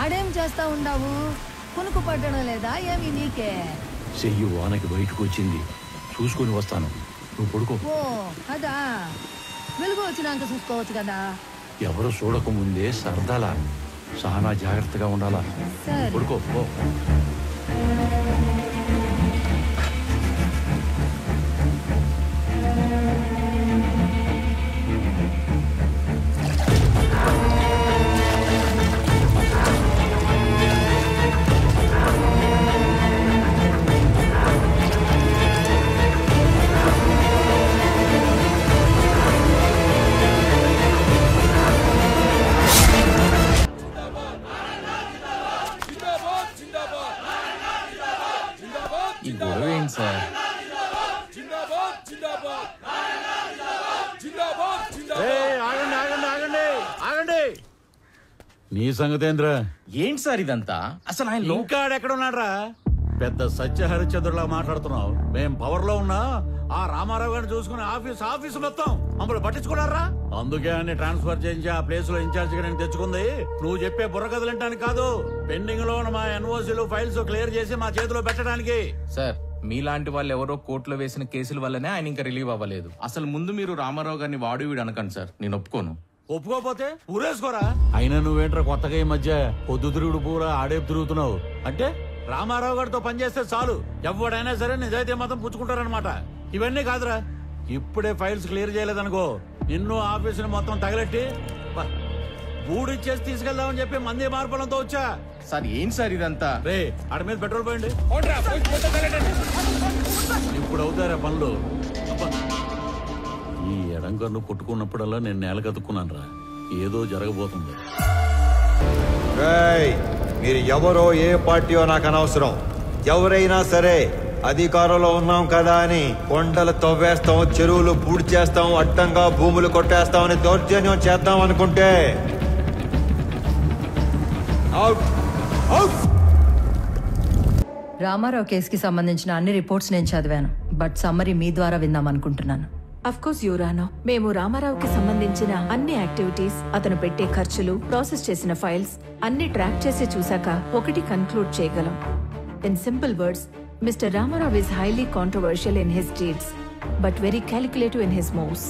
ఆడేం చేస్తా ఉండావు? కునుకు పట్టడం లేదా ఏమి నీకే? చెయ్యి వానకి బయటకు వచ్చింది, చూసుకొని వస్తాను, నువ్వు పడుకో. ఓ అదా, వెలుగు వచ్చినాక చూసుకోవచ్చు కదా. ఎవరు చూడకముందే సరదాలా, చాలా జాగ్రత్తగా ఉండాలా. పడుకో. ఈ గొడవ ఏంటి సార్? ఆగండి. నీ సంగతేంద్ర? ఏంటి సార్ ఇదంతా? అసలు ఆయన ఇంకా ఎక్కడ ఉన్నాడ్రా? పెద్ద సత్యహరిచంద్రులా మాట్లాడుతున్నావు. మేం పవర్ లో ఉన్నా ఆ రామారావు గారిని చూసుకుని ఆఫీసు మొత్తం మమ్మల్ని పట్టించుకున్నారా? అందుకే అన్ని ట్రాన్స్ఫర్ చేయించి ఆ ప్లేస్ లో ఇన్ఛార్జ్ గా నేను తెచ్చుకుంది. నువ్వు చెప్పే బుర్రకథలంటానికి కాదు, పెండింగ్ లో ఉన్న మా ఎన్ఓసీలు ఫైల్స్ క్లియర్ చేసి మా చేతిలో పెట్టడానికి. సార్, మీలాంటి వాళ్ళు ఎవరో కోర్టులో వేసిన కేసుల వల్లనే ఆయన ఇంకా రిలీవ్ అవ్వలేదు. అసలు ముందు మీరు రామారావు గారిని వాడు వీడు అనకండి సార్, నేను ఒప్పుకోను. ఒప్పుకోపోతే ఊరేసుకోరా. అయినా నువ్వేంట్రా కొత్తగా ఈ మధ్య పొద్దు తిరుగుడు పూరా ఆడేపు తిరుగుతున్నావు? అంటే రామారావు గారితో పనిచేస్తే చాలు, ఎవడైనా సరే నిజాయితీ మాత్రం పుచ్చుకుంటారనమాట. ఇవన్నీ కాదురా, ఇప్పుడే ఫైల్స్ క్లియర్ చేయలేదనుకో, నిన్ను ఆఫీసుని మొత్తం తగలెట్టి బూడిచ్చేసి తీసుకెళ్దామని చెప్పి మంది మార్పులంతో వచ్చా. సార్ ఏంటి సార్ ఇదంతా? రే ఆడ మీద పెట్రోల్ పోయండి. ఇప్పుడు అవుతారా పనులు? ఈ ఎడంకన్ను కొట్టుకున్నప్పుడల్లా నేను నేల కతుక్కున్నాను రా, ఏదో జరగబోతుంది. మీరు ఎవరో ఏ పార్టీయో నాకు అనవసరం. ఎవరైనా సరే అధికారంలో ఉన్నాం కదా అని కొండలు తవ్వేస్తాం, చెరువులు పూడి చేస్తాం, అడ్డంగా భూములు కొట్టేస్తామని దౌర్జన్యం చేద్దాం అనుకుంటే రామారావు కేసుకి సంబంధించిన అన్ని రిపోర్ట్స్ నేను చదివాను, బట్ సమ్మరీ మీ ద్వారా విందాం అనుకుంటున్నాను. అఫ్ కోర్స్ యువరానో, మేము రామారావుకి సంబంధించిన అన్ని యాక్టివిటీస్, అతను పెట్టే ఖర్చులు, ప్రాసెస్ చేసిన ఫైల్స్ అన్ని ట్రాక్ చేసి చూశాక ఒకటి కన్క్లూడ్ చేయగలం. In simple words, Mister Ramarao is highly controversial in his deeds but very calculative in his moves.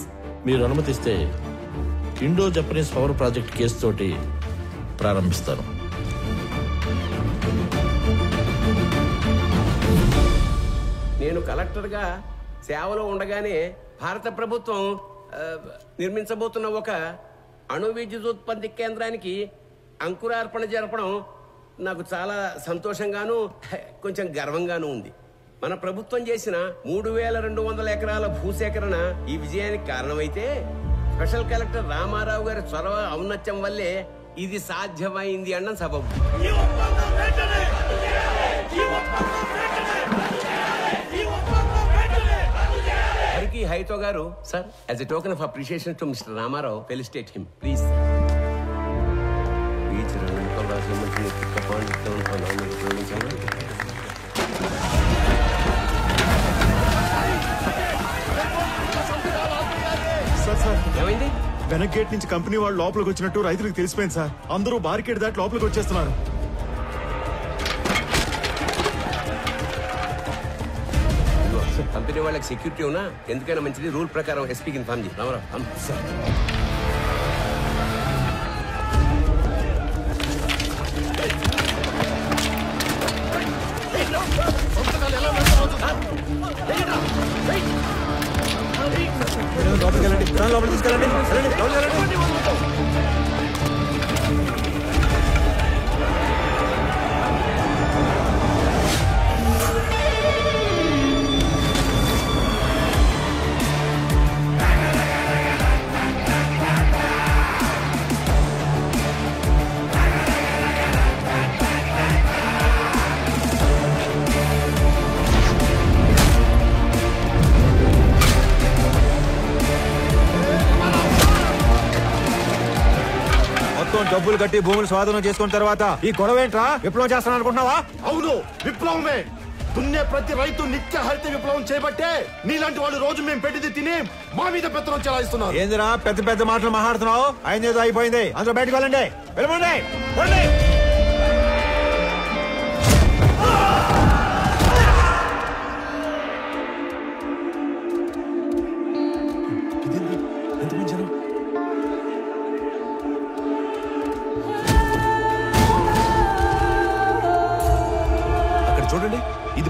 మీరు అనుమతిస్తే Indo Japanese power project case తోటి ప్రారంభిస్తాను. నేను కలెక్టర్గా సేవలో ఉండగానే భారత ప్రభుత్వం నిర్మించబోతున్న ఒక అణు విద్యుదుత్పత్తి కేంద్రానికి అంకురార్పణ జరపడం నాకు చాలా సంతోషంగాను కొంచెం గర్వంగాను ఉంది. మన ప్రభుత్వం చేసిన 3200 ఎకరాల భూసేకరణ ఈ విజయానికి కారణమైతే స్పెషల్ కలెక్టర్ రామారావు గారి చొరవ ఔన్నత్యం వల్లే ఇది సాధ్యమైంది అన్న సబబు. హైతో గారు sir, as a token of appreciation to Mister Ramarao, felicitate him please. ఏమైంది? వెనక్ గేట్ నుంచి కంపెనీ వాళ్ళు లోపలికి వచ్చినట్టు రైతులకు తెలిసిపోయింది సార్. అందరూ బార్కెట్ దాటి లోపలికి వచ్చేస్తున్నారు. కంపెనీ వాళ్ళకి సెక్యూరిటీ ఉన్నా ఎందుకైనా మంచిది, రూల్ ప్రకారం ఎస్పీకి ఇన్ఫార్మ్ చేయి. రామారావు సార్. లోపలికి వెళ్ళండి, లోపలికి తీసుకెళ్ళండి. డబ్బులు కట్టి భూములు స్వాధీనం చేసుకున్న తర్వాత ఈ గొడవ ఏంట్రా? విప్లవం చేస్తాను అనుకుంటున్నావా? అవును, విప్లవమే. దున్నే ప్రతి రైతు నిత్య హరిత విప్లవం చేపట్టే నీలాంటి వాళ్ళు రోజు మేము పెట్టింది తిని మా మీద పెత్తనం చెలాయిస్తున్నారు. ఏందిరా పెద్ద పెద్ద మాటలు మాట్లాడుతున్నావు? అయిందేదో అయిపోయింది, అందరూ బయటకు వెళ్ళండి. వెళ్ళండి.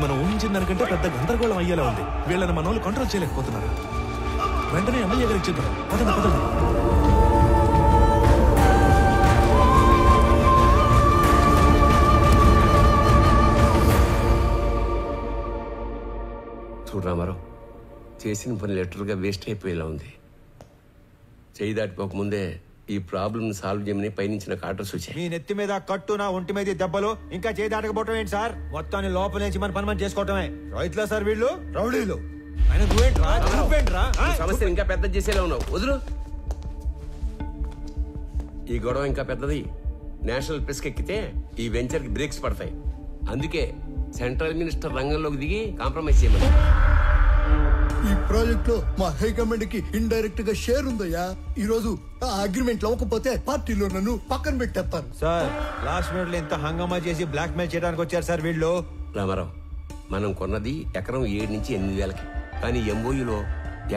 మనం ఊహించిన దానికంటే పెద్ద గందరగోళం అయ్యేలా ఉంది. వీళ్ళని మన వాళ్ళు కంట్రోల్ చేయలేకపోతున్నారు. వెంటనే ఎమ్మెల్యే గారికి చెప్తారు. పదండి పదండి. చూడు రామారావు, చేసిన పని లెటర్గా వేస్ట్ అయిపోయేలా ఉంది. చేయి దాటిపోకముందే ఈ ప్రాబ్లమ్ సాల్వ్ చేయమని పైనుంచి నాకు ఆర్డర్స్ వచ్చాయి. మీ నెత్తి మీద కట్టు, నా ఒంటి మీద దెబ్బలు, ఇంకా చేయి దాటకపోవటం ఏంటి సార్? మొత్తాన్ని లోపల నుంచి మన పని చేసుకోవటమే. రైతులా సార్ వీళ్ళు? రౌడీలు. ఆయన నువ్వేంట్రా? సమస్య ఇంకా పెద్ద చేసేలా ఉన్నావు. వదులు. ఈ గొడవ ఇంకా పెద్దది. నేషనల్ ప్రెస్కి ఎక్కితే ఈ వెంచర్కి బ్రేక్స్ పడతాయి. అందుకే సెంట్రల్ మినిస్టర్ రంగంలోకి దిగి కాంప్రమైజ్ చేయమని. ఈ ప్రాజెక్ట్ లో మా హైకమాండ్ కి ఇండైరెక్ట్ గా షేర్ ఉందయ్యా. ఈ రోజు ఆ అగ్రిమెంట్ అవ్వకపోతే పార్టీలో నన్ను పక్కన పెట్టేస్తాను. సార్ లాస్ట్ మినిట్ లో ఇంత హంగామా చేసి బ్లాక్ మెయిల్ చేయడానికి వచ్చారు సార్ వీళ్ళు. రామారావు, మనం కొన్నది ఎకరం 7 నుంచి 8 వేలకి. కానీ ఎంఓయూలో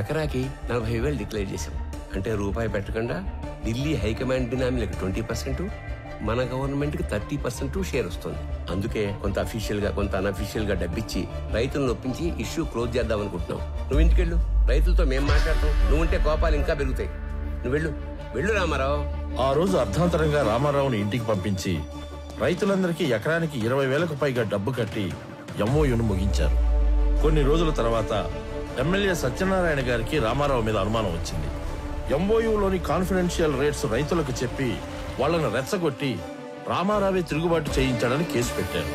ఎకరాకి 40,000 డిక్లేర్ చేశాం. అంటే రూపాయి పెట్టకుండా ఢిల్లీ హైకమాండ్ బినామీలకు 20%, మన గవర్నమెంట్ కి 30% షేర్ వస్తుంది. అందుకే కొంత అఫీషియల్ గా కొంత అన్అఫీషియల్ గా డబ్బిచ్చి రైతులను ఒప్పించి ఇష్యూ క్లోజ్ చేద్దాం అనుకుంటున్నాం. నువ్వు ఇంటికెళ్ళు, రైతులతో మేం మాట్లాడతాం. నువ్వుంటే కోపాలు ఇంకా పెరుగుతాయి. నువ్వు వెళ్ళు రామారావు. ఆ రోజు అర్ధాంతరంగా రామారావుని ఇంటికి పంపించి రైతులందరికీ ఎకరానికి 20,000కు పైగా డబ్బు కట్టి ఎంఓయూను ముగించారు. కొన్ని రోజుల తర్వాత ఎమ్మెల్యే సత్యనారాయణ గారికి రామారావు మీద అనుమానం వచ్చింది. ఎంఓయూలోని కాన్ఫిడెన్షియల్ రేట్స్ రైతులకు చెప్పి వాళ్లను రెచ్చగొట్టి రామారావే తిరుగుబాటు చేయించాడని కేసు పెట్టారు.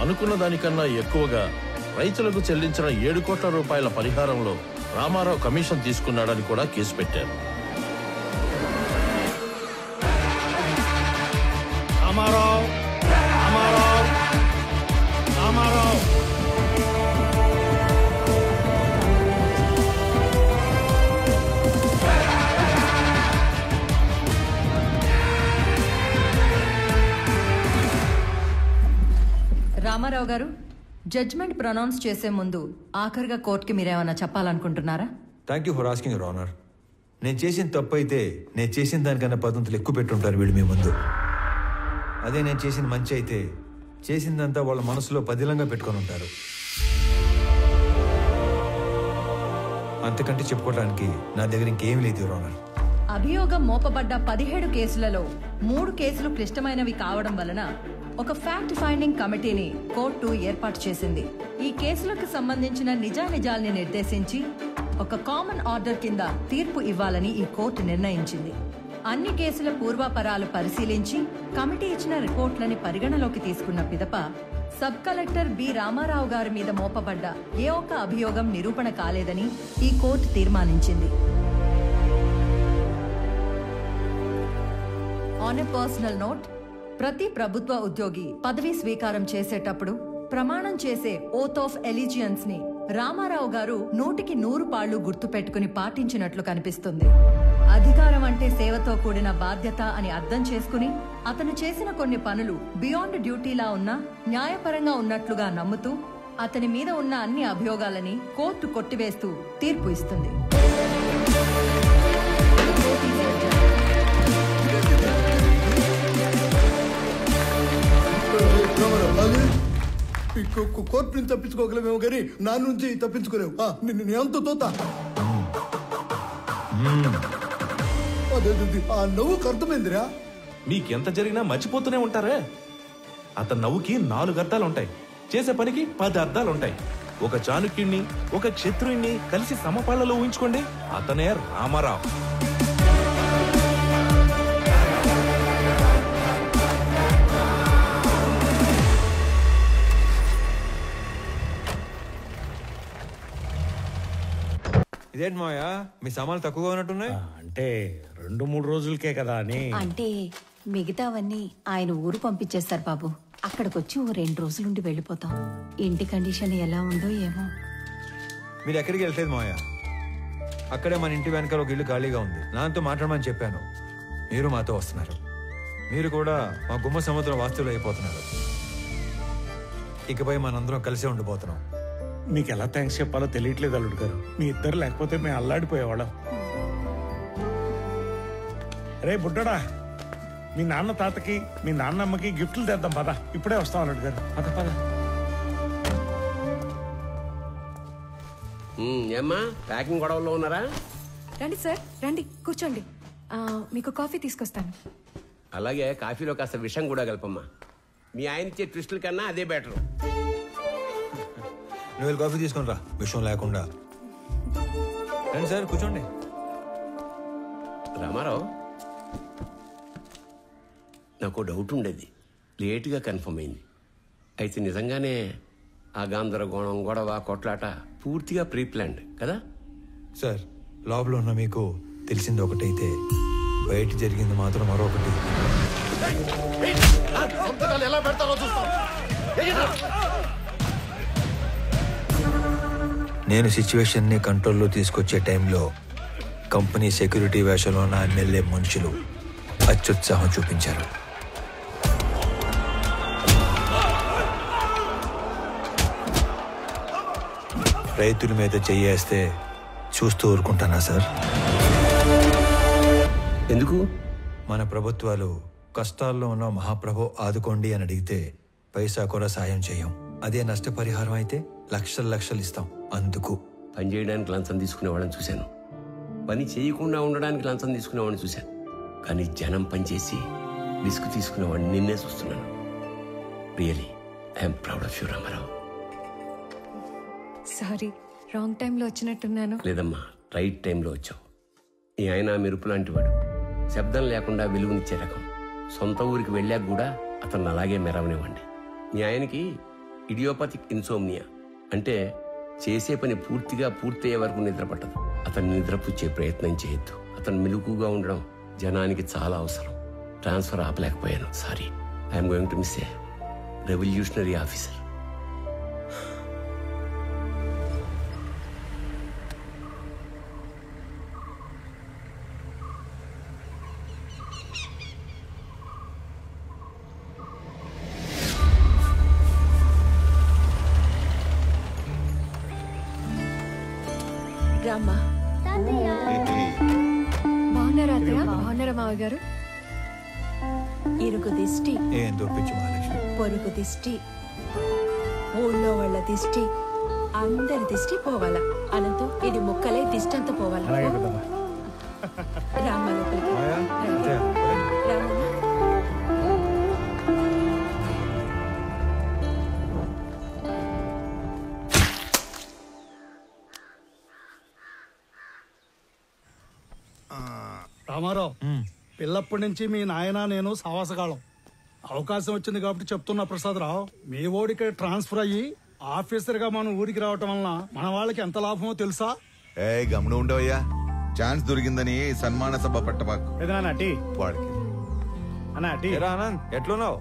అనుకున్న దానికన్నా ఎక్కువగా రైతులకు చెల్లించిన 7 కోట్ల రూపాయల పరిహారంలో రామారావు కమిషన్ తీసుకున్నాడని కూడా కేసు పెట్టారు. రామారావు గారు, జడ్జ్మెంట్ ప్రొనౌన్స్ చేసే ముందు ఆఖరిగా కోర్టుకి మీరేమన్నా చెప్పాలనుకుంటున్నారా? Thank you for asking your honour. నేను చేసిన తప్పు అయితే నేను చేసిన దానికన్నా 10 ఎక్కువ పెట్టుంటారు వీళ్ళు మీ ముందు. అదే నేను చేసిన మంచి అయితే చేసిందంతా వాళ్ళ మనసులో పదిలంగా పెట్టుకొని ఉంటారు. అంతకంటే చెప్పుకోవడానికి నా దగ్గర ఇంకేం లేదు యువర్ ఆనర్. అభియోగం మోపబడ్డ 17 కేసులలో 3 కేసులు క్లిష్టమైనవి కావడం వలన ఒక ఫ్యాక్ట్ ఫైండింగ్ కమిటీని కోర్టు ఏర్పాటు చేసింది. ఈ కేసులకు సంబంధించిన నిజానిజాల్ని నిర్దేశించి ఒక కామన్ ఆర్డర్ కింద తీర్పు ఇవ్వాలని ఈ కోర్టు నిర్ణయించింది. అన్ని కేసుల పూర్వాపరాలు పరిశీలించి కమిటీ ఇచ్చిన రిపోర్ట్లని పరిగణలోకి తీసుకున్న పిదప సబ్ కలెక్టర్ బి రామారావు గారి మీద మోపబడ్డ ఏ ఒక్క అభియోగం నిరూపణ కాలేదని ఈ కోర్టు తీర్మానించింది. ఆన్ ఎ పర్సనల్ నోట్, ప్రతి ప్రభుత్వ ఉద్యోగి పదవీ స్వీకారం చేసేటప్పుడు ప్రమాణం చేసే ఓత్ ఆఫ్ ఎలిజియన్స్ ని రామారావు గారు 100కి 100 పాళ్లు గుర్తు పెట్టుకుని పాటించినట్లు కనిపిస్తుంది. అధికారం అంటే సేవతో కూడిన బాధ్యత అని అర్థం చేసుకుని అతను చేసిన కొన్ని పనులు బియాండ్ డ్యూటీలా ఉన్నా న్యాయపరంగా ఉన్నట్లుగా నమ్ముతూ అతని మీద ఉన్న అన్ని అభియోగాలని కోర్టు కొట్టివేస్తూ తీర్పు ఇస్తుంది. కోర్టు నుంచి తప్పించుకోగలమేమో కానీ నా నుంచి తప్పించుకోలేవు. ఎంత తోత ఆ నవ్వుకు అర్థమైందిరా. మీకెంత జరిగినా మర్చిపోతూనే ఉంటారే. అతని నవ్వుకి 4 అర్థాలుంటాయి, చేసే పనికి 10 అర్థాలుంటాయి. ఒక చాణుక్యుణ్ణి ఒక క్షత్రుణ్ణి కలిసి సమపాళ్లలో ఊహించుకోండి, అతనే రామారావు. ఇదేంటి మాయా, మీ సామాన్లు తక్కువగా ఉన్నట్టున్నాయి? అంటే 2-3 రోజులకే కదా అని. అంటే మిగతావన్నీ ఆయన ఊరు పంపించేస్తారు బాబు. అక్కడికొచ్చి 2 రోజులుండి వెళ్ళిపోతాం. ఇంటి కండిషన్ ఎలా ఉందో ఏమో. మీరు ఎక్కడికి వెళ్లేదు మాయా, అక్కడే మన ఇంటి వెనకాల ఒక ఇల్లు ఖాళీగా ఉంది. నాతో మాట్లాడమని చెప్పాను. మీరు మాతో వస్తున్నారు. మీరు కూడా మా గుమ్మ సముద్రం వాస్తువులు అయిపోతున్నారు. ఇకపై మనందరం కలిసే ఉండిపోతున్నాం. మీకు ఎలా థ్యాంక్స్ చెప్పాలో తెలియట్లేదు అల్లుడు గారు. మీ ఇద్దరు లేకపోతే మేము అల్లాడిపోయేవాళ్ళం. రే బుడ్డడా, మీ నాన్న తాతకి మీ నాన్నమ్మకి గిఫ్ట్లు తెద్దాం పద. ఇప్పుడే వస్తాం అల్లుడు గారు. పద పద. ఏమ్మా ప్యాకింగ్ గొడవల్లో ఉన్నారా? రండి సార్, రండి కూర్చోండి. మీకు కాఫీ తీసుకొస్తాను. అలాగే కాఫీలో కాస్త విషం కూడా కలపమ్మా. మీ ఆయన ఇచ్చే ట్విస్టుల కన్నా అదే బెటర్. నువ్వు కాఫీ తీసుకుని రా, విషయం లేకుండా. రండి సార్, కూర్చోండి. రామారావు, నాకు డౌట్ ఉండేది, లేటుగా కన్ఫర్మ్ అయింది. అయితే నిజంగానే ఆ గందరగోళం, గొడవ, కొట్లాట పూర్తిగా ప్రీ ప్లాన్డ్ కదా? సార్, లోపల ఉన్న మీకు తెలిసింది ఒకటైతే బయట జరిగింది మాత్రం మరొకటి. ఎలా పెడతారో చూస్తాం. నేను సిచ్యువేషన్ ని కంట్రోల్లో తీసుకొచ్చే టైంలో కంపెనీ సెక్యూరిటీ వేషంలో ఉన్న ఎమ్మెల్యే మనుషులు అత్యుత్సాహం చూపించారు. రైతుల మీద చెయ్యేస్తే చూస్తూ ఊరుకుంటానా సార్? ఎందుకు? మన ప్రభుత్వాలు కష్టాల్లో ఉన్న మహాప్రభు ఆదుకోండి అని అడిగితే పైసా కూడా సాయం చేయం. అదే నష్టపరిహారం అయితే లక్షలు లక్షలు ఇస్తాం. అందుకు పని చేయడానికి లంచం తీసుకునేవాళ్ళని చూశాను, పని చేయకుండా ఉండడానికి లంచం తీసుకునేవాడిని చూశాను. కానీ జనం పనిచేసి రిస్క్ తీసుకునేవాడిని నిన్నే చూస్తున్నాను. Really I'm proud of you Ramarao. Sorry, wrong టైంలో వచ్చినట్టున్నాను. లేదమ్మా, రైట్ టైంలో వచ్చావు. ఈ ఆయన మెరుపు లాంటివాడు, శబ్దం లేకుండా వెలుగునిచ్చే రకం. సొంత ఊరికి వెళ్ళాక కూడా అతను అలాగే మెరవనివ్వండి. మీ ఆయనకి ఇడియోపతిక్ ఇన్సోమ్నియా, అంటే చేసే పని పూర్తిగా పూర్తయ్యే వరకు నిద్ర పట్టదు. అతన్ని నిద్రపుచ్చే ప్రయత్నం చేయొద్దు. అతను మెలుగుగా ఉండడం జనానికి చాలా అవసరం. ట్రాన్స్ఫర్ ఆపలేకపోయాను, sorry. I'm going to miss a revolutionary officer. రామ్మా. బాగున్నారా అత్తయ్య? బాగున్నారా మావ గారు? ఇరుగు దిష్టి, ఏం దొప్పించు మహాలక్ష్మి. పొరుగు దిష్టి, ఊళ్ళో వాళ్ళ దిష్టి, అందరి దిష్టి పోవాలా. అనంతం ఇది ముక్కలై దిష్టి అంతా పోవాలా. రామ్మ లోపలికి. రామ్మ. రామారావు, పిల్లప్పటి నుంచి మీ నాయన నేను సావాసగాళం. అవకాశం వచ్చింది కాబట్టి చెప్తున్నా ప్రసాదరావు, మీ ఓడికి ట్రాన్స్ఫర్ అయ్యి ఆఫీసర్ గా మన ఊరికి రావటం వలన మన వాళ్ళకి ఎంత లాభమో తెలుసా? గమనం ఉండవయ్యా, ఛాన్స్ దొరికిందని సన్మాన సభ పట్టబాకు. వాడికి ఆనంద్, ఎట్లున్నావు?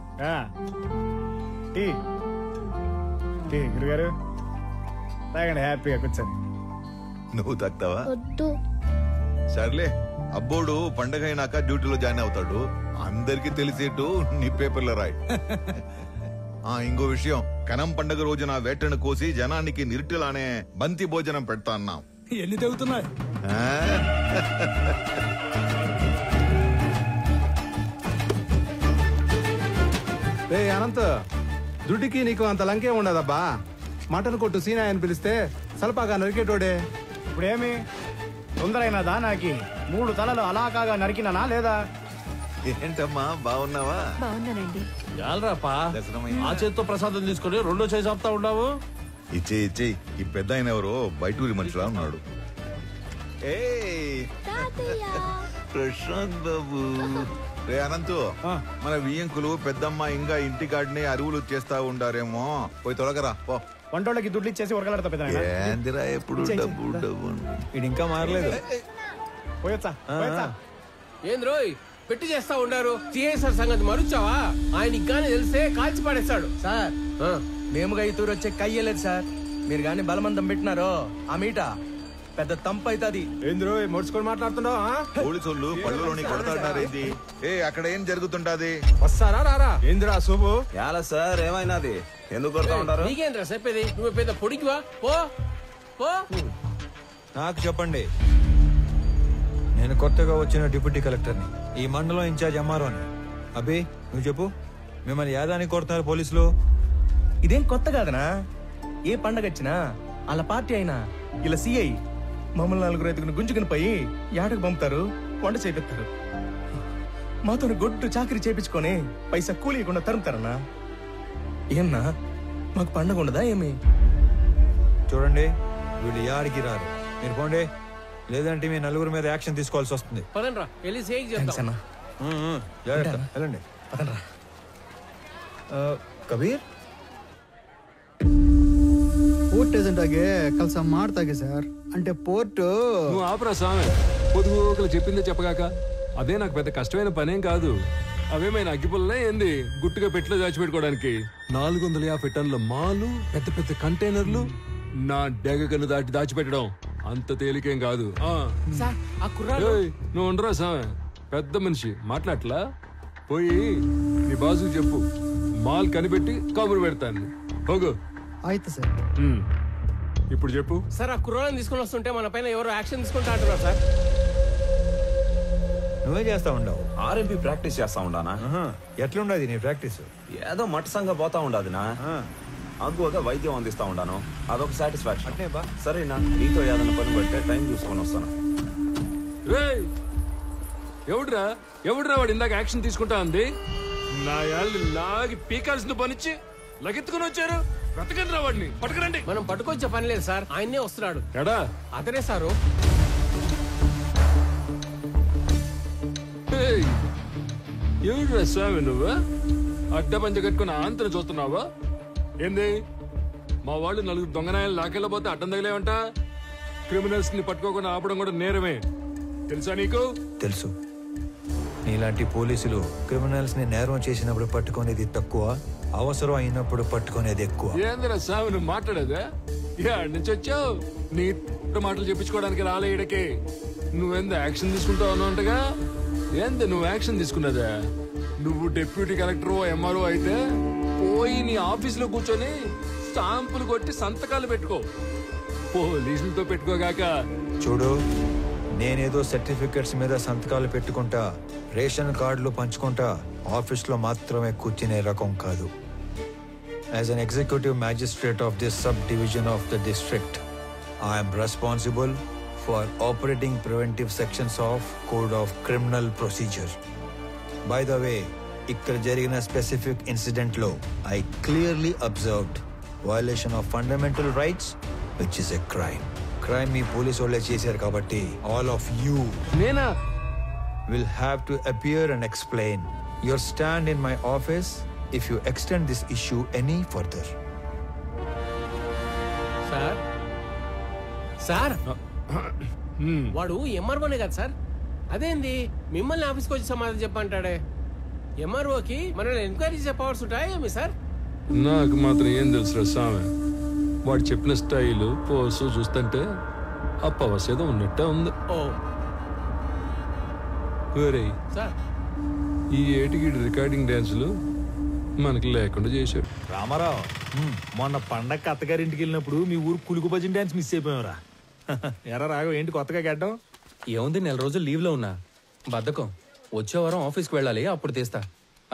గురుగారు తాగండి, హ్యాపీగా కూర్చొని. నువ్వు తాగుతావా? సర్లే, అబ్బోడు పండగ అయినాక డ్యూటీలో జాయిన్ అవుతాడు. అందరికి తెలిసేట్టు నీ పేపర్లో రాయి. ఇంకో విషయం, కనం పండగ రోజున వేటను కోసి జనానికి నిరుటిలానే బంతి భోజనం పెడతా అన్నాం. ఎన్ని తెగుతున్నాయి? అనంత్, దుడ్డికి నీకు అంత లంకే ఉండదబ్బా. మటన్ కొట్టు సీనా అని పిలిస్తే సలపాగా నరికేటోడే. ఇప్పుడేమి తొందరైనదా? నాకి 3 తలలు అలాకాగా నరికినానా లేదా? ఏంటమ్మా, బాగున్నావా? బాగున్నానండి. చాలరాపా, ఆ చేత్తో ప్రసాదం తీసుకుని రెండో చేసి ఆపుతా ఉన్నావు. ఇచ్చే ఈ పెద్ద ఆయన ఎవరో బయటూరి మనిషిలా ఉన్నాడు. ప్రశాంత్ బాబు. రే అనంతు, మన వియ్యంకులు పెద్దమ్మ ఇంకా ఇంటికాడిని అరువులు చేస్తా ఉండారేమో, పోయి తొలగరా పో. వంటోళ్ళకి దుడ్లు ఇచ్చేసి ఉరకలాడతా పెద్ద. ఏందిరా ఎప్పుడు డబ్బు డబ్బు. ఇది ఇంకా మారలేదు. ఏంద్రోయ్ పెట్టి చేస్తా ఉండారు. సిఐసార్ సంగతి మరుచావా? ఆయనకి గాని తెలిస్తే కాల్చి పడేస్తాడు. సార్, మేము గైతూరు వచ్చే కయ్యలేదు సార్. మీరు గాని బలమందం పెట్టినారో ఆ మీట పెద్ద తంపు అవుతుంది. ఏంద్రో మొడుచుకొని మాట్లాడుతున్నావు? పోలీసులు పళ్ళలోని కొడతాడారేంది? అక్కడ ఏం జరుగుతుంటది? వస్తారా రారా? ఏందిరా శుభు? ఎలా సార్, ఏమైనాది? ఎందుకు కొడతా ఉంటారు? నీకేంద్రా చెప్పేది? నువ్వు పెద్ద పొడికివా? పో పో. నాకు చెప్పండి, నేను కొత్తగా వచ్చిన డిప్యూటీ కలెక్టర్ని, ఈ మండలం ఇన్ఛార్జ్ ఎంఆర్ఓని. అబ్బి, నువ్వు చెప్పు, మిమ్మల్ని యాదానికి కొడుతున్నారు పోలీసులు? ఇదేం కొత్త కాదనా? ఏ పండగ వచ్చినా వాళ్ళ పార్టీ అయినా ఇలా సిఐ మమ్మల్ని 4 గుంజుకుని పోయి ఏటకు పంపుతారు, వంట చేపిస్తారు. మాతో గొడ్డు చాకరీ చేపించుకొని పైసా కూలీయకుండా తరుముతారన్నా. ఏమన్నా మాకు పండగ ఉండదా ఏమి? చూడండి, వీళ్ళు యాడికి రారు. మీరు పోండి, లేదంటే మీ నలుగురు మీద యాక్షన్ తీసుకోవాల్సి వస్తుంది. జాగ్రత్త, వెళ్ళండి. ಕಬೀರ್ ಪೋರ್ಟ್ ಏಜೆಂಟ್ ಆಗಿ ಕೆಲಸ ಮಾಡ್ತಾಗೆ ಸರ್. అంటే పోర్టు నువ్వు ఆపరా స్వామి. పొదుగు చెప్పిందే చెప్పగాక అదే నాకు పెద్ద కష్టమైన పనేం కాదు. అవేమైనా అగ్గిపుల్లనే ఏంది గుట్టుగా పెట్లో దాచిపెట్టుకోవడానికి? 450 టన్నుల మాలు, పెద్ద పెద్ద కంటైనర్లు నా డెగకను దాచిపెట్టడం అంత తేలికేం కాదు. నువ్వు ఉండరా స్వామి, పెద్ద మనిషి మాట్లాడట్లా. పోయి నీ బాసు చెప్పు, మాల్ కనిపెట్టి కబురు పెడతాను. పోగు. ఆಯ್ತು సార్. ఇప్పుడు చెప్పు సార్. ఆ కుర్రాళ్ళని తీసుకుని వస్తుంటే మన పైన ఎవరు యాక్షన్ తీసుకుంటా అంటున్నారు సార్. నువ్వే చేస్తా ఉండవు? ఆర్ఎంపీ ప్రాక్టీస్ చేస్తా ఉండానా? ఎట్లుండదు నీ ప్రాక్టీస్? ఏదో మట్టసంగా పోతా ఉండదునా, అగ్గువగా వైద్యం అందిస్తా ఉండాను. అదొక సాటిస్ఫాక్షన్. సరేనా, నీతో ఏదైనా పని పడితే టైం చూసుకొని వస్తాను. ఎవడ్రా వాడు ఇందాక యాక్షన్ తీసుకుంటా ఉంది? నా యాళ్ళు లాగి పీకాల్సిన పనిచ్చి లగెత్తుకుని వచ్చారు. బ్రతకండి రా వాడిని, పట్టుకురండి. మనం పట్టుకొచ్చే పని లేదు సార్, ఆయన్నే వస్తున్నాడు. ఎడా అతనే సారు. ఎవడ్రా స్వామి నువ్వు? అడ్డ పంచ కట్టుకుని ఆంతను చూస్తున్నావా ఏంది? మా వాళ్ళు 4 దొంగనాయాలు లాకెళ్ళబోతే అడ్డం తగిలేవంట. క్రిమినల్స్ ని పట్టుకోకుండా ఆపడం కూడా నేరమే, తెలుసా నీకు? తెలుసు. నీలాంటి పోలీసులు క్రిమినల్స్ ని నేరం చేసినప్పుడు పట్టుకునేది తక్కువ, అవసరం అయినప్పుడు పట్టుకునేది ఎక్కువ. ఏందిరా స్వామి నువ్వు మాట్లాడేదా? ఏడు నుంచి వచ్చావు? నీ మాటలు చెప్పించుకోవడానికి రాలే ఈడకి. నువ్వెంత యాక్షన్ తీసుకుంటావు అన్నట్టుగా. ఏంది నువ్వు యాక్షన్ తీసుకున్నదా? నువ్వు డిప్యూటీ కలెక్టర్ ఎంఆర్ఓ అయితే పోయి నీ ఆఫీసులో కూర్చొని స్టాంపులు కొట్టి సంతకాలు పెట్టుకో. పోలీసులతో పెట్టుకోగాక. చూడు, నేనేదో సర్టిఫికెట్స్ మీద సంతకాలు పెట్టుకుంటా, రేషన్ కార్డులు పంచుకుంటా ఆఫీస్లో మాత్రమే కూర్చునే రకం కాదు. As an executive magistrate of this sub division of the district, I'm responsible for operating preventive sections of code of criminal procedure. By the వే, ఇక్కడ జరిగిన స్పెసిఫిక్ ఇన్సిడెంట్ లో I clearly observed violation of fundamental rights, which is a crime. Crime me police వాళ్ళే చేశారు కాబట్టి all of you will have to appear and explain your stand in my office if you extend this issue any further. Sir sir వాడు ఎంఆర్ఓనే కదా sir? అదేంది మిమ్మల్ని ఆఫీస్కి వచ్చి సమాధానం చెప్పంటాడే? ఎంఆర్ఓకి మనల్ని ఎంక్వైరీ చెప్పవలసి ఉంటాయేమి సార్? నాకు మాత్రం ఏం తెలుసురా స్వామి. వాడు చెప్పిన స్టైలు పోసు చూస్తుంటే అప్పవసేదో ఉన్నట్టే ఉంది. ఈ ఏటికి రికార్డింగ్ డాన్సులు మనకి లేకుండా చేశాడు. రామారావు, మొన్న పండగ అత్తగారింటికి వెళ్ళినప్పుడు మీ ఊరు కులుకు భజన డాన్స్ మిస్ అయిపోయావురా. ఎరా రాఘవ, ఏంటి కొత్తగా గడ్డం? ఏముంది, 4 రోజులు లీవ్ లో ఉన్నా. బద్ధకం. వచ్చే వారం ఆఫీస్కి వెళ్ళాలి, అప్పుడు తీస్తా.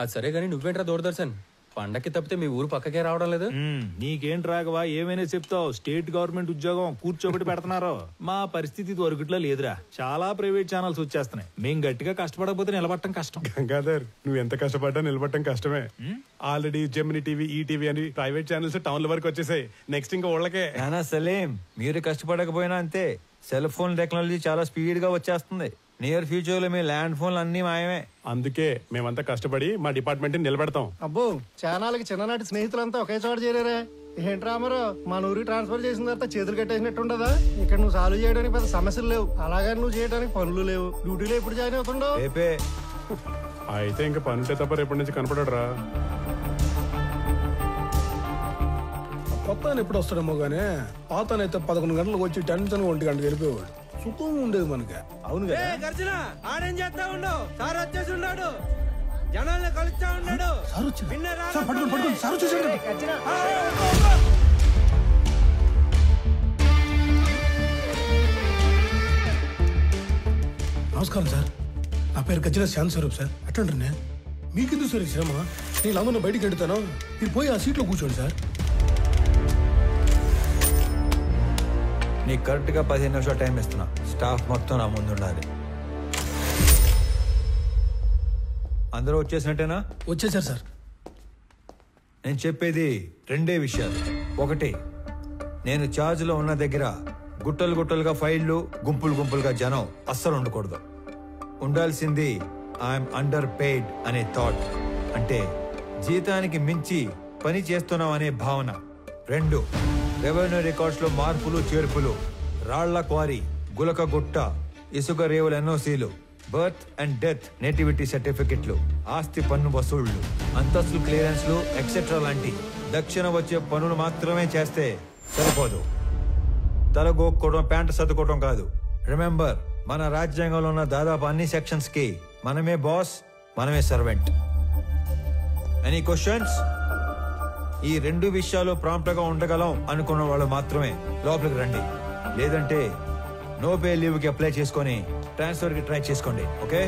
అది సరే గానీ నువ్వేంట్రా దూరదర్శన్ పండక్కి తప్పితే మీ ఊరు పక్కకే రావడం లేదు? నీకేంటి రాఘవా, ఏమైనా చెప్తావు? స్టేట్ గవర్నమెంట్ ఉద్యోగం కూర్చోబెట్టి పెడుతున్నారు. మా పరిస్థితి దొరకట్లో లేదురా. చాలా ప్రైవేట్ ఛానల్స్ వచ్చేస్తున్నాయి. మేం గట్టిగా కష్టపడకపోతే నిలబడటం కష్టం. గంగాధర్, నువ్వు ఎంత కష్టపడ్డా నిలబడటం కష్టమే. ఆల్రెడీ జెమిని టీవీ, ఈటీవీ అని ప్రైవేట్ ఛానల్స్ టౌన్ల వరకు వచ్చేసాయి. నెక్స్ట్ ఇంకా ఊళ్ళకే. సలీం, మీరు కష్టపడకపోయినా అంతే. సెల్ ఫోన్ టెక్నాలజీ చాలా స్పీడ్ గా వచ్చేస్తుంది. నియర్ ఫ్యూచర్ లో మీ ల్యాండ్ ఫోన్లు అన్ని మాయమే. అందుకే మేమంతా కష్టపడి మా డిపార్ట్మెంట్ నిలబెడతాం. అబ్బో, ఛానల్కి చిన్ననాటి స్నేహితులంతా ఒకే చోట చేరారే. ఏంటి రామారావు, మన ఊరికి ట్రాన్స్ఫర్ చేసిన తర్వాత చేతులు కట్టేసినట్టు ఉండదా? ఇక్కడ నువ్వు సాల్వ్ చేయడానికి పెద్ద సమస్యలు లేవు, అలాగే నువ్వు చేయడానికి పనులు లేవు. డ్యూటీలో ఎప్పుడు జాయిన్ అవుతుండవు? అయితే ఇంకా పని ఉంటే తప్ప రేపటి నుంచి కనపడరా. కొత్త ఎప్పుడు వస్తాడేమో గానీ పాతనైతే 11 గంటలకు వచ్చి టెన్షన్ 1 గంటకు వెళ్ళిపోయాడు. సుఖం ఉండేది మనకి. అవును గర్జన, ఆడేం చేస్తా ఉండవు. సార్ వచ్చేసి ఉన్నాడు, జనాల్ని కలుస్తా ఉన్నాడు. నమస్కారం సార్, నా పేరు గజ్జల శాంత్ స్వరూప్ సార్. ఎట్లుంటారు? మీకెందుకు సార్ ఈ శ్రమ? నేను అందరూ బయటికి వెళ్తాను, మీరు పోయి ఆ సీట్లో కూర్చోండి సార్. నీకు కరెక్ట్గా 15 నిమిషాలు టైం ఇస్తున్నా. స్టాఫ్ మొత్తం నా ముందు ఉండాలి. అందరూ వచ్చేసినట్టేనా? వచ్చేసారు సార్. నేను చెప్పేది 2 విషయాలు. 1, నేను ఛార్జ్లో ఉన్న దగ్గర గుట్టలు గుట్టలుగా ఫైళ్లు, గుంపులు గుంపులుగా జనం అస్సలు ఉండకూడదు. ఉండాల్సింది ఐఎమ్ అండర్ పెయిడ్ అనే థాట్, అంటే జీతానికి మించి పని చేస్తున్నాం అనే భావన. 2, రెవెన్యూ రికార్డ్స్ లో మార్పులు చేర్పులు, రాళ్ల క్వారీ, గులక గుట్ట, ఇసుక రేవుల ఎన్ఓసీలు, బర్త్ అండ్ డెత్ నేటివిటీ సర్టిఫికెట్లు, ఆస్తి పన్ను వసూళ్లు, అంతస్తులు క్లియరెన్స్లు ఎక్సెట్రా లాంటి దక్షిణ వచ్చే పనులు మాత్రమే చేస్తే సరిపోదు. తలగోక్కోవడం, ప్యాంటు సర్దుకోవడం కాదు. రిమెంబర్, మన రాజ్యాంగంలో ఉన్న దాదాపు అన్ని సెక్షన్స్ కి మనమే బాస్, మనమే సర్వెంట్. Any questions? ఈ 2 విషయాలు ప్రాంప్ట్ గా ఉండగలం అనుకున్న వాళ్ళు మాత్రమే లోపలికి రండి. లేదంటే నో పే లీవ్ కి అప్లై చేసుకొని ట్రాన్స్ఫర్ కి ట్రై చేసుకోండి. Okay?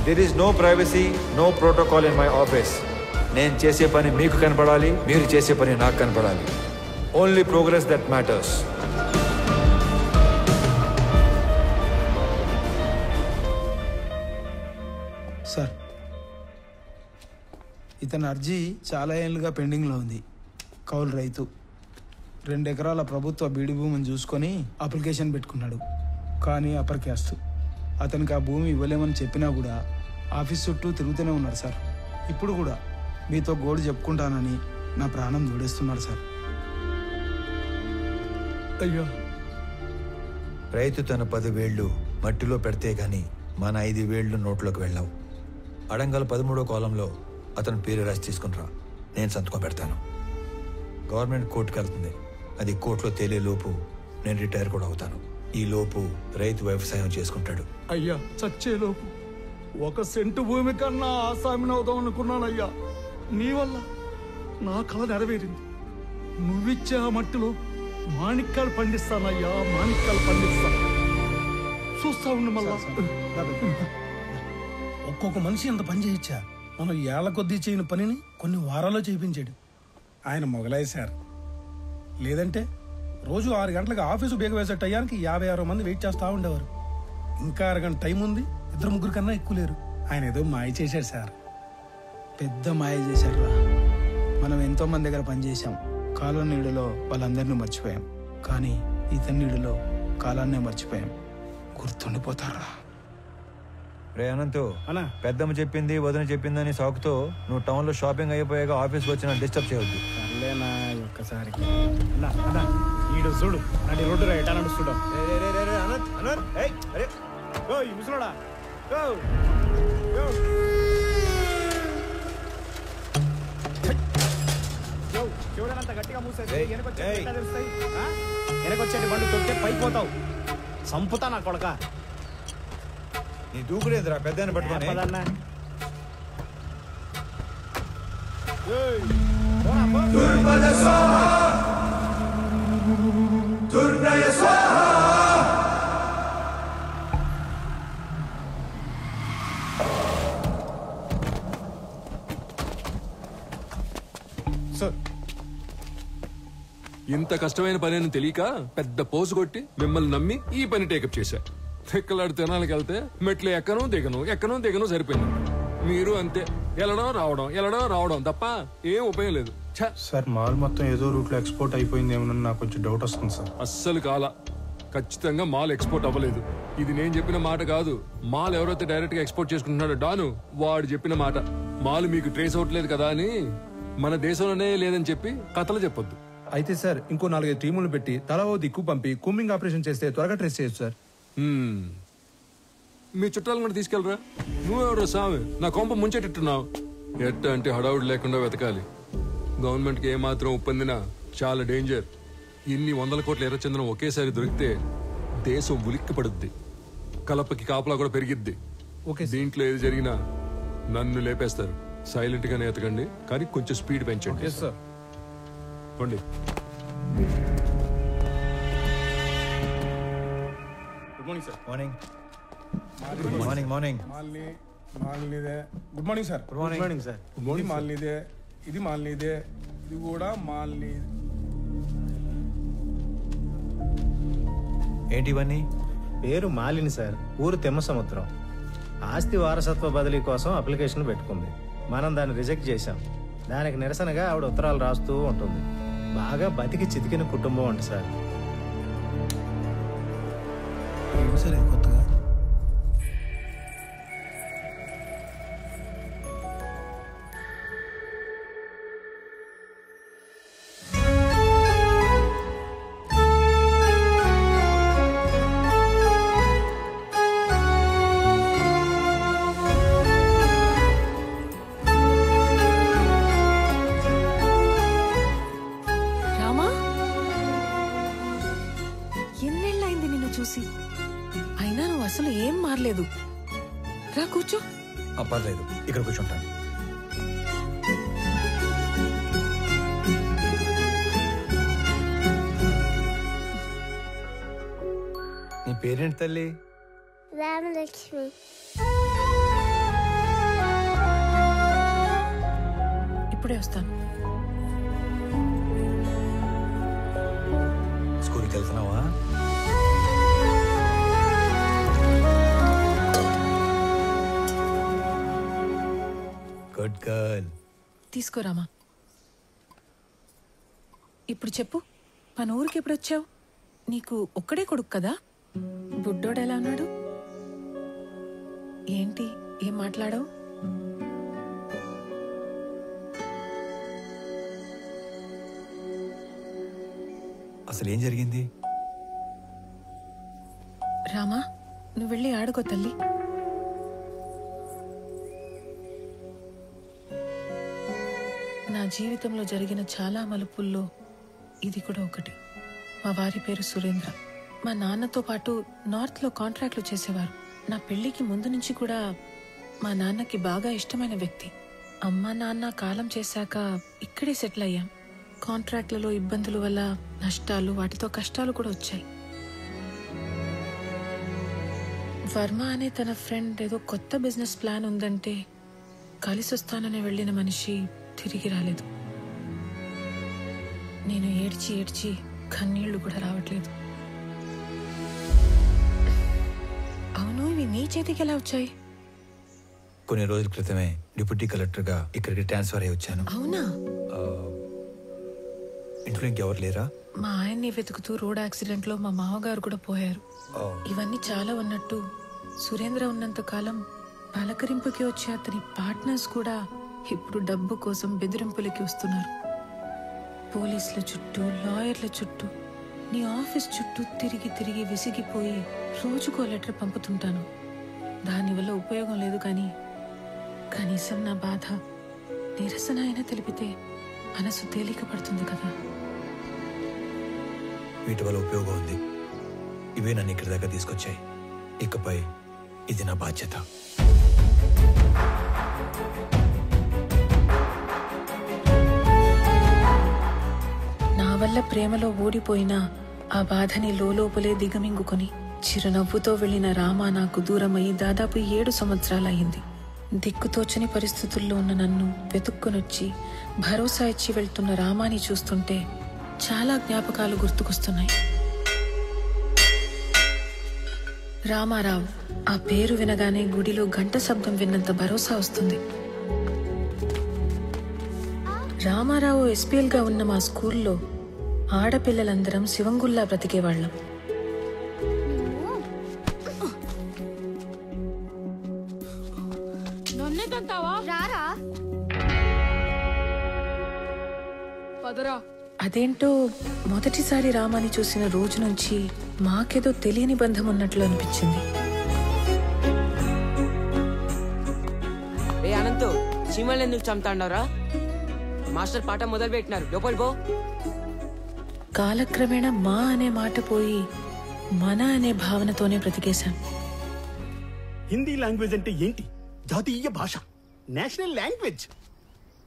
There is no privacy, no protocol in my office. నేను చేసే పని మీకు కనపడాలి, మీరు చేసే పని నాకు కనపడాలి. Only progress that matters. Sir, ఇతని అర్జీ చాలా ఏళ్ళుగా పెండింగ్లో ఉంది. కౌలు రైతు 2 ఎకరాల ప్రభుత్వ బీడి భూమిని చూసుకొని అప్లికేషన్ పెట్టుకున్నాడు. కానీ అప్పర్ క్యాస్ట్. అతనికి ఆ భూమి ఇవ్వలేమని చెప్పినా కూడా ఆఫీస్ చుట్టూ తిరుగుతూనే ఉన్నాడు సార్. ఇప్పుడు కూడా మీతో గోడు చెప్పుకుంటానని నా ప్రాణం దూడేస్తున్నాడు సార్. అయ్యో, రైతు తన 10 వేళ్లు మట్టిలో పెడితే గాని మన 5 వేళ్లు నోట్లోకి వెళ్ళావు. అడంగల్ 13వ కాలంలో అతను పేరు రాసి తీసుకునిరా, నేను సంతకం పెడతాను. గవర్నమెంట్ కోర్టుకు వెళ్తుంది. అది కోర్టులో తేలే లోపు నేను రిటైర్ కూడా అవుతాను. ఈ లోపు రైతు వ్యవసాయం చేసుకుంటాడు. అయ్యా, చచ్చేలోపు 1 సెంటు భూమి కన్నా ఆసామిని అవుదాం అనుకున్నానయ్యా. నీ వల్ల నా కళ నెరవేరింది. నువ్విచ్చే ఆ మట్టిలో మాణిక్యాలు పండిస్తానయ్యా, మాణిక్యాలు పండిస్తాను. చూస్తా ఉండు మళ్ళా. ఒక్కొక్క మనిషి ఇంత పని చేయొచ్చా? మనం ఏళ్ల కొద్దీ చేయని పనిని కొన్ని వారాల్లో చేయించాడు. ఆయన మొగలాయి సార్. లేదంటే రోజు 6 గంటలకు ఆఫీసు బేగ వేసే టయానికి 56 మంది వెయిట్ చేస్తూ ఉండేవారు. ఇంకా 6 గంట టైం ఉంది, 2-3 కన్నా ఎక్కువ లేరు. ఆయన ఏదో మాయ చేశాడు సార్. పెద్ద మాయ చేశాడు రా. మనం ఎంతో మంది దగ్గర పనిచేసాం. కాలం నీడలో వాళ్ళందరినీ మర్చిపోయాం. కానీ ఇతని నీడలో కాలాన్నే మర్చిపోయాం. గుర్తుండిపోతారా? రే అనంతు, పెద్దమ్మ చెప్పింది, వదిన చెప్పిందని సాకుతో నువ్వు టౌన్ లో షాపింగ్ అయిపోయాక ఆఫీస్కి వచ్చిన డిస్టర్బ్ చేయవద్దు. సర్లేనా, ఒక్కసారికి ఈడు చూడు, నాటి రోడ్డు ఎటా నడుస్తుడా. ముసలోడా, చూడనంత గట్టిగా మూసేది వెనకొచ్చేటి బండు తొక్కితే పైపోతావు. సంపుతా నా కొడక. నీ దూకుడేదిరా పెద్ద పట్టుకొని. ఇంత కష్టమైన పని అని తెలియక పెద్ద పోసు కొట్టి మిమ్మల్ని నమ్మి ఈ పని టేకప్ చేశా. తిక్కలాడు తినాలకి వెళ్తే మెట్లు ఎక్కను దిగను సరిపోయింది. మీరు అంతే, వెళ్ళడం రావడం తప్ప ఏం ఉపయోగం లేదు. సార్, మాల్ మొత్తం ఏదో రూట్ లో ఎక్స్పోర్ట్ అయిపోయిందేమో నాకు కొంచెం డౌట్ వస్తుంది సార్. అస్సలు కాలా. ఖచ్చితంగా మాల్ ఎక్స్పోర్ట్ అవ్వలేదు. ఇది నేను చెప్పిన మాట కాదు. మాల్ ఎవరైతే డైరెక్ట్ గా ఎక్స్పోర్ట్ చేసుకుంటున్నాడో డాను, వాడు చెప్పిన మాట. మాల్ మీకు ట్రేస్ అవ్వట్లేదు కదా అని మన దేశంలోనే లేదని చెప్పి కథలు చెప్పొద్దు. అయితే సార్, ఇంకో 4-5 టీములు పెట్టి తలా ఓ దిక్కు పంపి కూంబింగ్ ఆపరేషన్ చేస్తే త్వరగా ట్రేస్ చేయొచ్చు సార్. మీ చుట్టాలను కూడా తీసుకెళ్ళరా. నువ్వెవరో సామి నా కొంప ముంచేటట్టున్నావు. ఎట్ట అంటే హడావుడి లేకుండా వెతకాలి. గవర్నమెంట్ కి ఏమాత్రం ఒప్పందినా చాలా డేంజర్. ఇన్ని 100 కోట్ల ఎర్రచందనం ఒకేసారి దొరికితే దేశం ఉలిక్కి పడుద్ది. కలపకి కాపలా కూడా పెరిగిద్ది. దీంట్లో ఏది జరిగినా నన్ను లేపేస్తారు. సైలెంట్ గానే ఎతకండి, కానీ కొంచెం స్పీడ్ పెంచండి. పండి. Good morning sir. Morning. Good morning sir. Good morning sir. ఇది మాల్నీదే, ఇది కూడా మాల్ని. ఏంటి ఇవన్నీ? పేరు మాలిని సార్, ఊరు తిమ్మసముద్రం. ఆస్తి వారసత్వ బదిలీ కోసం అప్లికేషన్ పెట్టుకుంది. మనం దాన్ని రిజెక్ట్ చేశాం. దానికి నిరసనగా ఆవిడ ఉత్తరాలు రాస్తూ ఉంటుంది. బాగా బతికి చితికిన కుటుంబం అంట సార్. సరే కొత్తగా అయినా నువ్వు అసలు ఏం మారలేదు. రా కూర్చో. పర్లేదు, ఇక్కడ కూర్చుంటాను. నీ పేరేంటి తల్లి? రామలక్ష్మి. ఇప్పుడే వస్తాను. స్కూల్కి వెళ్తున్నావా? Good girl. తీసుకోరామా. ఇప్పుడు చెప్పు, మన ఊరికి ఎప్పుడు వచ్చావు? నీకు ఒక్కడే కొడుకు కదా? బుడ్డోడు ఎలా ఉన్నాడు? ఏంటి ఏం మాట్లాడావు? అసలు ఏం జరిగింది? రామా, నువ్వు వెళ్ళి ఆడుకో తల్లి. నా జీవితంలో జరిగిన చాలా మలుపుల్లో ఇది కూడా ఒకటి. మా వారి పేరు సురేంద్ర. మా నాన్నతో పాటు నార్త్లో కాంట్రాక్ట్లు చేసేవారు. నా పెళ్లికి ముందు నుంచి కూడా మా నాన్నకి బాగా ఇష్టమైన వ్యక్తి. అమ్మ నాన్న కాలం చేశాక ఇక్కడే సెటిల్ అయ్యాం. కాంట్రాక్ట్లలో ఇబ్బందుల వల్ల నష్టాలు, వాటితో కష్టాలు కూడా వచ్చాయి. వర్మ అనే తన ఫ్రెండ్ ఏదో కొత్త బిజినెస్ ప్లాన్ ఉందంటే కలిసి వస్తానని వెళ్ళిన మనిషి తిరిగి రాలేదు. నేను ఏడ్చి ఏడ్చి కన్నీళ్లు కూడా రావట్లేదు. అవును, ఇవి నీ చేతికి ఎలా వచ్చాయి? కొన్ని రోజుల క్రితమే డిప్యూటీ కలెక్టర్గా ఇక్కడికి ట్రాన్స్ఫర్ అయ్యి వచ్చాను. అవునా? ఇంట్లో ఇంకెవరు లేరా? మా ఆయన్ని వెతుకుతూ రోడ్ యాక్సిడెంట్ లో మా మామగారు కూడా పోయారు. ఇవన్నీ చాలా ఉన్నట్టు సురేంద్ర ఉన్నంత కాలం పలకరింపుకి వచ్చే అతని పార్ట్నర్స్ కూడా ఇప్పుడు డబ్బు కోసం బెదిరింపులకి వస్తున్నారు. పోలీసుల చుట్టూ, లాయర్ల చుట్టూ, నీ ఆఫీస్ చుట్టూ తిరిగి తిరిగి విసిగిపోయి రోజుకో లెటర్ పంపుతుంటాను. దానివల్ల ఉపయోగం లేదు, కానీ కనీసం నా బాధ, నిరసన అయినా తెలిపితే మనసు తేలిక పడుతుంది కదా. వీటి వల్ల ఉపయోగం ఉంది. ఇవే నన్ను ఇక్కడి దాకా తీసుకొచ్చాయి. ఇకపై ఇది నా బాధ్యత. నా వల్ల ప్రేమలో ఓడిపోయినా ఆ బాధని లోపలే దిగమింగుకొని చిరునవ్వుతో వెళ్లిన రామా నాకు దూరమయ్యి దాదాపు 7 సంవత్సరాలయ్యింది. దిక్కుతోచని పరిస్థితుల్లో ఉన్న నన్ను వెతుక్కునొచ్చి భరోసా ఇచ్చి వెళ్తున్న రామాని చూస్తుంటే చాలా జ్ఞాపకాలు గుర్తుకొస్తున్నాయి. రామారావు, ఆ పేరు వినగానే గుడిలో గంట శబ్దం విన్నంత భరోసా వస్తుంది. రామారావు ఎస్పీఎల్ గా ఉన్న మా స్కూల్లో ఆడపిల్లలందరం శివంగుల్లా బ్రతికేవాళ్ళం. అదేంటో మొదటిసారి రామాని చూసిన రోజు నుంచి మాకేదో తెలియని బంధం ఉన్నట్లు అనిపించింది. అనంతు, చీమల్ని ఎందుకు చంపుతాండవరా? మాస్టర్ పాట మొదలు పెట్టినారు, లోపలి పో. కాలక్రమేణా మా అనే మాట పోయి మన అనే భావనతోనే బ్రతికేశాం. హిందీ లాంగ్వేజ్ అంటే ఏంటి? జాతీయ భాష, నేషనల్ లాంగ్వేజ్.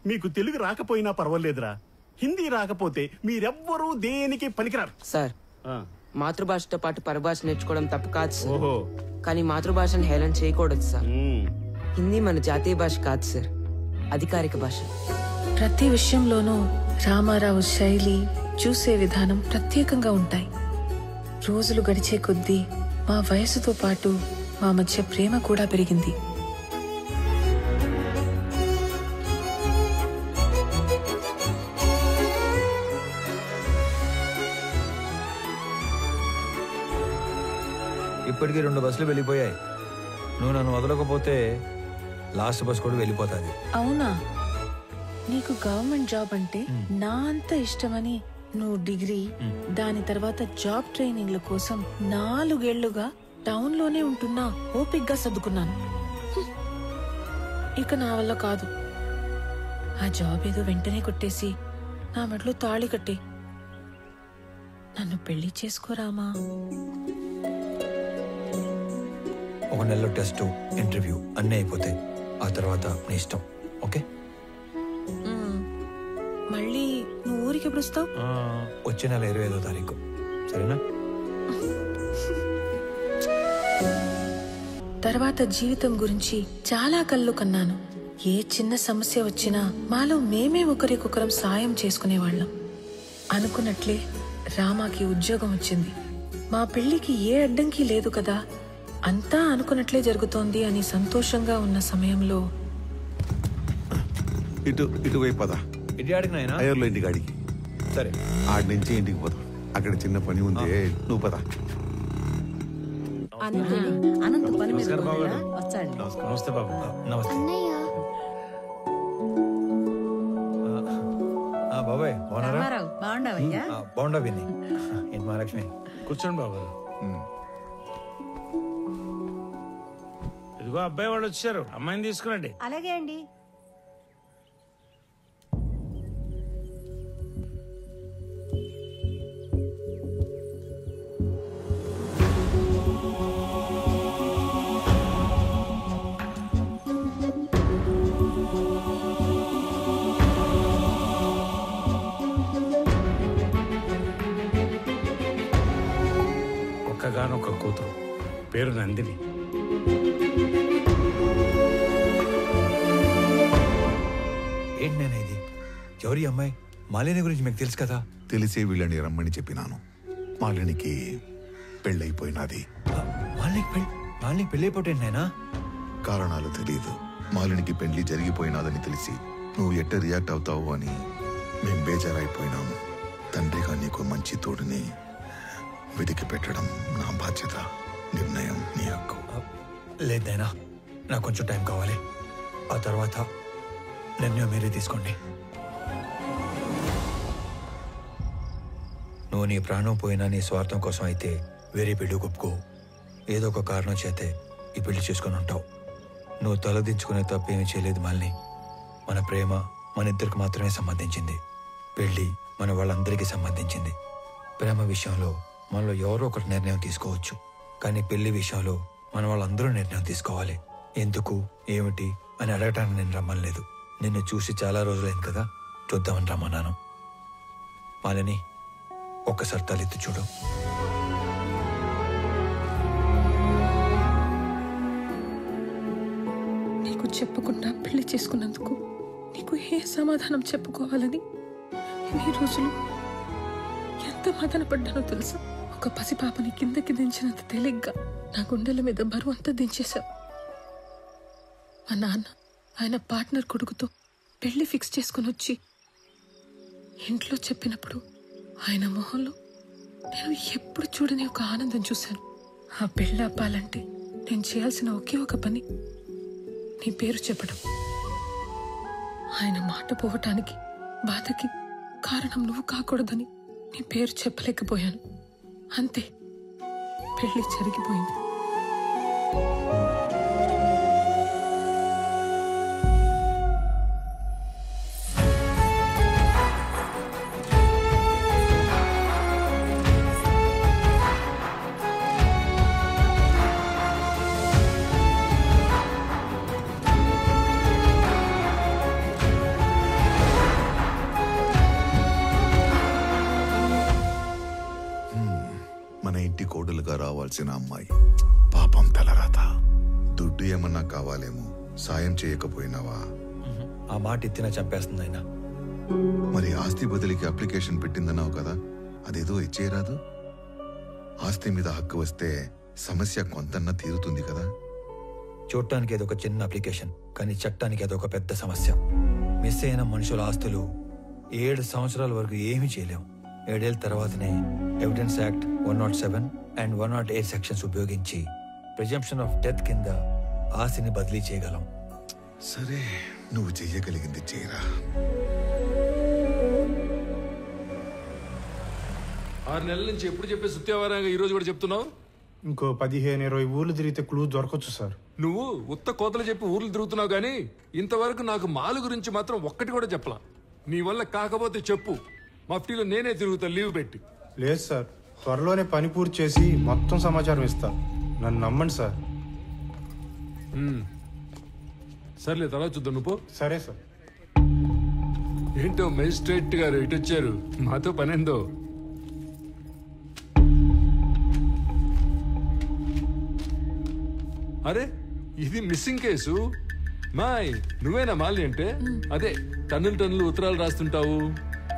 మీకు తెలుగు రాకపోయినా పర్వాలేదురా, హిందీ రాకపోతే మీరెవ్వరూ దేనికి పనికిరారు. సార్, మాతృభాషతో పాటు పరభాష నేర్చుకోవడం తప్పు కాదు సార్. కానీ మాతృభాషను హేళన చేయకూడదు సార్. హిందీ మన జాతీయ భాష కాదు సార్, అధికారిక భాష. ప్రతి విషయంలోనూ రామారావు శైలి, చూసే విధానం ప్రత్యేకంగా ఉంటాయి. రోజులు గడిచే కొద్దీ మా వయసుతో పాటు మా మధ్య ప్రేమ కూడా పెరిగింది. ఇప్పటికీ 2 బస్సులు వెళ్ళిపోయాయి. నువ్వు నన్ను వదలకపోతే లాస్ట్ బస్ కూడా వెళ్ళిపోతుంది. అవునా? నీకు గవర్నమెంట్ జాబ్ అంటే నా అంత ఇష్టమని నువ్వు డిగ్రీ, దాని తర్వాత జాబ్ ట్రైనింగ్ల కోసం 4 ఏళ్లుగా టౌన్ లోనే ఉంటున్నా ఓపిగ్గా సర్దుకున్నాను. ఇక నా వల్ల కాదు. ఆ జాబ్ ఏదో వెంటనే కొట్టేసి నా మెడలో తాళి కట్టి నన్ను పెళ్లి చేసుకోరామా? 1 నెలలో టెస్ట్, ఇంటర్వ్యూ అన్నీ అయిపోతాయి. ఆ తర్వాత నీ ఇష్టం. ఓకే? మళ్ళీ నువ్వు ఊరికి ఎప్పుడు వస్తావు? వచ్చే నెల 25వ తారీఖు. సరేనా? తర్వాత జీవితం గురించి చాలా కళ్ళు కన్నాను. ఏ చిన్న సమస్య వచ్చినా మాలో మేమే ఒకరికొకరం సాయం చేసుకునేవాళ్ళం. అనుకున్నట్లే రామాకి ఉద్యోగం వచ్చింది. మా పెళ్లికి ఏ అడ్డంకి లేదు కదా, అంతా అనుకున్నట్లే జరుగుతోంది అని సంతోషంగా ఉన్న సమయంలో ఇటువైపు పద. అయ్యర్లో ఇంటికి అడిగి. సరే, ఆడి నుంచి ఇంటికి పోదాం. అక్కడ చిన్న పని ఉంది, నువ్వు పద. నమస్తే బాబు. నమస్తే బాబాయ్. బాగుండా విని. ఏంటి మహాలక్ష్మి? కూర్చోండి బాబు. ఇదిగో అబ్బాయి వాళ్ళు వచ్చారు, అమ్మాయిని తీసుకురండి. అలాగే అండి. ఒక్కగానొక్క కూతురు, పేరు నందిని. ఏంటి నేను ఇది? ఎవరి అమ్మాయి? మాలిని గురించి మీకు తెలుసు కదా? తెలిసే వీళ్ళని రమ్మని చెప్పినాను. మాలినికి పెళ్ళైపోయినది. మాలినికి పెళ్ళైపోయింది నాయనా? కారణాలు తెలియదు. మాలినికి పెళ్లి జరిగిపోయినాదని తెలిసి నువ్వు ఎట్ట రియాక్ట్ అవుతావు అని మేం బేజారైపోయినాము. తండ్రిగా నీకు మంచి తోడుని వెతికి పెట్టడం నా బాధ్యత. నిర్ణయం నీ హక్కు. లేదైనా నాకు కొంచెం టైం కావాలి. ఆ తర్వాత నిర్ణయం మీరే తీసుకోండి. నువ్వు నీ ప్రాణం పోయినా నీ స్వార్థం కోసం అయితే వేరే పెళ్లి ఒప్పుకో. ఏదో ఒక కారణం చేతే ఈ పెళ్లి చేసుకుని ఉంటావు. నువ్వు తలదించుకునే తప్పేమీ చేయలేదు మాలిని. మన ప్రేమ మన ఇద్దరికి మాత్రమే సంబంధించింది. పెళ్లి మన వాళ్ళందరికీ సంబంధించింది. ప్రేమ విషయంలో మనలో ఎవరో ఒకరు నిర్ణయం తీసుకోవచ్చు, కానీ పెళ్లి విషయంలో మన వాళ్ళందరూ నిర్ణయం తీసుకోవాలి. ఎందుకు, ఏమిటి అని అడగటానికి నేను రమ్మనలేదు. నిన్ను చూసి చాలా రోజులైంది కదా, చూద్దామని రమ్మన్నాను. మాలిని, ఒక్కసారి తలెత్తి చూడు. నీకు చెప్పకుండా పెళ్లి చేసుకున్నందుకు నీకు ఏ సమాధానం చెప్పుకోవాలని ఇన్ని రోజులు ఎంత మదన పడ్డానో తెలుసా? ఒక పసిపాపని కిందకి దించినంత తేలిగ్గా నా గుండెల మీద బరువు అంతా దించేశావు. మా నాన్న ఆయన పార్ట్నర్ కొడుకుతో పెళ్లి ఫిక్స్ చేసుకుని వచ్చి ఇంట్లో చెప్పినప్పుడు ఆయన మొహంలో నేను ఎప్పుడు చూడని ఒక ఆనందం చూశాను. ఆ పెళ్లి అప్పాలంటే నేను చేయాల్సిన ఒకే ఒక పని నీ పేరు చెప్పడం. ఆయన మాట పోవటానికి, బాధకి కారణం నువ్వు కాకూడదని నీ పేరు చెప్పలేకపోయాను. అంతే, పెళ్లి జరిగిపోయింది. కోడలుగా రావాల్సిన అమ్మాయి పాపం తలరాత. దుడ్డు ఏమన్నా కావాలేమో, సాయం చేయకపోయినావా? ఆ మాట ఎత్తినా చంపేస్తుంది ఆయన. మరి ఆస్తి బదిలీకి అప్లికేషన్ పెట్టిందన్నావు కదా, అదేదో ఇచ్చేయరాదు? ఆస్తి మీద హక్కు వస్తే సమస్య కొంతన్నా తీరుతుంది కదా. చూడటానికి అదొక చిన్న అప్లికేషన్, కానీ చట్టానికి అదొక పెద్ద సమస్య. మిస్ అయిన మనుషుల ఆస్తులు 7 సంవత్సరాల వరకు ఏమీ చేయలేం. 7 ఏళ్ళ తర్వాతనే ఎవిడెన్స్ యాక్ట్ 107 అండ్ 108 సెక్షన్స్ ఉపయోగించి ప్రిజంప్షన్ ఆఫ్ డెత్ కింద ఆస్తిని బదిలీ చేయగలం. సరే, నువ్వు చెయ్యగలిగింది చేయరా. 6 నెలల నుంచి ఎప్పుడు చెప్పే సుత్యావారంగా ఈ రోజు కూడా చెప్తున్నావు? ఇంకో 15-20 ఊర్లు తిరిగితే క్లూ దొరకచ్చు సార్. నువ్వు ఉత్త కోతలు చెప్పి ఊర్లు తిరుగుతున్నావు కానీ ఇంతవరకు నాకు మాలు గురించి మాత్రం ఒక్కటి కూడా చెప్పలా. నీ వల్ల కాకపోతే చెప్పు, మఫ్టీలో నేనే తిరుగుతా లీవ్ పెట్టి. లేదు సార్, త్వరలోనే పని పూర్తి చేసి మొత్తం సమాచారం ఇస్తా. నన్ను నమ్మండి సార్. సర్లే, తర్వాత చూద్దాం. నువ్వు సరే సార్. ఏంటో మేజిస్ట్రేట్ గారు ఇటు వచ్చారు, మాతో పనేందో. అరే, ఇది మిస్సింగ్ కేసు. మాయ్, నువ్వేనా మాలి అంటే? అదే టన్నులు ఉత్తరాలు రాస్తుంటావు.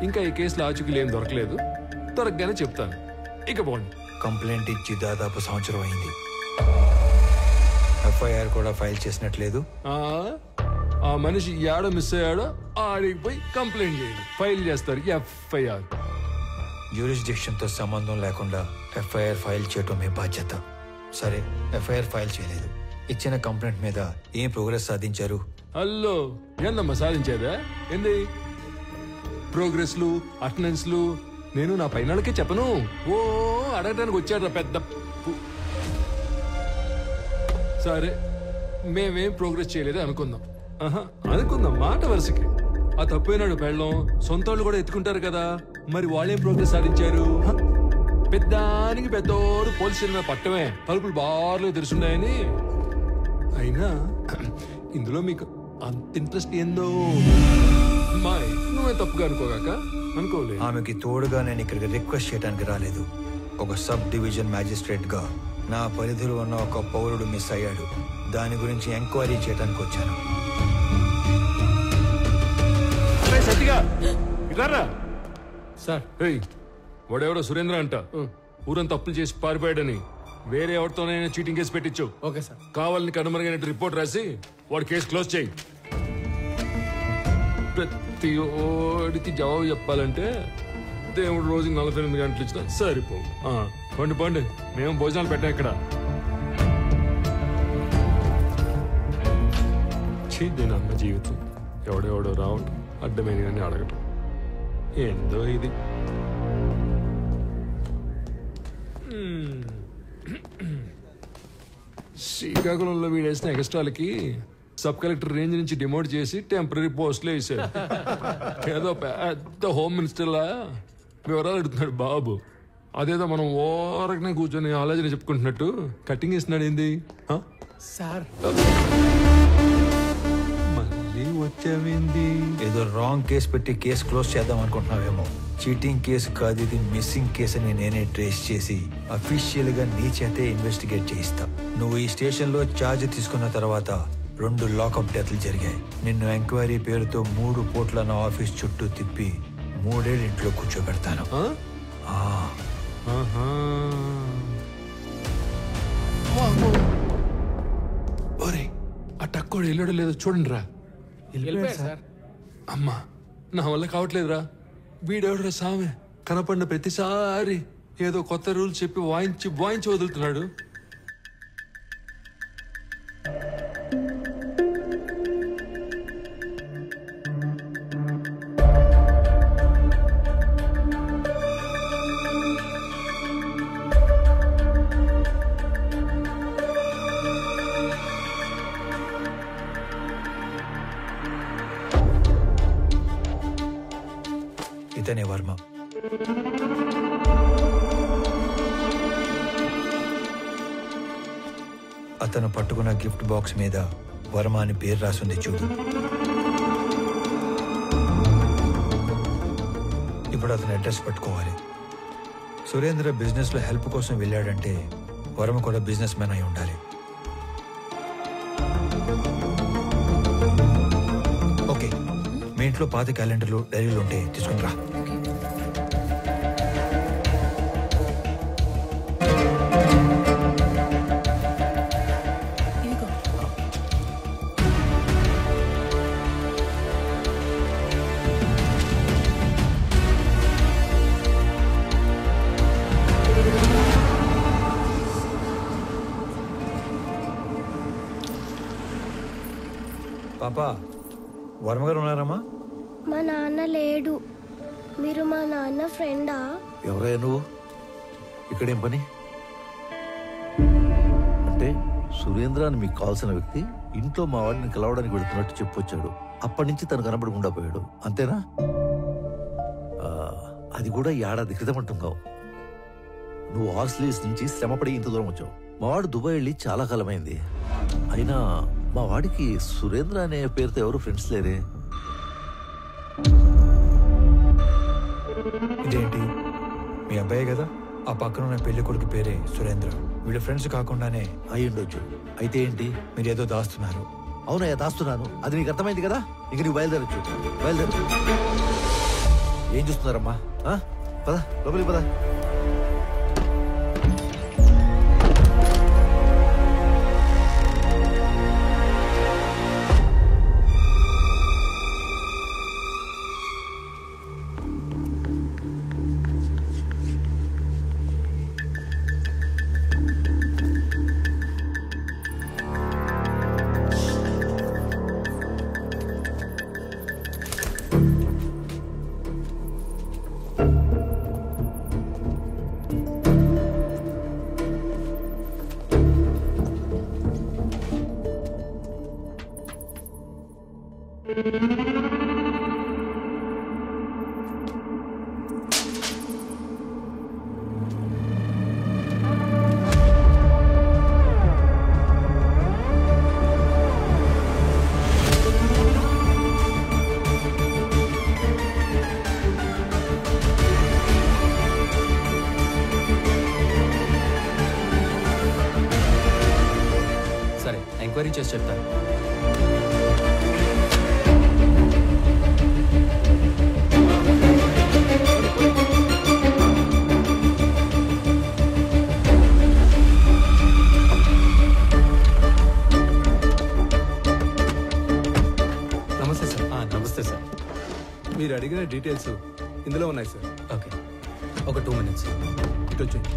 ఇంకా ఈ కేసులో ఆచూకీలు ఏం దొరకలేదు, దొరకగానే చెప్తాను. ఇక పోండి. కంప్లైంట్ ఇచ్చి దాదాపు సంవత్సరం అయింది. ఎఫ్ఐఆర్ కూడా ఫైల్ చేసినట్లేదు. ఆ మనిషి ఏడో మిస్ అయ్యాడో ఆడికి పోయి కంప్లైంట్ చేయండి, ఫైల్ చేస్తారు ఎఫ్ఐఆర్. జ్యూరిస్డిక్షన్ తో సంబంధం లేకుండా ఎఫ్ఐఆర్ ఫైల్ చేయటం మీ బాధ్యత. సరే, ఎఫ్ఐఆర్ ఫైల్ చేయలేదు. ఇచ్చిన కంప్లైంట్ మీద ఏం ప్రోగ్రెస్ సాధించారు? అల్లో ఏందమ్మా సాధించేదా? ఏంది ప్రోగ్రెస్లు, అటెండెన్స్లు నేను నా పైనకే చెప్పను. ఓ అడగడానికి వచ్చాడు పెద్ద. సరే, మేమేం ప్రోగ్రెస్ చేయలేదు అనుకుందాం. అనుకుందాం మాట వరుసకి. ఆ తప్పైనాడు పెళ్ళం, సొంత వాళ్ళు కూడా ఎత్తుకుంటారు కదా, మరి వాళ్ళేం ప్రోగ్రెస్ సాధించారు? పెద్దానికి పెద్దోడు పోలీస్ స్టేషన్ మీద పట్టమే, తలుపులు బార్లు తెరుచున్నాయని. అయినా ఇందులో మీకు అంత ఇంట్రెస్ట్ ఏందో? మాయ్, నువ్వే తప్పుగా అనుకోగాక. అనుకోలే. ఆమెకి తోడుగా నేను ఇక్కడికి రిక్వెస్ట్ చేయడానికి రాలేదు. ఒక సబ్ డివిజన్ మ్యాజిస్ట్రేట్ గా నా పరిధిలో ఉన్న ఒక పౌరుడు మిస్ అయ్యాడు, దాని గురించి ఎంక్వైరీ చేయడానికి వచ్చాను. సార్, వాడెవడో సురేంద్ర అంట, ఊరంతా అప్పులు చేసి పారిపోయాడని వేరే ఎవరితోనైనా చీటింగ్ కేసు పెట్టించు. Okay sir. కావాలని కనుమరుగైనట్టు రిపోర్ట్ రాసి వాడు కేసు క్లోజ్ చేయి. ప్రతి ఓడికి జవాబు చెప్పాలంటే దేవుడు రోజుకి 48 గంటలు ఇచ్చినా సరిపోవు. పండి పండి, మేము భోజనాలు పెట్టాం ఇక్కడ. దీని అన్న జీవితం ఎవడెవడో రావటం, అడ్డమైన కానీ అడగటం, ఏందో ఇది. శ్రీకాకుళంలో వీడేసిన ఎక్స్ట్రాలకి సబ్ కలెక్టర్ రేంజ్ నుంచి డిమోట్ చేసి టెంపరీ పోస్టులు వేసారు. ఏదో పెద్ద హోమ్ మినిస్టర్లా వివరాలు అడుగుతున్నాడు బాబు. అదేదో మనం ఓరకనే కూర్చొని ఆలోచన చెప్పుకుంటున్నట్టు కటింగ్ ఇస్తున్నాడు. ఏంది సార్? మళ్ళీ వచ్చావేంది? ఏదో రాంగ్ కేసు పెట్టి కేసు క్లోజ్ చేద్దాం అనుకుంటున్నావేమో. చీటింగ్ కేసు కాదు ఇది, మిస్సింగ్ కేసు అని నేనే ట్రేస్ చేసి అఫీషియల్ గా నీ చేతే ఇన్వెస్టిగేట్ చేయిస్తా. నువ్వు ఈ స్టేషన్ లో ఛార్జ్ తీసుకున్న తర్వాత 2 లాకప్ డెత్లు జరిగాయి. నిన్ను ఎంక్వైరీ పేరుతో 3 పూట్ల నా ఆఫీస్ చుట్టూ తిప్పి 3 ఏళ్ళు ఇంట్లో కూర్చోబెడతాను. ఆ టక్కోడు వెళ్ళాడో లేదో చూడండి రా. అమ్మా, నా వల్ల కావట్లేదురా. వీడెవడరా సామె, కనపడిన ప్రతిసారి ఏదో కొత్త రూల్ చెప్పి వాయించి వదులుతున్నాడు. ఇతనే వర్మ. అతను పట్టుకున్న గిఫ్ట్ బాక్స్ మీద వర్మ అని పేరు రాసింది చూడు. ఇప్పుడు అతను అడ్రస్ పట్టుకోవాలి. సురేంద్ర బిజినెస్ లో హెల్ప్ కోసం వెళ్ళాడంటే వర్మ కూడా బిజినెస్ మ్యాన్ అయి ఉండాలి. ఓకే, మీ ఇంట్లో పాత క్యాలెండర్లు డైరీలు ఉంటే తీసుకుని రా. పాపా, వర్మ గారు ఉన్నారమ్మా? మా నాన్న లేడు. మీరు మా నాన్న ఫ్రెండా? ఎవరయ్యా నువ్వు? ఇక్కడేం పని? అంటే సురేంద్ర అని మీకు కావాల్సిన వ్యక్తి ఇంట్లో మా వాడిని కలవడానికి వెళుతున్నట్టు చెప్పొచ్చాడు. అప్పటి నుంచి తను కనబడకుండా పోయాడు, అంతేనా? అది కూడా ఏడాది క్రితం అంటున్నావు. నువ్వు ఆస్ట్రేలియా నుంచి శ్రమపడి ఇంత దూరం వచ్చావు. మా వాడు దుబాయ్ వెళ్ళి చాలా కాలమైంది. అయినా మా వాడికి సురేంద్ర అనే పేరుతో ఎవరు ఫ్రెండ్స్ లేరే. ఇదేంటి, మీ అబ్బాయే కదా? ఆ పక్కన ఉన్న పెళ్లి కొడుకు పేరే సురేంద్ర. వీళ్ళ ఫ్రెండ్స్ కాకుండానే అయి ఉండొచ్చు. అయితే ఏంటి? మీరేదో దాస్తున్నారు. అవునయ్యా, దాస్తున్నాను. అది నీకు అర్థమైంది కదా? ఇంక నీకు బయలుదేరచ్చు. బయలుదేరు. ఏం చూస్తున్నారమ్మా? పద లోపలికి పద. ఎంక్వైరీ చేసి చెప్తాను. నమస్తే సార్. నమస్తే సార్. మీరు అడిగిన డీటెయిల్స్ ఇందులో ఉన్నాయి సార్. ఓకే, ఒక 2 minutes. ఇటు వచ్చేయండి.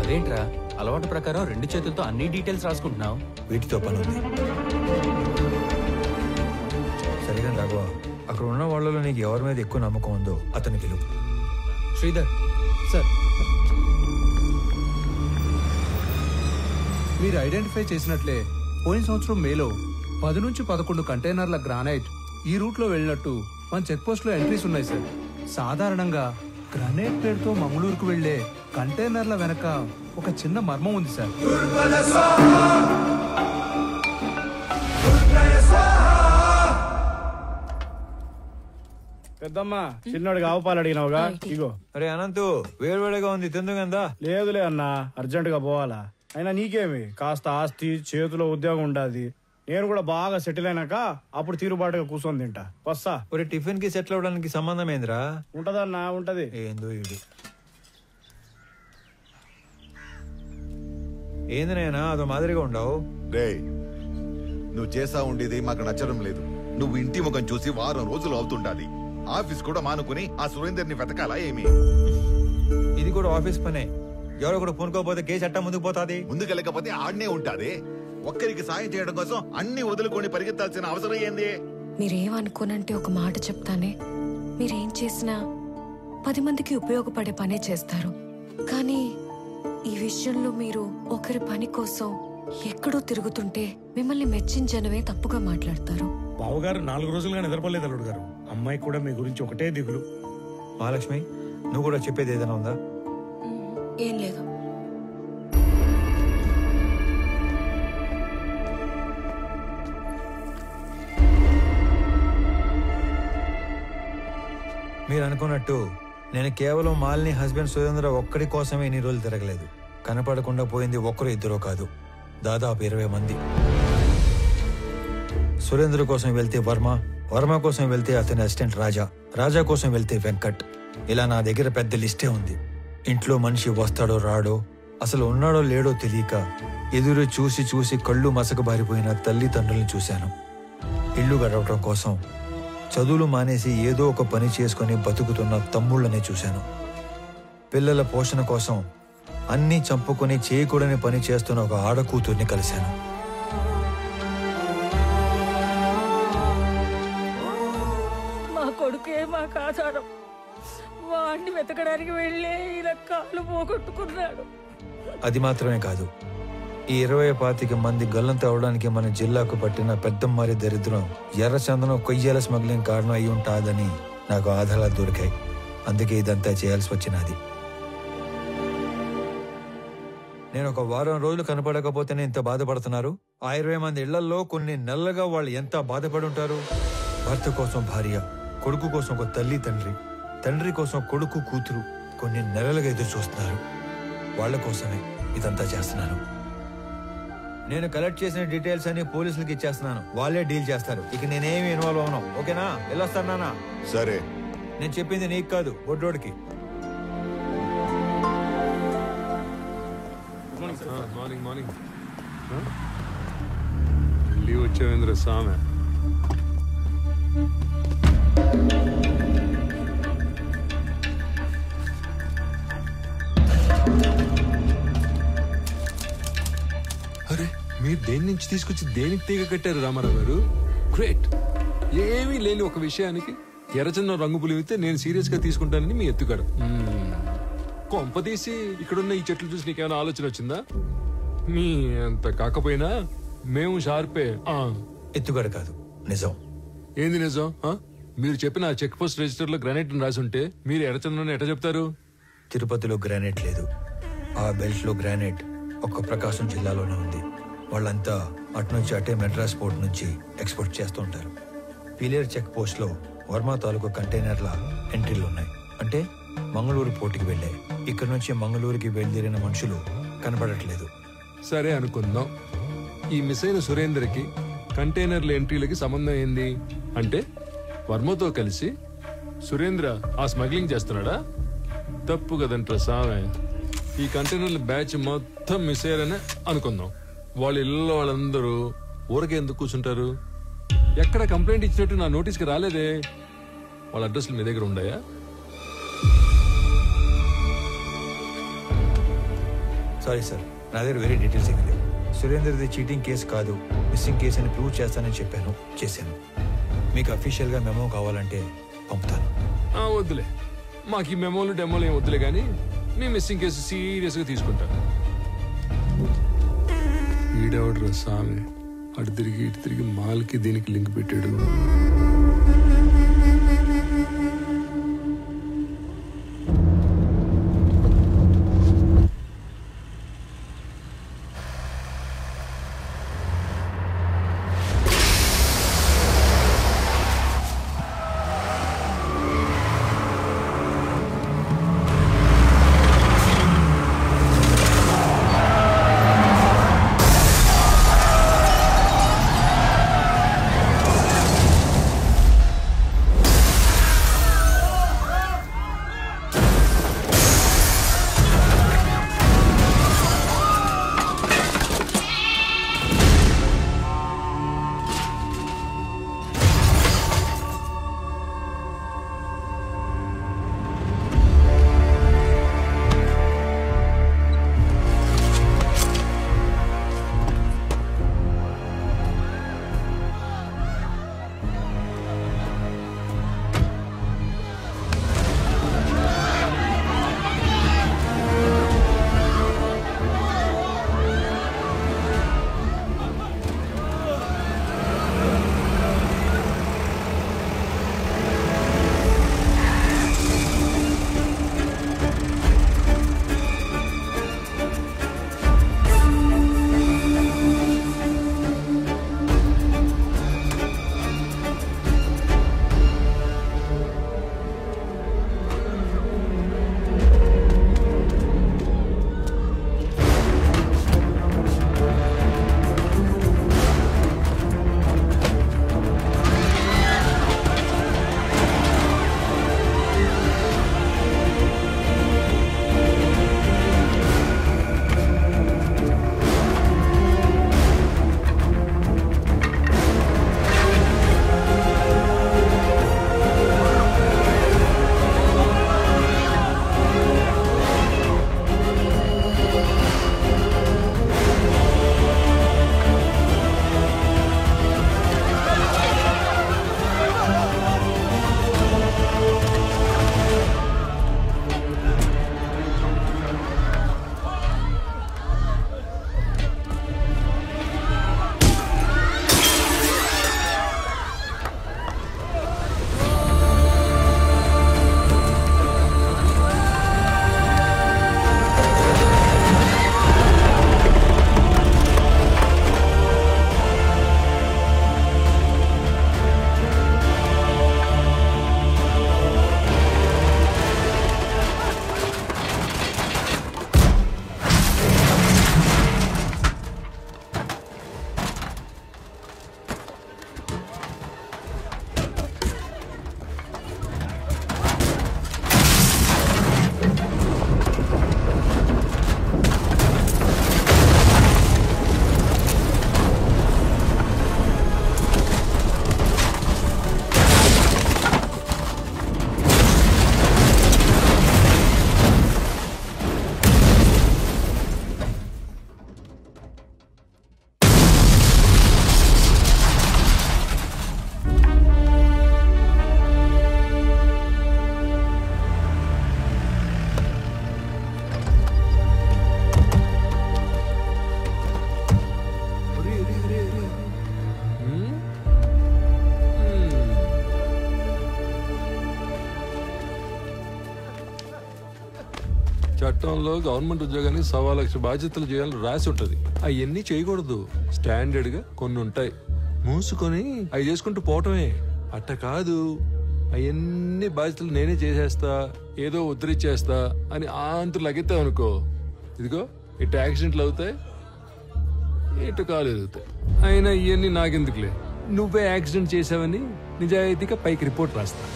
అదేంట్రా, అలవాటు ప్రకారం 2 చేతులతో అన్ని డీటెయిల్స్ రాసుకుంటున్నావు? వీటితో పని ఉంది. సరిగా రాఘవ, అక్కడ ఉన్న వాళ్ళలో నీకు ఎవరి మీద ఎక్కువ నమ్మకం ఉందో అతని పిలువు. శ్రీధర్ సార్, మీరు ఐడెంటిఫై చేసినట్లే పోయిన సంవత్సరం మేలో 10 నుంచి 11 కంటైనర్ల గ్రానైట్ ఈ రూట్లో వెళ్ళినట్టు మన చెక్ పోస్ట్ లో ఎంట్రీస్ ఉన్నాయి సార్. సాధారణంగా గ్రానైట్ పేరుతో మంగళూరుకు వెళ్లే కంటైనర్ల వెనక ఒక చిన్న మర్మం ఉంది సార్. పెద్దమ్మా, చిన్నోడికి ఆవు పాలు అడిగినావుగా, ఇగో. అరే అనంతు, వేడివేడిగా ఉంది, తిందుగా. లేదులే అన్నా, అర్జెంట్ గా పోవాలా. అయినా నీకేమి, కాస్త ఆస్తి చేతిలో ఉద్యోగం ఉండాది. నేను కూడా బాగా సెటిల్ అయినాక అప్పుడు తీరుబాటుగా కూర్చొని తింటా. వస్తా. ఒరే, టిఫిన్ కి సెటిల్ అవడానికి సంబంధం ఏందిరా? ఉంటదన్నా, ఉంటది. ఏందో ఇది. ఏంది నాయనా అదో మాదిరిగా ఉండవు? రే, నువ్వు చేసా ఉండేది మాకు నచ్చడం లేదు. నువ్వు ఇంటి ముఖం చూసి వారం రోజులు అవుతుండాలి. ఆఫీస్ కూడా మానుకుని ఆ సురేందర్ని వెతకాలా ఏమి? ఇది కూడా ఆఫీస్ పనే. ఎవరో కూడా పూనుకోపోతే కేసు అట్టా ముందుకు పోతాది. ముందుకెళ్ళకపోతే ఆడనే ఉంటాది. ఒక్కరికి సాయం చేయడం కోసం అన్ని వదులుకొని పరిగెత్తాల్సిన అవసరం ఏంది? మీరేమనుకోనంటే ఒక మాట చెప్తానే, మీరేం చేసినా 10 మందికి ఉపయోగపడే పనే చేస్తారు. కానీ ఈ విషయంలో మీరు ఒకరి పని కోసం ఎక్కడో తిరుగుతుంటే మిమ్మల్ని మెచ్చించనవే తప్పుగా మాట్లాడతారు. బావగారు 4 రోజులుగా నిద్రపోలేదు అల్లుడు గారు. అమ్మాయి కూడా మీ గురించి ఒకటే దిగులు. మహాలక్ష్మి, నువ్వు కూడా చెప్పేది ఏదైనా ఉందా? ఏం లేదు. మీరు అనుకున్నట్టు నేను కేవలం మాలిని హస్బెండ్ సురేంద్ర ఒక్కడి కోసమే ఇన్ని రోజులు తిరగలేదు. కనపడకుండా పోయింది ఒక్కరు ఇద్దరో కాదు, దాదాపు 20 మంది. సురేంద్ర కోసం వెళ్తే వర్మ, వర్మ కోసం వెళ్తే అతని అసిస్టెంట్ రాజా, రాజా కోసం వెళ్తే వెంకట్. ఇలా నా దగ్గర పెద్ద లిస్టే ఉంది. ఇంట్లో మనిషి వస్తాడో రాడో, అసలు ఉన్నాడో లేడో తెలియక ఎదురు చూసి చూసి కళ్ళు మసకబారిపోయిన తల్లిదండ్రుల్ని చూశాను. ఇల్లు గడవటం కోసం చదువులు మానేసి ఏదో ఒక పని చేసుకుని బతుకుతున్న తమ్ముళ్ళనే చూశాను. పిల్లల పోషణ కోసం అన్నీ చంపుకొని చేయకూడని పని చేస్తున్న ఒక ఆడకూతుర్ని కలిశాను. మా కొడుకే మాకు ఆధారం. వాడిని వెతకడానికి వెళ్ళే ఇలా కాళ్ళు పోగొట్టుకున్నాడు. అది మాత్రమే కాదు, ఈ 20-25 మంది గల్లంత అవడానికి మన జిల్లాకు పట్టిన పెద్దమ్మారి దరిద్రం ఎర్రచందనం కొయ్యాల స్మగ్లింగ్ కారణం అయి ఉంటాదని నాకు ఆధారాలు దొరికాయి. అందుకే ఇదంతా చేయాల్సి వచ్చినది. నేను ఒక వారం రోజులు కనపడకపోతేనే ఇంత బాధపడుతున్నారు. ఆ 20 మంది ఇళ్లలో కొన్ని నెలలుగా వాళ్ళు ఎంత బాధపడి ఉంటారు. భర్త కోసం భార్య, కొడుకు కోసం ఒక తల్లి తండ్రి, తండ్రి కోసం కొడుకు కూతురు కొన్ని నెలలుగా ఎదురు చూస్తున్నారు. వాళ్ల కోసమే ఇదంతా చేస్తున్నాను. నేను కలెక్ట్ చేసిన డీటెయిల్స్ అన్ని పోలీసులకి ఇచ్చేస్తున్నాను. వాళ్ళే డీల్ చేస్తారు. ఇక నేనేమి ఇన్వాల్వ్ అవను. ఓకేనా? వెళ్ళొస్తాను నాన్న. సరే. నేను చెప్పింది నీకు కాదు, బొడ్డోడికి. మార్నింగ్ మార్నింగ్ లీవ్ వచ్చేవేంద్ర సామె. అరే మీరు దేని నుంచి తీసుకొచ్చి దేనికి తీగ కట్టారు రామారావు గారు? గ్రేట్. ఏమీ లేని ఒక విషయానికి ఎర్రచందనం రంగు పులివితే నేను సీరియస్ గా తీసుకుంటానని మీ ఎత్తుగడ. కొంప తీసి ఇక్కడున్న ఈ చెట్లు చూసి నీకేమైనా ఆలోచన వచ్చిందా? మీ అంత కాకపోయినా మేము షార్పే. ఎత్తుగడ కాదు, నిజం. ఏంది నిజం? మీరు చెప్పిన చెక్ పోస్ట్ రిజిస్టర్ లో గ్రానైట్ రాసి ఉంటే మీరు ఎర్రచందనం ఎట్లా చెప్తారు? తిరుపతిలో గ్రానైట్ లేదు. ఆ బెల్ట్ లో గ్రానైట్ ఒక్క ప్రకాశం జిల్లాలోనే ఉంది. వాళ్ళంతా అటు నుంచి అటే మెడ్రాస్ పోర్ట్ నుంచి ఎక్స్పోర్ట్ చేస్తుంటారు. పిలేర్ చెక్ పోస్ట్ లో వర్మ తాలూకు కంటైనర్ల ఎంట్రీలు ఉన్నాయి. అంటే మంగళూరు పోర్టుకి వెళ్ళాయి. ఇక్కడ నుంచి మంగళూరుకి బయలుదేరిన మనుషులు కనపడట్లేదు. సరే అనుకుందాం. ఈ మిస్ అయిన సురేందర్కి కంటైనర్ల ఎంట్రీలకి సంబంధం ఏంది? అంటే వర్మతో కలిసి సురేంద్ర ఆ స్మగ్లింగ్ చేస్తున్నాడా? తప్పు కదంట్రా సామె. ఈ కంటైనర్ల బ్యాచ్ మొత్తం మిస్ అయ్యారనే అనుకుందాం. వాళ్ళ ఇళ్ళలో వాళ్ళందరూ ఊరకే ఎందుకు కూర్చుంటారు? ఎక్కడ కంప్లైంట్ ఇచ్చినట్టు నా నోటీస్కి రాలేదే. వాళ్ళ అడ్రస్లు మీ దగ్గర ఉన్నాయా? సారీ సార్, నా దగ్గర వేరే డీటెయిల్స్ ఏమీ లేవు. సురేందర్ది చీటింగ్ కేసు కాదు, మిస్సింగ్ కేసు అని ప్రూవ్ చేస్తానని చెప్పాను, చేశాను. మీకు అఫీషియల్ గా మెమో కావాలంటే పంపుతాను. వద్దులే, మాకు ఈ మెమోలు డెమోలు ఏం వద్దులే, కానీ మీ మిస్సింగ్ కేసు సీరియస్ గా తీసుకుంటాను. ఈడెవడ్రా స్వామి, అటు తిరిగి ఇటు తిరిగి మాల్కి దీనికి లింక్ పెట్టాడు. చట్టంలో గవర్నమెంట్ ఉద్యోగానికి 1,00,000 బాధ్యతలు చేయాలని రాసి ఉంటది. అవన్నీ చేయకూడదు. స్టాండర్డ్ గా కొన్ని ఉంటాయి. మూసుకొని అవి చేసుకుంటూ పోవటమే. అట్ట కాదు, అవన్నీ బాధ్యతలు నేనే చేసేస్తా, ఏదో ఉద్ధరించేస్తా అని ఆంతులు లగెత్తావు అనుకో, ఇదిగో ఇటు యాక్సిడెంట్లు అవుతాయి, ఇటు కాలు ఎదుగుతాయి. అయినా ఇవన్నీ నాకెందుకులే, నువ్వే యాక్సిడెంట్ చేసావని నిజాయితీగా పైకి రిపోర్ట్ రాస్తా.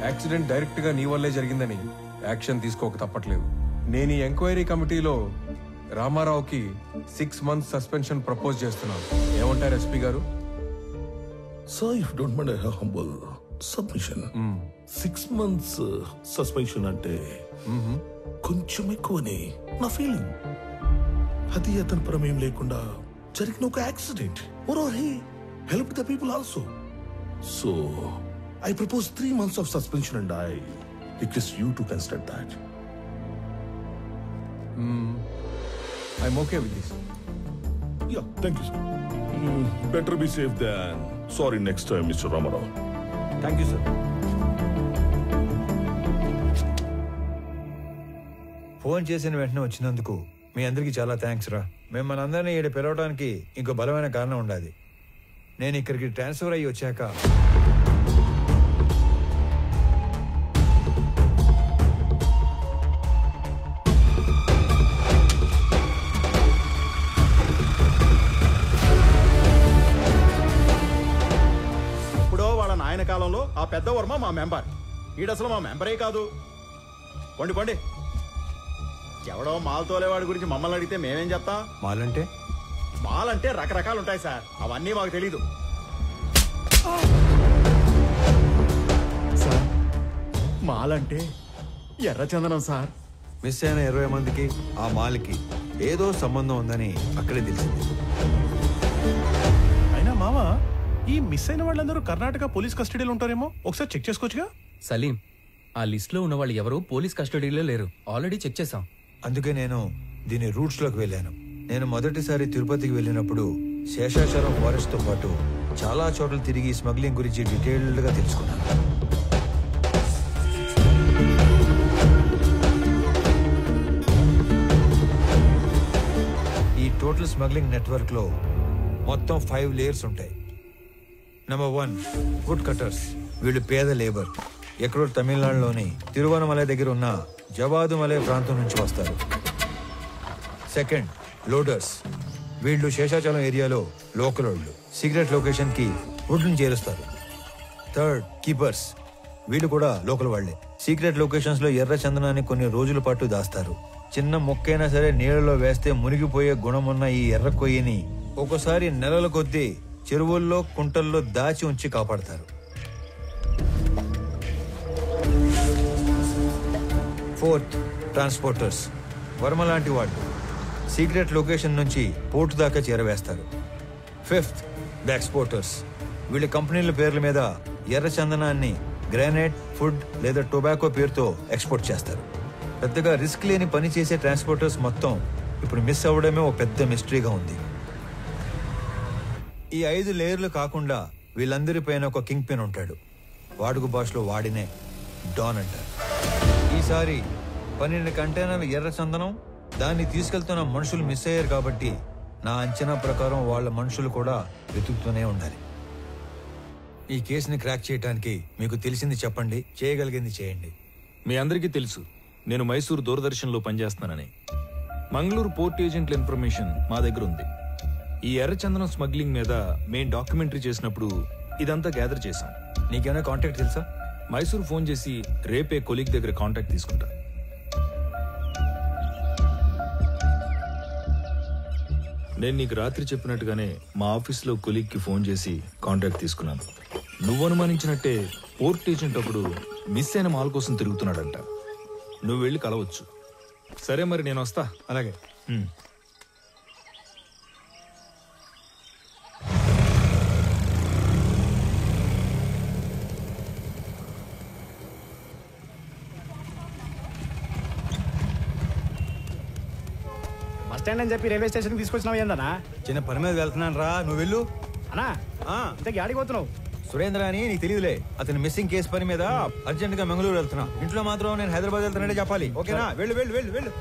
యాక్సిడెంట్ డైరెక్ట్ గా నీ వల్లే జరిగిందని యాక్షన్ తీసుకోక తప్పట్లేదు. నేను ఈ ఎంక్వైరీ కమిటీలో రామారావుకి 6 months సస్పెన్షన్ ప్రపోజ్ చేస్తున్నాను. ఏమంటారు ఎస్పీ గారు? Sir, if don't mind I have humble submission. 6 months suspension అంటే కొంచెం ఎక్కువని నా ఫీలింగ్. అది అతని ప్రమేయం లేకుండా జరిగిన ఒక accident. He help the people also. So I propose 3 months of suspension and I request you to consider that. I'm okay with this. Yeah, thank you, sir. Better be safe than sorry next time, Mr. Ramarao. Thank you, sir. Phone చేసిన వెంటనే వచ్చినందుకు మీ అందరికీ చాలా thanks రా. మిమ్మల్ని అందరినీ ఇక్కడ పిలవడానికి ఇంకో బలమైన కారణం ఉండాలి. నేను ఇక్కడికి ట్రాన్స్ఫర్ అయ్యి వచ్చాక ఆయన కాలంలో ఆ పెద్ద వర్మ మా మెంబర్, ఈడసలు మా మెంబరే కాదు. కొండి కొండి, ఎవడో మాల్ తోలేవాడి గురించి మమ్మల్ని అడిగితే మేమేం చెప్తాం? మాలంటే రకరకాలు ఉంటాయి సార్, అవన్నీ మాకు తెలీదు. సార్, మాలంటే ఎర్రచందనం సార్. మిస్ అయిన 20 మందికి ఆ మాల్కి ఏదో సంబంధం ఉందని అక్కడే తెలిసింది. అయినా మావా, ఈ మిస్ అయిన వాళ్ళందరూ కర్ణాటక పోలీస్ కస్టడీలో ఉంటారేమో, ఒకసారి చెక్ చేసుకోవచ్చుగా? సలీం, ఆ లిస్ట్ లో ఉన్న వాళ్ళు ఎవరు పోలీస్ కస్టడీలో లేరు, ఆల్రెడీ చెక్ చేశాం. అందుకే నేను దీని రూట్స్ లోకి వెళ్ళాను. నేను మొదటిసారి తిరుపతికి వెళ్ళినప్పుడు శేషాచలం ఫారెస్ట్ తో పాటు చాలా చోట్ల తిరిగి స్మగ్లింగ్ గురించి డీటెయిల్డ్ గా తెలుసుకున్నాను. ఈ టోటల్ స్మగ్లింగ్ నెట్వర్క్ లో మొత్తం 5 లేయర్స్ ఉంటాయి. Number 1, wood cutters. వీళ్ళు పేద లేబర్. ఎక్కడో తమిళనాడులోని తిరువనమలై దగ్గర ఉన్న జవాదుమలై ప్రాంతం నుంచి వస్తారు. Second, loaders. వీళ్ళు శేషాచలం ఏరియాలో లోకల్ వాళ్ళు. సీక్రెట్ లొకేషన్ కి వుడ్ని చేరుస్తారు. Third, keepers. వీళ్ళు కూడా లోకల్ వాళ్లే. సీక్రెట్ లొకేషన్స్ లో ఎర్ర చందనాన్ని కొన్ని రోజుల పాటు దాస్తారు. చిన్న మొక్కైనా సరే నీళ్లలో వేస్తే మునిగిపోయే గుణమున్న ఈ ఎర్ర కొయ్యని ఒక్కోసారి నెలల కొద్దీ చెరువుల్లో కుంటల్లో దాచి ఉంచి కాపాడతారు. Fourth, transporters. వర్మ లాంటి వాళ్ళు సీక్రెట్ లొకేషన్ నుంచి పోర్టు దాకా చేరవేస్తారు. Fifth, the exporters. వీళ్ళ కంపెనీల పేర్ల మీద ఎర్ర చందనాన్ని గ్రానైట్, ఫుడ్ లేదా టొబాకో పేరుతో ఎక్స్పోర్ట్ చేస్తారు. పెద్దగా రిస్క్ లేని పని చేసే ట్రాన్స్పోర్టర్స్ మొత్తం ఇప్పుడు మిస్ అవ్వడమే ఒక పెద్ద మిస్టరీగా ఉంది. ఈ 5 లేయర్లు కాకుండా వీళ్ళందరిపైన ఒక కింగ్ పిన్ ఉంటాడు. వాడుక భాషలో వాడినే డాన్ అంటారు. ఈసారి 12 కంటైనర్ల ఎర్ర చందనం, దాన్ని తీసుకెళ్తున్న మనుషులు మిస్ అయ్యారు కాబట్టి నా అంచనా ప్రకారం వాళ్ళ మనుషులు కూడా వెతుకుతూనే ఉండాలి. ఈ కేసుని క్రాక్ చేయడానికి మీకు తెలిసింది చెప్పండి, చేయగలిగింది చేయండి. మీ అందరికీ తెలుసు నేను మైసూరు దూరదర్శన్లో పనిచేస్తున్నానని. మంగళూరు పోర్ట్ ఏజెంట్ల ఇన్ఫర్మేషన్ మా దగ్గర ఉంది. ఈ ఎర్రచందనం స్మగ్లింగ్ మీద మేం డాక్యుమెంటరీ చేసినప్పుడు ఇదంతా గ్యాదర్ చేశాం. నీకేమైనా కాంటాక్ట్ తెలుసా? మైసూరు ఫోన్ చేసి రేపే కొలీగ్ దగ్గర కాంటాక్ట్ తీసుకుంటా. నేను నీకు రాత్రి చెప్పినట్టుగానే మా ఆఫీస్లో కొలీగ్కి ఫోన్ చేసి కాంటాక్ట్ తీసుకున్నాను. నువ్వు అనుమానించినట్టే పోర్ట్ ఏజెంట్ అప్పుడు మిస్ అయిన మాల్ కోసం తిరుగుతున్నాడంట. నువ్వు వెళ్ళి కలవచ్చు. సరే మరి నేను వస్తా. అలాగే. స్టాండ్ అని చెప్పి రైల్వే స్టేషన్ తీసుకొచ్చినావు ఏందన్నా? చిన్న పని మీద వెళ్తున్నాను రా, నువ్వు వెళ్ళు. అన్నా ఇంతకీ ఆడికి పోతున్నావు? సురేంద్ర అని నీకు తెలియదులే, అతని మిస్సింగ్ కేసు పని మీద అర్జెంట్ గా మంగళూరు వెళ్తున్నా. ఇంట్లో మాత్రం నేను హైదరాబాద్ వెళ్తానంటే చెప్పాలి, ఓకేనా? వెళ్ళు వెళ్ళు వెళ్ళు వెళ్ళు.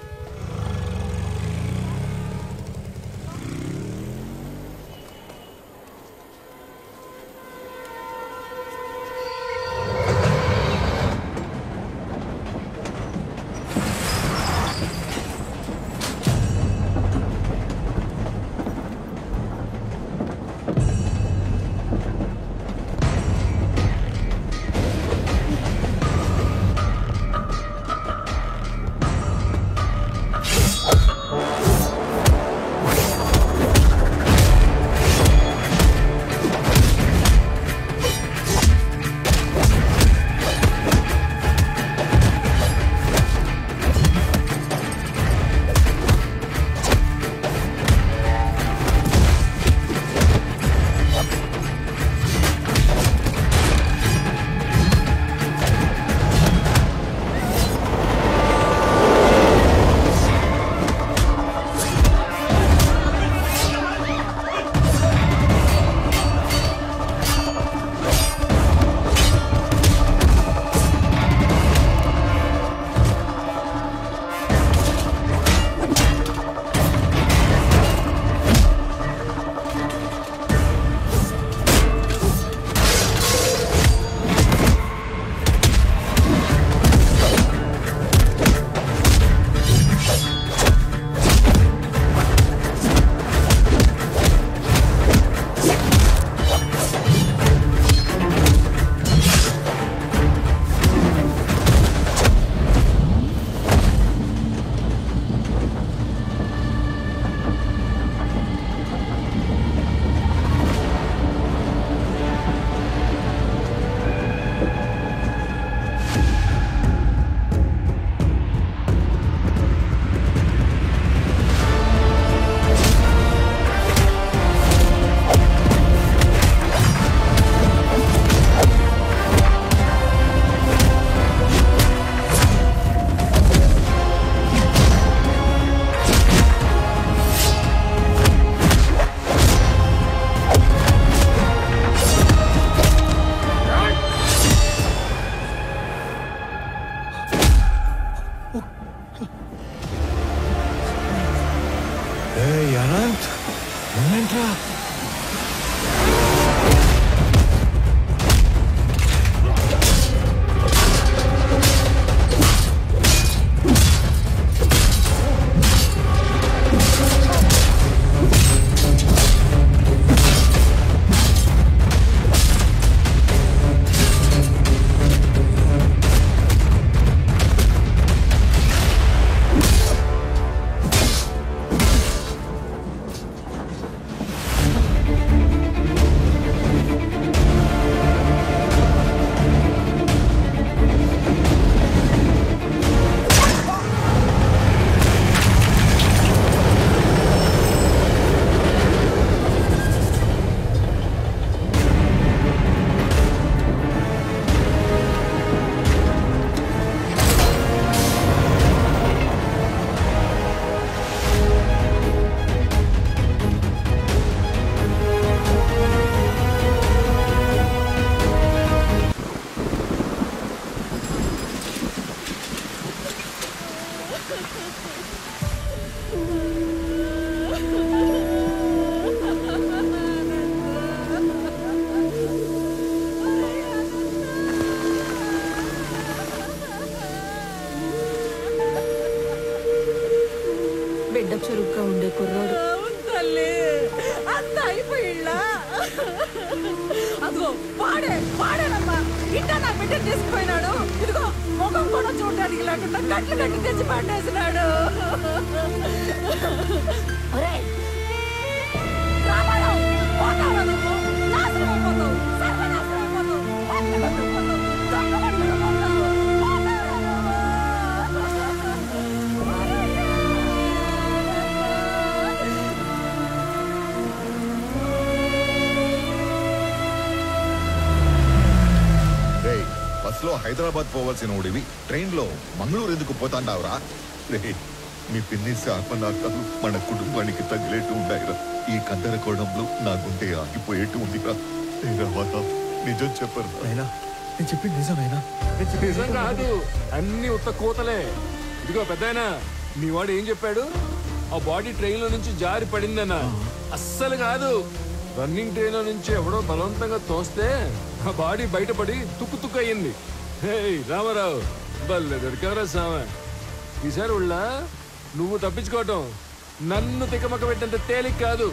అనంత్ నువ్వేంట్రా? బిడ్డ చురుగ్గా ఉండే కుర్రోడు. తల్లి అంత అయిపోయిళ్ళా అదిగో పాడేనమ్మా ఇంకా నా బిడ్డ తీసుకుపోయినాడు. ఇదిగో ముఖం కూడా చూడడానికి లేకుండా కట్లు కట్టి తెచ్చి పట్టేసినాడు. బస్ లో హైదరాబాద్ పోవాల్సిన ఓడివి ట్రైన్ లో మంగళూరు ఎందుకు పోతాండావురా? మీ పిన్ని శాపనార్థాలు మన కుటుంబానికి తగిలేట్టు ఉన్నాయిరా. ఈ గందరగోళంలో నా గుండె ఆగిపోయేట్టు ఉందిరా. నిజం చెప్పరు. నేను చెప్పింది నిజమేనా? నిజం కాదు, అన్ని ఉత్త కూతలే. ఇదిగో పెద్దాయనా, మీ వాడు ఏం చెప్పాడు? ఆ బాడీ ట్రైన్ లో నుంచి జారి పడిందన్న. అస్సలు కాదు, రన్నింగ్ ట్రైన్ లో నుంచి ఎవడో బలవంతంగా తోస్తే ఆ బాడీ బయటపడి తుక్కు తుక్కు అయ్యింది. హే రామారావు, బల్లె దొరికారా సామె. ఈసారి ఉళ్ళ నువ్వు తప్పించుకోవటం నన్ను తికమక పెట్టేంత తేలిక కాదు.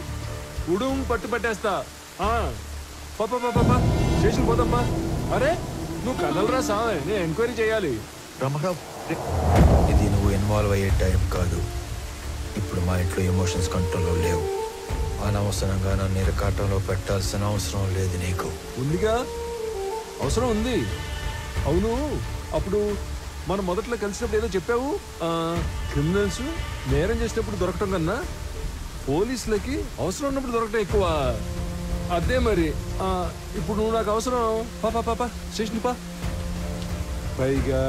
ఉడుం పట్టు పట్టేస్తా. పాపా స్టేషన్ పోదమ్మా. అరే నువ్వు కదలరా సామె, నేను ఎంక్వైరీ చేయాలి. ఇది నువ్వు ఇన్వాల్వ్ అయ్యే టైం కాదు. ఇప్పుడు మా ఇంట్లో ఎమోషన్స్ కంట్రోల్లో లేవు. అనవసరంగా నన్ను నిరకాటంలో పెట్టాల్సిన అవసరం లేదు నీకు. ఉందిగా, అవసరం ఉంది. అవును, అప్పుడు మనం మొదట్లో కలిసినప్పుడు ఏదో చెప్పావు. క్రిమినల్స్ నేరం చేసినప్పుడు దొరకటం కన్నా పోలీసులకి అవసరం ఉన్నప్పుడు దొరకటం ఎక్కువ. అదే మరి. ఇప్పుడు నువ్వు నాకు అవసరం. పాపా స్టేషన్ పా. పైగా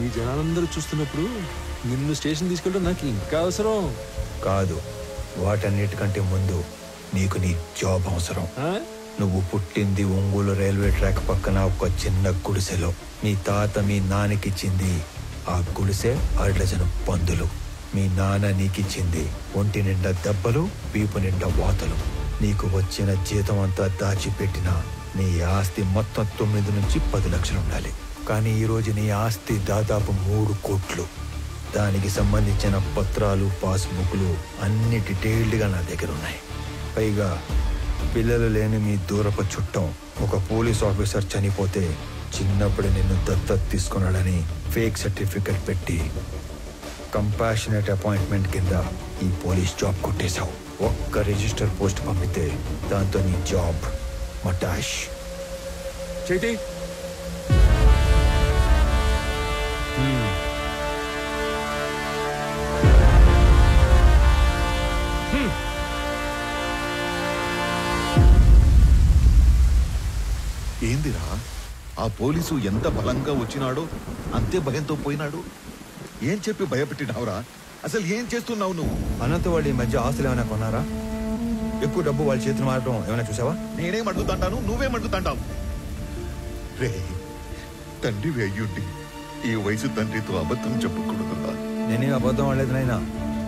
ఈ జనాలందరూ చూస్తున్నప్పుడు నిన్ను స్టేషన్ తీసుకెళ్ళడం నాకు ఇంకా అవసరం కాదు. వాటన్నిటికంటే ముందు నీకు నీ జాబ్ అవసరం. నువ్వు పుట్టింది ఒంగోలు రైల్వే ట్రాక్ పక్కన ఒక చిన్న గుడిసెలో. మీ తాత మీ నాన్నకిచ్చింది ఆ గుడిసె 6 డజను పందులు. మీ నాన్న నీకిచ్చింది ఒంటి నిండా దెబ్బలు, వీపు నిండా వాతలు. నీకు వచ్చిన జీతం అంతా దాచిపెట్టిన నీ ఆస్తి మొత్తం 9 నుంచి 10 లక్షలు ఉండాలి. కానీ ఈరోజు నీ ఆస్తి దాదాపు 3 కోట్లు. దానికి సంబంధించిన పత్రాలు, పాస్బుక్లు అన్ని డీటెయిల్డ్గా నా దగ్గర ఉన్నాయి. పైగా పిల్లలు లేని మీ దూరపు చుట్టం ఒక పోలీస్ ఆఫీసర్ చనిపోతే చిన్నప్పుడు నిన్ను దత్తత తీసుకున్నాడని ఫేక్ సర్టిఫికెట్ పెట్టి కంపాషనేట్ అపాయింట్మెంట్ కింద ఈ పోలీస్ జాబ్ కొట్టేశావు. ఒక్క రిజిస్టర్ పోస్ట్ పంపితే దాంతో నీ జాబ్ మటాష్. చేతి ఏందిరా, ఆ పోలీసు ఎంత బలంగా వచ్చినాడో అంతే భయంతో పోయినాడు. ఏం చెప్పి భయపెట్టినావురా? అసలు ఏం చేస్తున్నావు నువ్వు? అనంత వాళ్ళు ఈ మధ్య ఆస్తులు ఏమైనా కొన్నారా? ఎక్కువ డబ్బు వాళ్ళ చేతులు మారడం ఏమైనా చూసావా? నేనేం అడుగుతాంటాను, నువ్వేం అడుగుతాంటావు? రే, తండ్రివి అయ్యుండి ఈ వయసు తండ్రితో అబద్ధం చెప్పకూడదురా. నేనేం అబద్ధం ఆడలేదు నాయనా.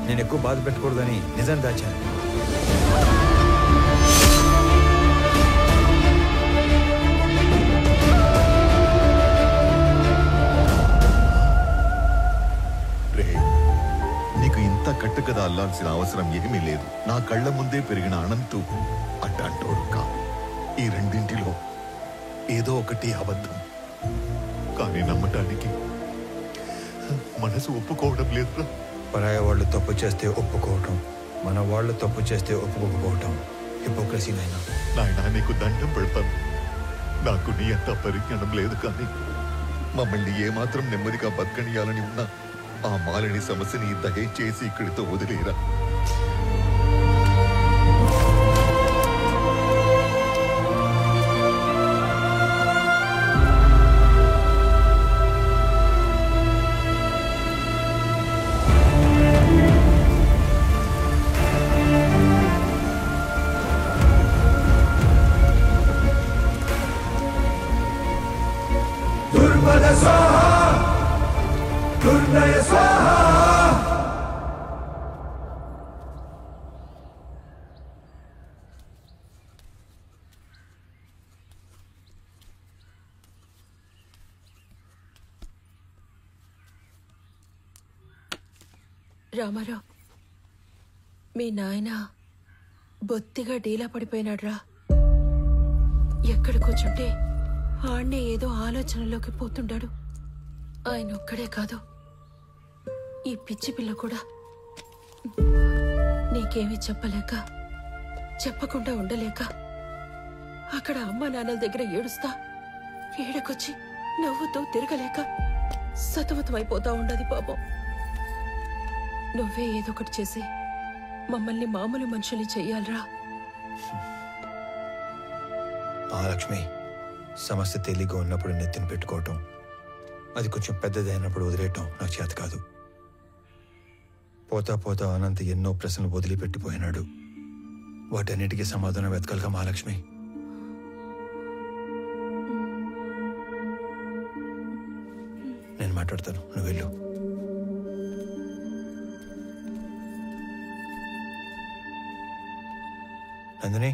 నేను ఎక్కువ బాధ పెట్టకూడదని నిజం దాచాను. నీకు ఇంత కట్టుకదా అల్లాల్సిన అవసరం ఏమీ లేదు. నా కళ్ళ ముందే పెరిగిన అనంతు అడ్డంటోడు కా. ఈ రెండింటిలో ఏదో ఒకటి అబద్ధం. కానీ నమ్మటానికి మనసు ఒప్పుకోవడం లేదురా. పరాయ వాళ్ళు తప్పు చేస్తే ఒప్పుకోవటం, మన వాళ్ళు తప్పు చేస్తే ఒప్పుకోకపోవటం హిపోక్రసీ నాయనా. నాయనా, నీకు దండం పెడతాను. నాకు నీ అంత పరిజ్ఞానం లేదు, కానీ మమ్మల్ని ఏమాత్రం నెమ్మదిగా బతకనియాలని ఉన్నా ఆ మాలిని సమస్యని దయచేసి ఇక్కడితో వదిలేరా. రామారావు, మీ నాయన బొత్తిగా డీలా పడిపోయినాడ్రా. ఎక్కడ కూర్చుంటే ఆడ్నే ఏదో ఆలోచనలోకి పోతుండాడు. ఆయన ఒక్కడే కాదు, ఈ పిచ్చి పిల్ల కూడా. నీకేమీ చెప్పలేక, చెప్పకుండా ఉండలేక అక్కడ అమ్మ నాన్నల దగ్గర ఏడుస్తా, ఏడకొచ్చి నవ్వుతూ తిరగలేక సతమతమైపోతా ఉండదు పాపం. నువ్వే ఏదో ఒకటి చేసి మమ్మల్ని మామూలు మనుషుల్ని చెయ్యాలరా. ఆ లక్ష్మి, సమస్య తేలిగ్గా ఉన్నప్పుడు నెత్తిన పెట్టుకోవటం, అది కొంచెం పెద్దదైనప్పుడు వదిలేయటం నాకు చేత కాదు. పోతా పోతా అనంత ఎన్నో ప్రశ్నలు వదిలిపెట్టిపోయినాడు. వాటన్నిటికీ సమాధానం వెతకలుగా మహాలక్ష్మి. నేను మాట్లాడతాను, నువ్వు వెళ్ళు. నందిని,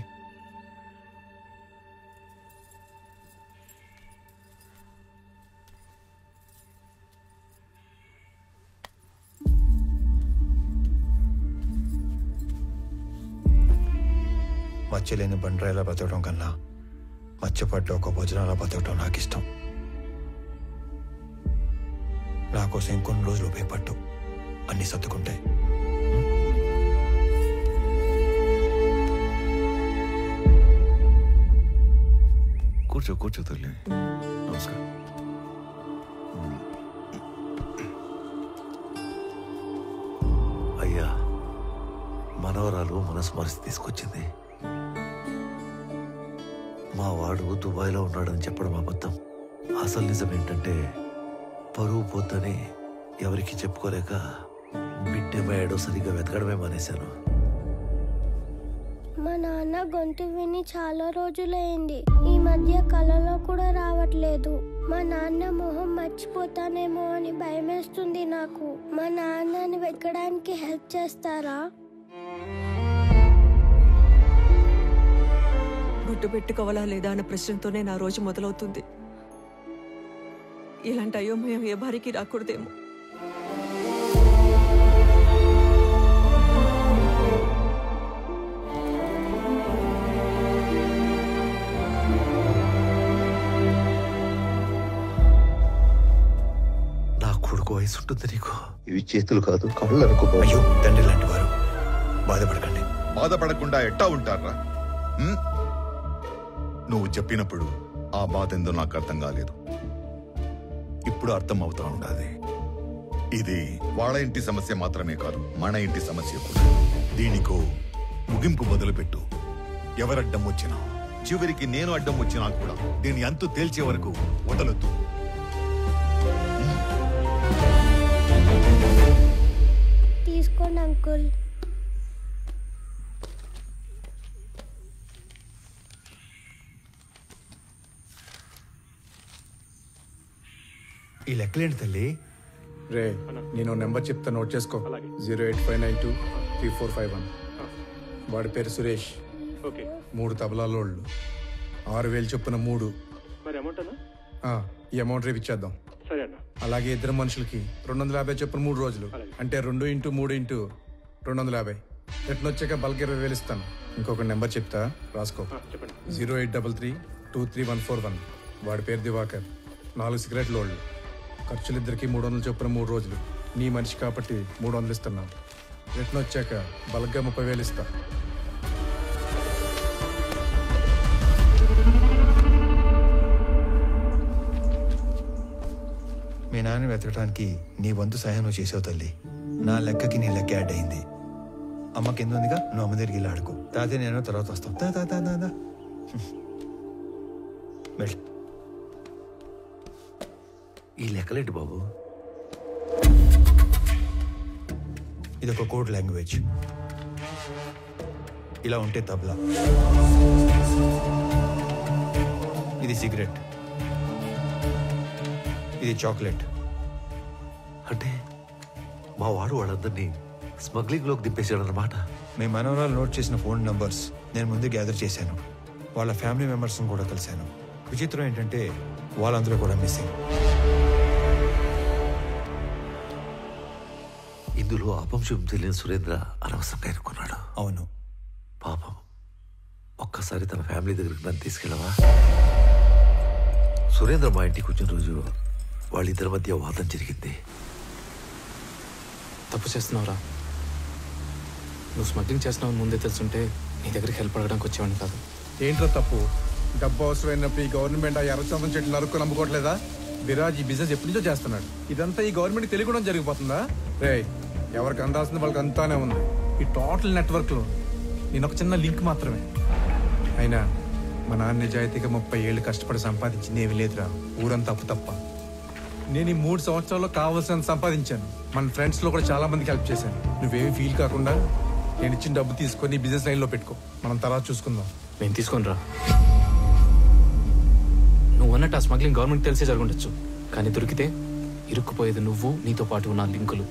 మచ్చలేని బండరాయిలా బతకడం కన్నా మచ్చపడ్డ ఒక భోజనాలా బతకడం నాకు ఇష్టం. నా కోసం ఇంకొన్ని రోజులు ఉపయోగపట్టు, అన్ని సర్దుకుంటాయి. కూర్చో కూర్చో తల్లి. నమస్కారం. అయ్యా, మనవరాలు మనసు మరిచి తీసుకొచ్చింది. మా వాడు దుబాయ్లో ఉన్నాడని చెప్పడం అబద్ధం. అసలు నిజం ఏంటంటే పరువు పోతని ఎవరికి చెప్పుకోలేక బిడ్డేమయ్యాడో సరిగ్గా వెతకడమే మానేశాను. మా నాన్న గొంతు విని చాలా రోజులైంది. ఈ మధ్య కలలో కూడా రావట్లేదు. మా నాన్న మొహం మర్చిపోతానేమో అని భయమేస్తుంది నాకు. మా నాన్నని వెతకడానికి హెల్ప్ చేస్తారా? బొట్టు పెట్టుకోవాలా లేదా అన్న ప్రశ్నతోనే నా రోజు మొదలవుతుంది. ఇలాంటి అయోమయం ఏ భార్యకి రాకూడదేమో. నా కొడుకు వయసు ఉంటుంది నీకు. ఇవి చేతులు కాదు, కళ్ళు అనుకో. అయ్యో, తండ్రి లాంటి వారు, బాధపడకండి. బాధపడకుండా ఎట్టా ఉంటారా? నువ్వు చెప్పినప్పుడు ఆ బాధ ఏందో నాకు అర్థం కాలేదు. ఇప్పుడు అర్థం అవుతా ఉండాలి. ఇది వాళ్ళ ఇంటి సమస్య మాత్రమే కాదు, మన ఇంటి సమస్య కూడా. దీనికో ముగింపు మొదలుపెట్టు. ఎవరడ్డం వచ్చినా, చివరికి నేను అడ్డం వచ్చినా కూడా దీని అంతు తేల్చే వరకు వదలొద్దు. తీసుకోండి అంకుల్. ఈ లెక్కలేంటి తల్లి? రే, నేను నెంబర్ చెప్తా, నోట్ చేసుకో. 085923451. వాడి పేరు సురేష్. 3 తబలాలోళ్ళు, 6000 చొప్పున 3. ఈ అమౌంట్ రేపు ఇచ్చేద్దాం. అలాగే ఇద్దరు మనుషులకి 250 చొప్పున 3 రోజులు, అంటే 2 × 3 × 250. రిటర్న్ వచ్చాక బల్క్ 20,000 ఇస్తాను. ఇంకొక నెంబర్ చెప్తా, రాసుకో. 083323141. వాడి పేరు దివాకర్. 4 సిగరెట్ లోళ్ళు. ఖర్చులిద్దరికి 300 చొప్పున 3 రోజులు. నీ మనిషి కాబట్టి 300 ఇస్తున్నాను. రిటర్న్ వచ్చాక బల్క్గా 30,000 ఇస్తా. మీ నాన్న వెతకడానికి నీ వంతు సహాయం నువ్వు చేసావు తల్లి. నా లెక్కకి నీ లెక్క యాడ్ అయింది. అమ్మ కింద ఉందిగా, నువ్వు అమ్మ దగ్గరికి వెళ్ళి ఆడుకో. తాతే నేను తర్వాత వస్తాం. వెళ్ళు. ఈ లెక్కలేంటి బాబు? ఇదొక కోడ్ లాంగ్వేజ్. ఇలా ఉంటే తబలా, ఇది సిగరెట్, ఇది చాక్లెట్. అంటే మా వాడు వాళ్ళందరినీ స్మగ్లింగ్ లోకి దింపేశాడన్నమాట. మీ మనవరాలు నోట్ చేసిన ఫోన్ నంబర్స్ నేను ముందు గ్యాదర్ చేశాను. వాళ్ళ ఫ్యామిలీ మెంబర్స్ కూడా కలిశాను. విచిత్రం ఏంటంటే వాళ్ళందరూ కూడా మిస్సింగ్. ఇందులో అపంశం తెలియని సురేంద్ర అనవసరంగా ఎన్నుకున్నాడు. అవును. పాపం, ఒక్కసారి తన ఫ్యామిలీ దగ్గరికి నన్ను తీసుకెళ్ళవా? సురేంద్ర మా ఇంటికి వచ్చిన రోజు వాళ్ళిద్దరి మధ్య వాదం జరిగింది. తప్పు చేస్తున్నావురా. నువ్వు స్మగ్లింగ్ చేస్తున్నావు ముందే తెలుసుంటే నీ దగ్గరికి హెల్ప్ అడగడానికి వచ్చేవాడిని కాదు. ఏంట్రా తప్పు? డబ్బు అవసరమైనప్పుడు ఈ గవర్నమెంట్ ఆ ఎర్రచందం చెట్లు నరుక్కు నమ్ముకోవట్లేదా? విరాజ్ ఈ బిజినెస్ ఎప్పటి నుంచో చేస్తున్నాడు. ఇదంతా ఈ గవర్నమెంట్ తెలియకుండా జరిగిపోతుందా? రే, ఎవరికి అందాల్సింది వాళ్ళకి అంతానే ఉంది. ఈ టోటల్ నెట్వర్క్లో నేను ఒక చిన్న లింక్ మాత్రమే. అయినా మా నాన్న నిజాయితీగా 30 ఏళ్ళు కష్టపడి సంపాదించింది ఏమీ లేదురా. ఊరంతా అప్పు తప్ప. నేను ఈ 3 సంవత్సరాల్లో కావాల్సినంత సంపాదించాను. మన ఫ్రెండ్స్ లో కూడా చాలా మందికి హెల్ప్ చేశాను. నువ్వేమి ఫీల్ కాకుండా నేను ఇచ్చిన డబ్బు తీసుకొని బిజినెస్ లైన్ లో పెట్టుకో. మనం తర్వాత చూసుకుందాం. నేను తీసుకొని రా. నువ్వు అన్నట్టు ఆ స్మగ్లింగ్ గవర్నమెంట్ తెలిసే జరుగుండొచ్చు, కానీ దొరికితే ఇరుక్కుపోయేది నువ్వు, నీతో పాటు ఉన్న లింకులు.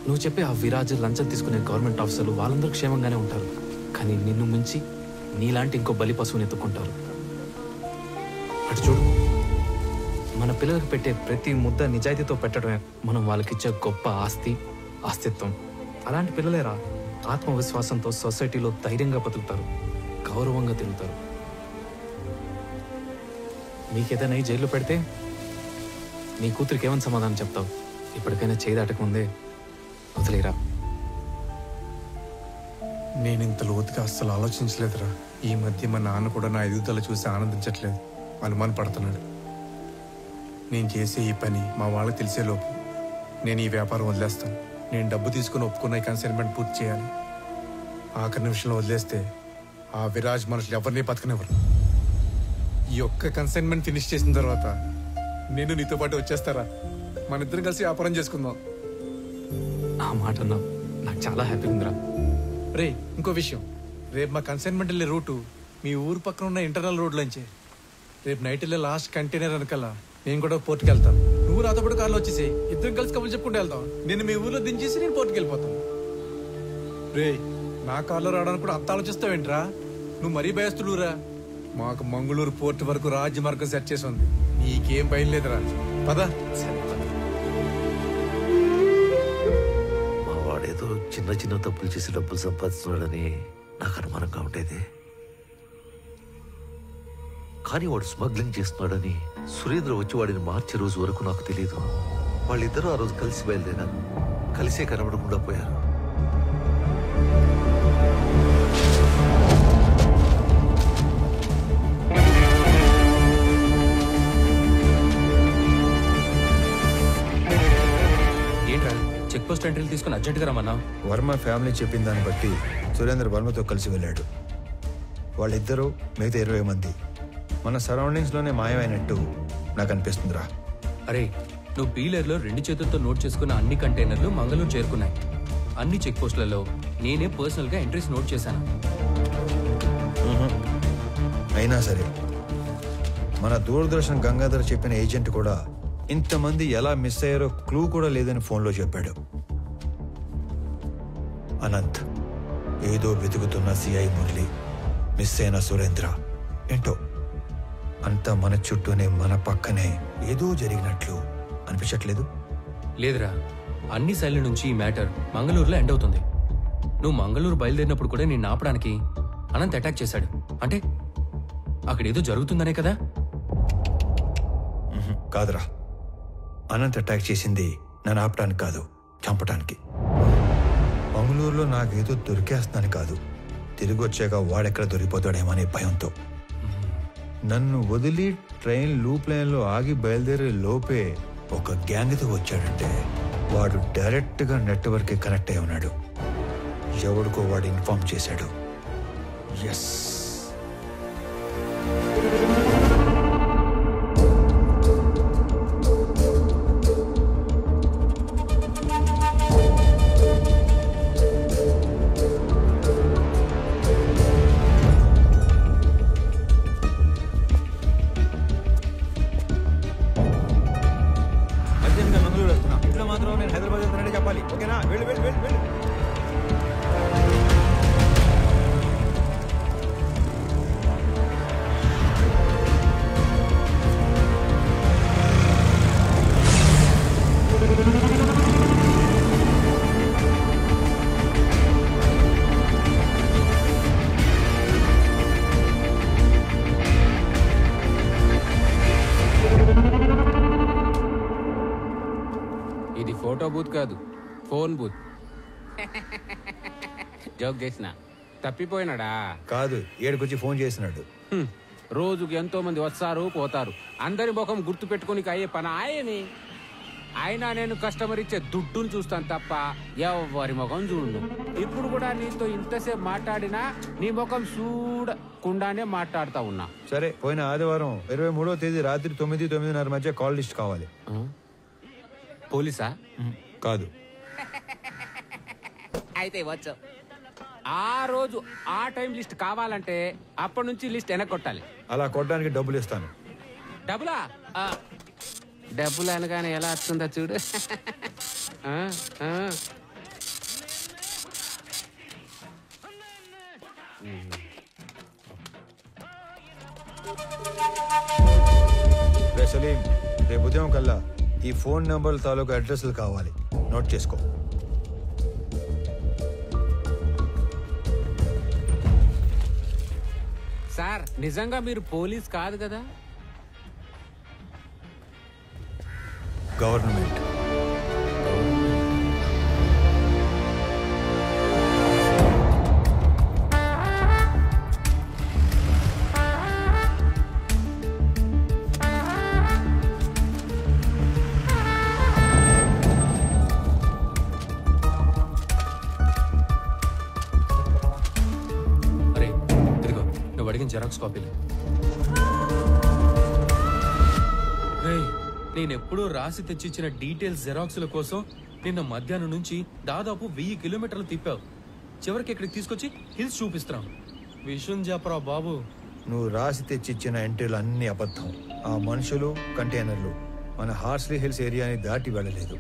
నువ్వు చెప్పే ఆ విరాజ్, లంచం తీసుకునే గవర్నమెంట్ ఆఫీసర్లు వాళ్ళందరూ క్షేమంగానే ఉంటారు, కానీ నిన్ను మించి నీలాంటి ఇంకో బలి పశువుని ఎత్తుకుంటారు. అటు చూడు, మన పిల్లలకు పెట్టే ప్రతి ముద్ద నిజాయితీతో పెట్టడమే మనం వాళ్ళకిచ్చే గొప్ప ఆస్తిత్వం. అలాంటి పిల్లలేరా ఆత్మవిశ్వాసంతో సొసైటీలో ధైర్యంగా బతుకుతారు, గౌరవంగా తిరుగుతారు. మీకేదైనా జైల్లో పెడితే నీ కూతురికి ఏమని సమాధానం చెప్తావు? ఇప్పటికైనా చేయి దాటకముందే వదిలేరా. నేను ఇంత లోతుగా అస్సలు ఆలోచించలేదురా. ఈ మధ్య మా నాన్న కూడా నా ఎదుగుదల చూసి ఆనందించట్లేదు, అనుమాన పడుతున్నాడు. నేను చేసే ఈ పని మా వాళ్ళకి తెలిసేలోపు నేను ఈ వ్యాపారం వదిలేస్తాను. నేను డబ్బు తీసుకుని ఒప్పుకున్న ఈ కన్సైన్మెంట్ పూర్తి చేయాలి. ఆఖరి నిమిషంలో వదిలేస్తే ఆ విరాజ్ మనుషులు ఎవరిని బతకనివ్వరు. ఈ ఒక్క కన్సైన్మెంట్ ఫినిష్ చేసిన తర్వాత నేను నీతో పాటు వచ్చేస్తారా? మన ఇద్దరం కలిసి వ్యాపారం చేసుకుందాం. ఆ మాట నాకు చాలా హ్యాపీగా ఉందిరా. రే, ఇంకో విషయం, రేపు మా కన్సైన్మెంట్ వెళ్ళే రూటు మీ ఊరు పక్కన ఉన్న ఇంటర్నల్ రోడ్లోంచే. రేపు నైట్ వెళ్ళే లాస్ట్ కంటైనర్ వెనకాల నేను కూడా పోర్టుకి వెళ్తాను. నువ్వు నాతో పాటు కార్లో వచ్చేసి ఇద్దరం కలిసి కబుర్లు చెప్పుకుంటూ వెళ్తాం. నేను మీ ఊర్లో దించేసి నేను పోర్టుకి వెళ్ళిపోతాను. రే, నా కార్లో రావడానికి కూడా అంత ఆలోచిస్తావేంట్రా? నువ్వు మరీ భయస్తుడురా. మాకు మంగళూరు పోర్టు వరకు రాజ్య మార్గం సెట్ చేసి ఉంది. నీకేం భయం లేదురా. పదా. మా వాడేదో చిన్న చిన్న తప్పులు చేసి డబ్బులు సంపాదిస్తున్నాడని నాకు అనుమానంగా ఉండేది, కానీ వాడు స్మగ్లింగ్ చేస్తున్నాడని సురేంద్ర వచ్చి వాడిని మార్చే రోజు వరకు నాకు తెలియదు. వాళ్ళిద్దరూ ఆ రోజు కలిసి బయలుదేరారు, కలిసే కనబడకుండా పోయారు. ఏంట్రా చెక్ పోస్ట్ ఎంట్రీలు తీసుకుని అర్జెంట్గా రమ్మన్నా? వర్మ ఫ్యామిలీ చెప్పిన దాన్ని బట్టి సురేంద్ర వర్మతో కలిసి వెళ్ళాడు. వాళ్ళిద్దరూ మిగతా 20 మంది మన సరౌండింగ్స్లోనే మాయమైనట్టు నాకు అనిపిస్తుందిరా. అరే, నువ్వు పీలర్లో 2 చేతులతో నోట్ చేసుకున్న అన్ని కంటైనర్లు మంగళూరు చేరుకున్నాయి. అన్ని చెక్ పోస్టులలో నేనే పర్సనల్గా ఎంట్రీస్ నోట్ చేశాను. అయినా సరే మన దూరదర్శన్ గంగాధర్ చెప్పిన ఏజెంట్ కూడా ఇంతమంది ఎలా మిస్ అయ్యారో క్లూ కూడా లేదని ఫోన్లో చెప్పాడు. అనంత్, ఏదో వెతుకుతున్న సిఐ మురళి, మిస్ అయిన సురేంద్ర, ఏంటో అంతా మన చుట్టూనే మన పక్కనే ఏదో జరిగినట్లు అనిపించట్లేదు? లేదురా, అన్ని సైడ్ల నుంచి ఈ మ్యాటర్ మంగళూరులో ఎండ్ అవుతుంది. నువ్వు మంగళూరు బయలుదేరినప్పుడు కూడా నేను ఆపడానికి అనంత్ అటాక్ చేశాడు అంటే అక్కడ ఏదో జరుగుతుందనే కదా? కాదురా, అనంత్ అటాక్ చేసింది నన్ను ఆపడానికి కాదు, చంపడానికి. మంగళూరులో నాకేదో దొరికేస్తానని కాదు, తిరిగి వచ్చాక వాడెక్కడ దొరికిపోతాడేమో అనే భయంతో. నన్ను వదిలి ట్రైన్ లూప్ లైన్లో ఆగి బయలుదేరే లోపే ఒక గ్యాంగ్తో వచ్చాడంటే వాడు డైరెక్ట్గా నెట్వర్క్కి కనెక్ట్ అయి ఉన్నాడు. ఎవడికో వాడు ఇన్ఫార్మ్ చేశాడు. ఎస్, మంగళూరు వెళ్తున్నా. ఇట్లా మాత్రం నేను హైదరాబాద్ వెళ్తానని చెప్పాలి, ఓకేనా? వెళ్ళు వెళ్ళు వెళ్ళు వెళ్ళు. ఇది ఫోటో బూత్ కాదు, ఫోన్ బూత్. జోక్ చేసిన తప్పిపోయినాడా? కాదు, ఏడుకొచ్చి ఫోన్ చేసినాడు. రోజుకి ఎంతో మంది వస్తారు పోతారు, అందరి ముఖం గుర్తు పెట్టుకుని అయ్యే పని ఆయని. అయినా నేను కస్టమర్ ఇచ్చే దుడ్డును చూస్తాను తప్ప ఎవరి ముఖం చూడు. ఇప్పుడు కూడా నీతో ఇంతసేపు మాట్లాడినా నీ ముఖం చూడకుండానే మాట్లాడుతా ఉన్నా. సరే, పోయిన ఆదివారం 23వ తేదీ రాత్రి 9-9:30 మధ్య కాల్ లిస్ట్ కావాలి. పోలీసా? కాదు. అయితే ఇవ్వచ్చు. ఆ రోజు ఆ టైం లిస్ట్ కావాలంటే అప్పటి నుంచి లిస్ట్ వెనక్కి కొట్టాలి. అలా కొట్టడానికి డబ్బులు ఇస్తాను. డబ్బులా? డబ్బులు అనగానే ఎలా వస్తుందో చూడు. రే సలీం, రేపు ఉదయం కల్లా ఈ ఫోన్ నెంబర్ల తాలూకు అడ్రస్లు కావాలి. నోట్ చేసుకో. సార్, నిజంగా మీరు పోలీస్ కాదు కదా? గవర్నమెంట్. అరే ఇదిగో నువ్వు అడిగిన జెరాక్స్ కాపీలు. నేనెప్పుడూ రాసి తెచ్చిచ్చిన డీటెయిల్స్ జెరాక్స్ల కోసం నిన్న మధ్యాహ్నం నుంచి దాదాపు 1000 కిలోమీటర్లు తిప్పావు. చివరికి ఇక్కడికి తీసుకొచ్చి హిల్స్ చూపిస్తున్నాం. విషయం చెప్పరా బాబు. నువ్వు రాసి తెచ్చిచ్చిన ఎంట్రీలు అన్ని అబద్ధం. ఆ మనుషులు, కంటైనర్లు మన హార్స్లీ హిల్స్ ఏరియాని దాటి వెళ్ళలేదు.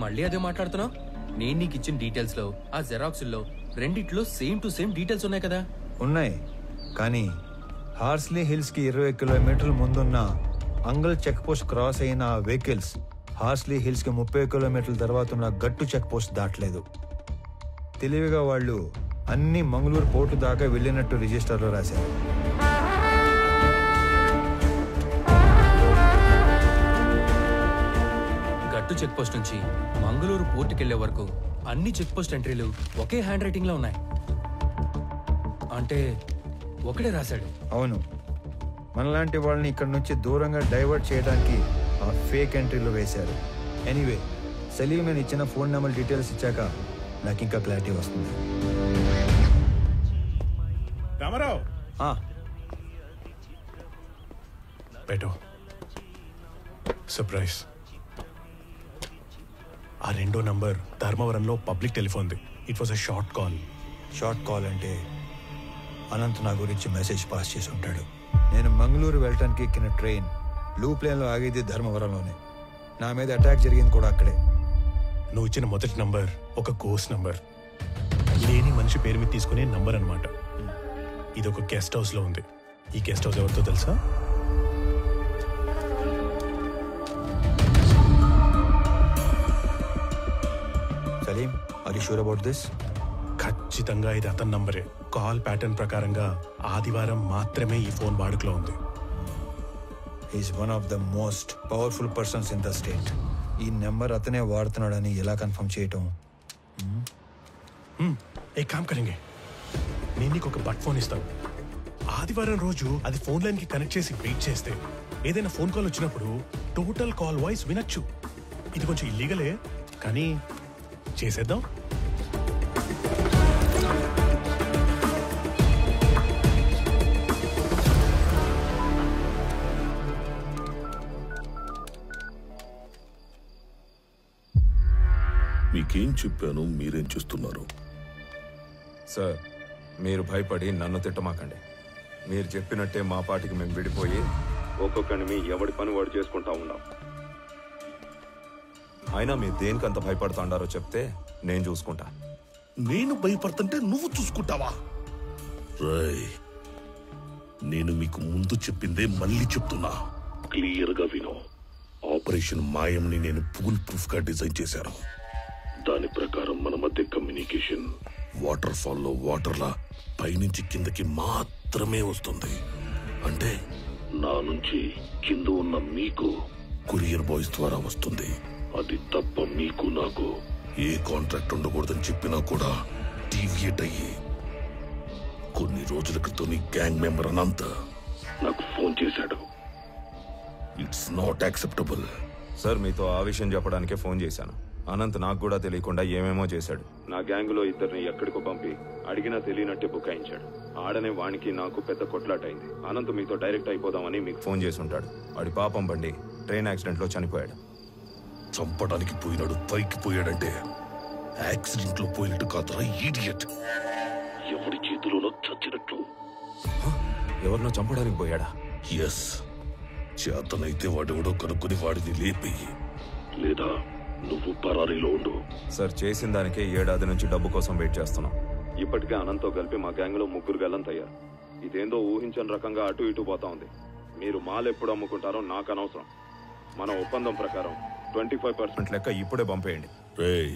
మళ్ళీ అదే మాట్లాడుతున్నావు? నేను నీకు ఇచ్చిన డీటెయిల్స్ లో ఆ జెరాక్స్ లో రెండిట్లో సేమ్ టు సేమ్ డీటెయిల్స్ ఉన్నాయి కదా? ఉన్నాయి, కానీ హార్స్లీ హిల్స్ కి 20 కిలోమీటర్ల ముందున్న అంగల్ చెక్ పోస్ట్ క్రాస్ అయిన ఆ వెహికల్స్ హార్స్లీ హిల్స్ కి 30 కిలోమీటర్ల తర్వాత ఉన్న గట్టు చెక్ పోస్ట్ దాటలేదు. తెలివిగా వాళ్ళు అన్ని మంగళూరు పోర్టు దాకా వెళ్ళినట్టు రిజిస్టర్లో రాశారు. గట్టు చెక్ పోస్ట్ నుంచి మంగళూరు పోర్టుకెళ్లే వరకు అన్ని చెక్ పోస్ట్ ఎంట్రీలు ఒకే హ్యాండ్ రైటింగ్ లో ఉన్నాయి. అంటే ఒకడే రాశాడు. అవును, మనలాంటి వాళ్ళని ఇక్కడ నుంచి దూరంగా డైవర్ట్ చేయడానికి ఆ ఫేక్ ఎంట్రీలు వేశారు. ఎనీవే, సలీం నేను ఇచ్చిన ఫోన్ నెంబర్ డీటెయిల్స్ ఇచ్చాక నాకు ఇంకా క్లారిటీ వస్తుంది. రామారావు, పెట్టు. సర్ప్రైజ్. ఆ రెండో నంబర్ ధర్మవరంలో పబ్లిక్ టెలిఫోన్ది. It was a short call. Short call అంటే అనంత్ నా గురించి మెసేజ్ పాస్ చేసి ఉంటాడు. నేను మంగళూరు వెళ్ళటానికి ఎక్కిన ట్రైన్ లూప్ లైన్లో ఆగేది ధర్మవరంలోనే. నా మీద అటాక్ జరిగింది కూడా అక్కడే. నువ్వు ఇచ్చిన మొదటి నంబర్ ఒక గోస్ట్ నంబర్, లేని మనిషి పేరు మీద తీసుకునే నంబర్ అనమాట. ఇది ఒక గెస్ట్ హౌస్ లో ఉంది. ఈ గెస్ట్ హౌస్ ఎవరితో తెలుసా? Saleem, are you sure about this? ఖచ్చితంగా ఇది అతని నంబరే. కాల్ ప్యాటర్న్ ప్రకారంగా ఆదివారం మాత్రమే ఈ ఫోన్ వాడుకలో ఉంది. Is one of the most powerful persons in the state. ఈ నెంబర్ అతనే వాడుతున్నాడని ఎలా కన్ఫర్మ్ చేయటం? ఏ కామ్ కరెంగే, నేను నీకు ఒక బట్ ఫోన్ ఇస్తాను. ఆదివారం రోజు అది ఫోన్ లైన్ కి కనెక్ట్ చేసి వెయిట్ చేస్తే ఏదైనా ఫోన్ కాల్ వచ్చినప్పుడు టోటల్ కాల్ వాయిస్ వినొచ్చు. ఇది కొంచెం ఇల్లీగలే, కానీ చేసేద్దాం. మీకేం చెప్పాను, మీరేం చేస్తున్నారు? సార్, మీరు భయపడి నన్ను తిట్టమాకండి. మీరు చెప్పినట్టే మా పాటికి మేము విడిపోయి ఒక్కొక్కడిని ఎవడి పని వాడు చేసుకుంటా ఉన్నాం. అయినా మీరు దేనికంత భయపడుతుండారో చెప్తే నేను చూసుకుంటా. నేను భయపడుతుంటే నువ్వు చూసుకుంటావా? రేయ్, నేను మీకు ముందు చెప్పిందే మళ్ళీ చెప్తున్నా, క్లియర్ గా విను. ఆపరేషన్ మాయంని నేను ఫుల్ ప్రూఫ్ గా డిజైన్ చేశాను. దాని ప్రకారం మన మధ్య కమ్యూనికేషన్ వాటర్ ఫాల్లో వాటర్లా పైనుంచి కిందకి మాత్రమే వస్తుంది. అంటే నా నుంచి కింద ఉన్న మీకు కొరియర్ బాయ్స్ ద్వారా వస్తుంది. అది తప్ప మీకు నాకు ఏ కాంట్రాక్ట్ ఉండకూడదని చెప్పినా కూడా డీవియేట్ అయ్యి కొన్ని రోజుల క్రితం గ్యాంగ్ మెంబర్ అనంత నాకు ఫోన్ చేశాడు. It's not acceptable. సార్, మీతో ఆ విషయం చెప్పడానికే ఫోన్ చేశాను. అనంత్ నాకు కూడా తెలియకుండా ఏమేమో చేశాడు. నా గ్యాంగులో ఇద్దరిని ఎక్కడికో పంపి అడిగినా తెలియనట్టే బుకాయించాడు. ఆడనే వానికి నాకు పెద్ద కొట్లాటైంది. అనంత్ మీతో డైరెక్ట్ అయిపోదామని మీకు ఫోన్ చేసి ఉంటాడు. వాడి పాపం బండి ట్రైన్ యాక్సిడెంట్లో చనిపోయాడు. చంపడానికి పోయినాడు పైకి పోయాడంటే యాక్సిడెంట్ లో పోయినట్టు కాదురా ఈడియట్. ఎవరి చేతిలోనో చచ్చినట్లు. ఎవరినో చంపడానికి పోయాడా? ఎస్. చేతనైతే వాడెవడో కనుక్కుని వాడిని లేపి, లేదా నువ్వు పరారీలో ఉండు. సార్, చేసిన దానికే 7 ఏడాది నుంచి డబ్బు కోసం వెయిట్ చేస్తున్నాం. ఇప్పటికే అనంతో కలిపి మా గ్యాంగ్ లో 3 గల్లంతయ్యారు. ఇదేందో ఊహించని రకంగా అటు ఇటు పోతా ఉంది. మీరు మాల్ ఎప్పుడు అమ్ముకుంటారో నాకు అనవసరం. మన ఒప్పందం ప్రకారం 25% లెక్క ఇప్పుడే పంపేయండి. రేయ్,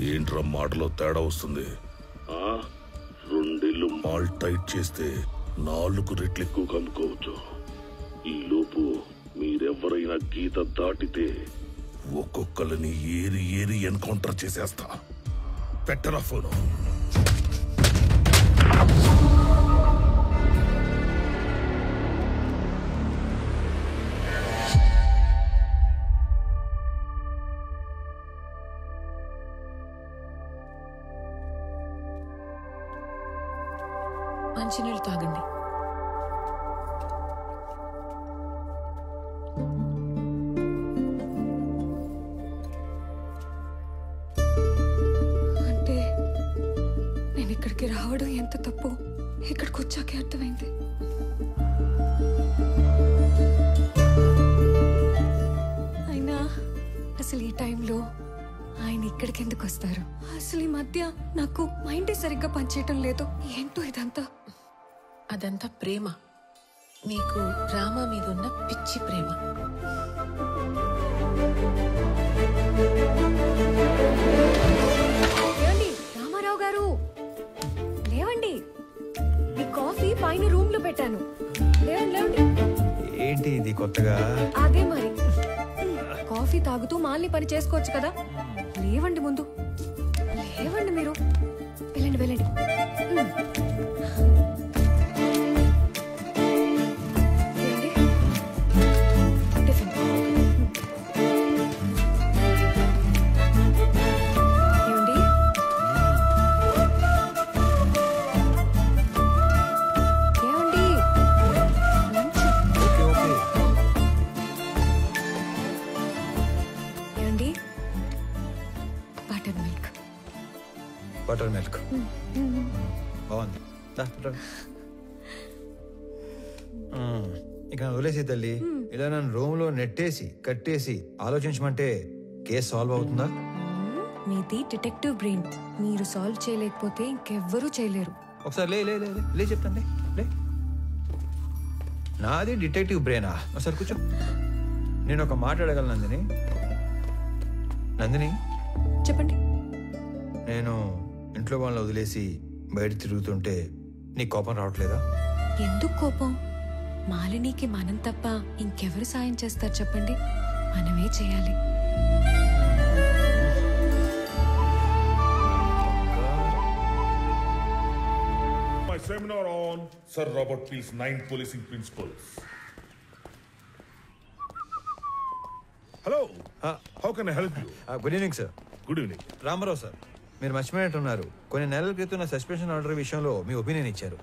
ఏంట్రా మాటలో తేడా వస్తుంది? 2 ఏళ్ళు మాల్ టైట్ చేస్తే 4 రెట్లు ఎక్కువ అమ్ముకోవచ్చు. ఈ లోపు మీరెవరైనా గీత దాటితే ఒక్కొక్కరిని ఏరి ఏరి ఎన్కౌంటర్ చేసేస్తా. పెట్టరా ఫోను. మంచినీళ్ళు తాగండి. అంటే నేను ఇక్కడికి రావడం ఎంత తప్పు ఇక్కడికి వచ్చాకే అర్థమైంది. అయినా అసలు ఈ టైంలో ఆయన ఇక్కడికి ఎందుకు వస్తారు? అసలు ఈ మధ్య నాకు మైండ్ సరిగ్గా పనిచేయటం లేదు. ఏంటో ఇదంతా. అదంతా ప్రేమ. మీకు రామ మీద ఉన్న పిచ్చి ప్రేమ. రామారావు గారు లేవండి. మీ కాఫీ పైన రూమ్ లో పెట్టాను. లేవండి. ఏంటి ఇది కొత్తగా? అదే మరి. కాఫీ తాగుతూ మాల్ని పని చేసుకోవచ్చు కదా. లేవండి ముందు. లేవండి మీరు. వెళ్ళండి వెళ్ళండి. బటర్ మిల్క్ బాగుంది. ఇక వదిలేసి తల్లి, ఇలా నన్ను రూమ్ లో నెట్టేసి కట్టేసి ఆలోచించమంటే కేసు సాల్వ్ అవుతుందా? మీది డిటెక్టివ్ బ్రెయిన్. మీరు సాల్వ్ చేయలేకపోతే ఇంకెవ్వరూ చేయలేరు. ఒకసారి లే లే లే లే చెప్తాను. లే. నాది డిటెక్టివ్ బ్రెయినా? ఒకసారి కూర్చో. నేను ఒక మాట అడగలను నందిని. నందిని, చెప్పండి. నేను ఇంట్లో వాళ్ళని వదిలేసి బయట తిరుగుతుంటే నీ కోపం రావట్లేదా? ఎందుకు కోపం? మాలినికి మనం తప్ప ఇంకెవరు సాయం చేస్తారు చెప్పండి? మనమే చేయాలి. My seminar on Sir Robert Peel's 9 policing principles. Hello. How can I help you? Good evening sir. Good evening. Ramarao sir, మీరు మర్చిపోయినట్టున్నారు. కొన్ని నెలల క్రితం నా సస్పెన్షన్ ఆర్డర్ విషయంలో మీ ఒపీనియన్ ఇచ్చారు.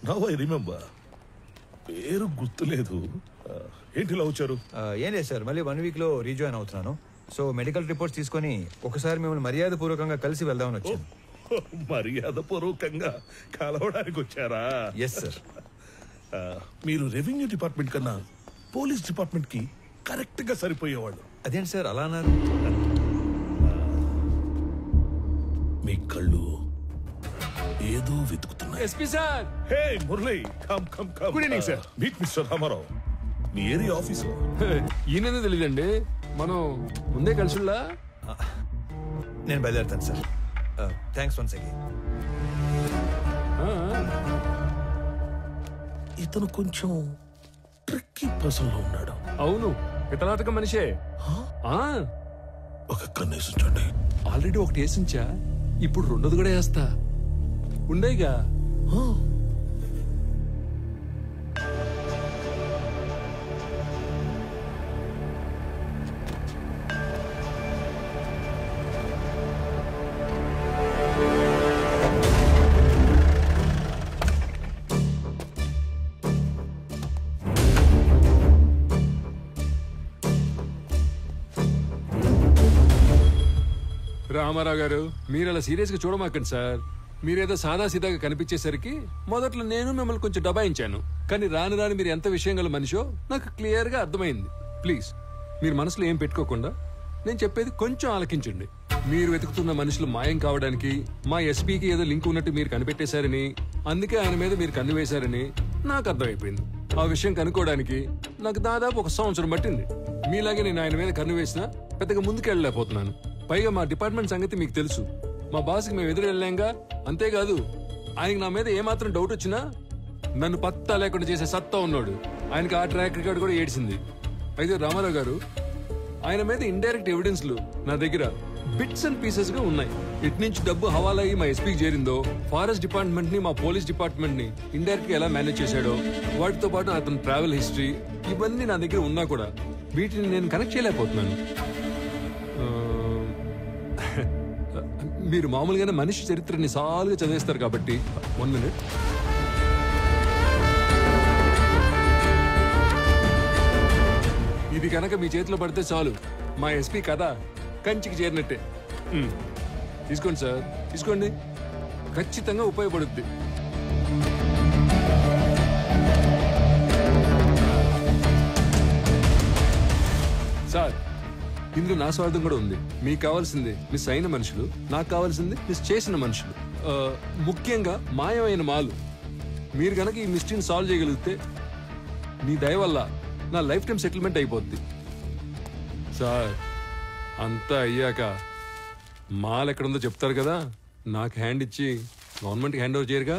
Now I remember. పేరు గుర్తులేదు. ఏంటి ఇలా వచ్చారు? ఏం లేదు సార్, మళ్ళీ 1 వీక్ లో రీజాయిన్ అవుతున్నాను. సో మెడికల్ రిపోర్ట్స్ తీసుకొని ఒకసారి మిమ్మల్ని మర్యాదపూర్వకంగా కలిసి వెళ్దామని వచ్చాను. మర్యాదపూర్వకంగా కలవడానికి వచ్చారా? Yes sir. మీరు రెవెన్యూ డిపార్ట్మెంట్ కన్నా పోలీస్ డిపార్ట్మెంట్ కి కరెక్ట్ గా సరిపోయేవాళ్ళు. అదేంటి సార్ అలా అన్నారు? మీ కళ్ళు ఏదో వెతుకుతున్నాయి. SP sir. Hey Murali, come come come. Good evening sir. Meet mister Ramarao. మీ ఏరియా ఆఫీసర్. ఈయన తెలియదండి, మనం ముందే కలిసిలా. నేను బయలుదేరుతాను సార్. Thanks once again. ఇతను కొంచెం ట్రిక్కీ పర్సన్ లో ఉన్నాడు. అవును, ఇతనాటక మనిషే. ఒక కన్నేసించండి. ఆల్రెడీ ఒకటి వేసించా, ఇప్పుడు 2ది కూడా వేస్తా. ఉండేగా. రామారావు గారు మీరు అలా సీరియస్ గా చూడమాకండి సార్. మీరేదో సాదాసీదాగా కనిపించేసరికి మొదట్లో నేను మిమ్మల్ని కొంచెం దబాయించాను. కానీ రాను రాని మీరు ఎంత విషయం గల మనిషో నాకు క్లియర్ గా అర్థమైంది. ప్లీజ్ మీరు మనసులో ఏం పెట్టుకోకుండా నేను చెప్పేది కొంచెం ఆలకించండి. మీరు వెతుకుతున్న మనుషులు మాయం కావడానికి మా ఎస్పీకి ఏదో లింక్ ఉన్నట్టు మీరు కనిపెట్టేశారని, అందుకే ఆయన మీద మీరు కన్ను వేశారని నాకు అర్థమైపోయింది. ఆ విషయం కనుక్కోవడానికి నాకు దాదాపు 1 సంవత్సరం పట్టింది. మీలాగే నేను ఆయన మీద కన్ను వేసినా పెద్దగా ముందుకెళ్ళలేకపోతున్నాను. పైగా మా డిపార్ట్మెంట్ సంగతి మీకు తెలుసు. మా బాస్కి మేము ఎదురు వెళ్ళాంగా. అంతేకాదు ఆయనకి నా మీద ఏమాత్రం డౌట్ వచ్చినా నన్ను పత్తా లేకుండా చేసే సత్తా ఉన్నాడు. ఆయనకి ఆ ట్రాక్ రికార్డ్ కూడా ఏడిసింది. అయితే రామారావు గారు ఆయన మీద ఇండైరెక్ట్ ఎవిడెన్స్లు నా దగ్గర బిట్స్ అండ్ పీసెస్ గా ఉన్నాయి. ఇటు నుంచి డబ్బు హవాలా అయ్యి మా ఎస్పీకి చేరిందో, ఫారెస్ట్ డిపార్ట్మెంట్ ని మా పోలీస్ డిపార్ట్మెంట్ ని ఇండైరెక్ట్ గా ఎలా మేనేజ్ చేశాడో, వాటితో పాటు అతని ట్రావెల్ హిస్టరీ, ఇవన్నీ నా దగ్గర ఉన్నా కూడా వీటిని నేను కనెక్ట్ చేయలేకపోతున్నాను. మీరు మామూలుగానే మనిషి చరిత్రని సాలుగా చదివేస్తారు కాబట్టి 1 minute. ఇది కనుక మీ చేతిలో పడితే చాలు, మా ఎస్పీ కథ కంచికి చేరినట్టే. తీసుకోండి సార్, తీసుకోండి. ఖచ్చితంగా ఉపయోగపడుద్ది. సార్ ఇందులో నా స్వార్థం కూడా ఉంది. మీకు కావాల్సింది మిస్ అయిన మనుషులు, నాకు కావాల్సింది మిస్ చేసిన మనుషులు. ముఖ్యంగా మాయమైన మాలు. మీరు కనుక ఈ మిస్టరీని సాల్వ్ చేయగలిగితే మీ దయ వల్ల నా లైఫ్ టైం సెటిల్మెంట్ అయిపోద్ది. సార్ అంతా అయ్యాక మాల్ ఎక్కడుందో చెప్తారు కదా, నాకు హ్యాండ్ ఇచ్చి గవర్నమెంట్కి హ్యాండ్ ఓవర్ చేయరుగా.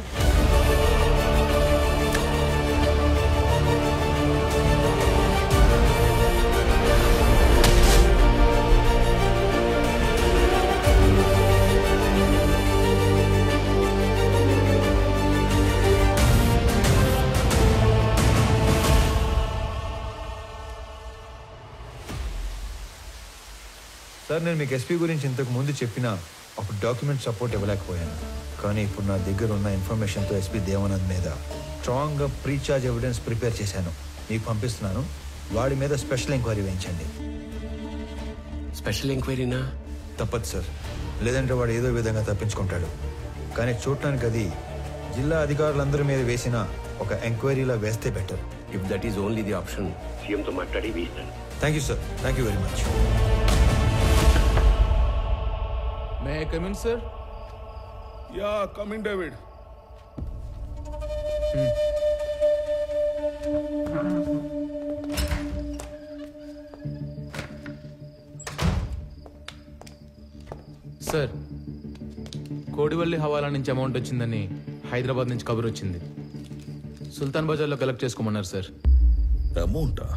సార్ నేను మీకు ఎస్పీ గురించి ఇంతకు ముందు చెప్పిన ఒక డాక్యుమెంట్ సపోర్ట్ ఇవ్వలేకపోయాను. కానీ ఇప్పుడు నా దగ్గర ఉన్న ఇన్ఫర్మేషన్తో ఎస్పీ దేవానంద్ మీద స్ట్రాంగ్గా ప్రీఛార్జ్ ఎవిడెన్స్ ప్రిపేర్ చేశాను. మీకు పంపిస్తున్నాను. వాడి మీద స్పెషల్ ఎంక్వైరీ వేయించండి. స్పెషల్ ఎంక్వైరీనా? తప్పదు సార్, లేదంటే వాడు ఏదో విధంగా తప్పించుకుంటాడు. కానీ చూడటానికి అది జిల్లా అధికారులందరి మీద వేసిన ఒక ఎంక్వైరీలా వేస్తే better. If that is only the option, సీఎంతో మాట్లాడి వేస్తాను. Thank you sir, thank you very much. May I come in, sir? Yeah, come in, David. Sir, Kodivalli హవాలా నుంచి అమౌంట్ వచ్చిందని హైదరాబాద్ నుంచి కబురు వచ్చింది. సుల్తాన్ బజార్లో కలెక్ట్ చేసుకోమన్నారు సార్. అమౌంటా?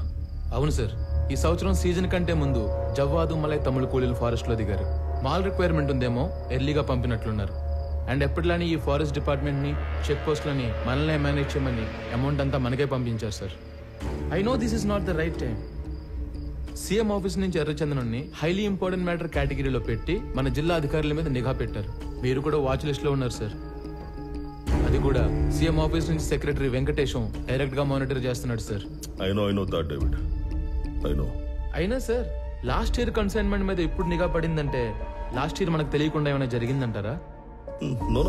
అవును సార్. ఈ సంవత్సరం సీజన్ కంటే ముందు జవ్వాదు మలై తమిళ కూలీలు ఫారెస్ట్ లో దిగారు. మాల్ రిక్వైర్మెంట్ ఉందేమో ఎర్లీగా పంపినట్లున్నారు. అండ్ ఎప్పటిలాని ఈ ఫారెస్ట్ డిపార్ట్మెంట్ ని, చెక్ పోస్ట్లని మనల్నే మేనేజ్ చేయమని అమౌంట్ అంతా మనకే పంపించారు sir. I know this is not the right time. CM office నుంచి ఎర్రచందనాన్ని హైలీ ఇంపార్టెంట్ మ్యాటర్ కేటగిరీలో పెట్టి మన జిల్లా అధికారుల మీద నిఘా పెట్టారు. మీరు కూడా వాచ్ లిస్ట్ లో ఉన్నారు సార్. అది కూడా సీఎం ఆఫీస్ నుంచి సెక్రటరీ వెంకటేశం డైరెక్ట్ గా మానిటర్ చేస్తున్నాడు sir. I know that, David. I know. అయినా సార్, లాస్ట్ ఇయర్ కన్సైన్మెంట్ మీద ఇప్పుడు నిఘా పడిందంటే లాస్ట్ ఇయర్ మనకు తెలియకుండా ఏమైనా జరిగిందంటారా? No,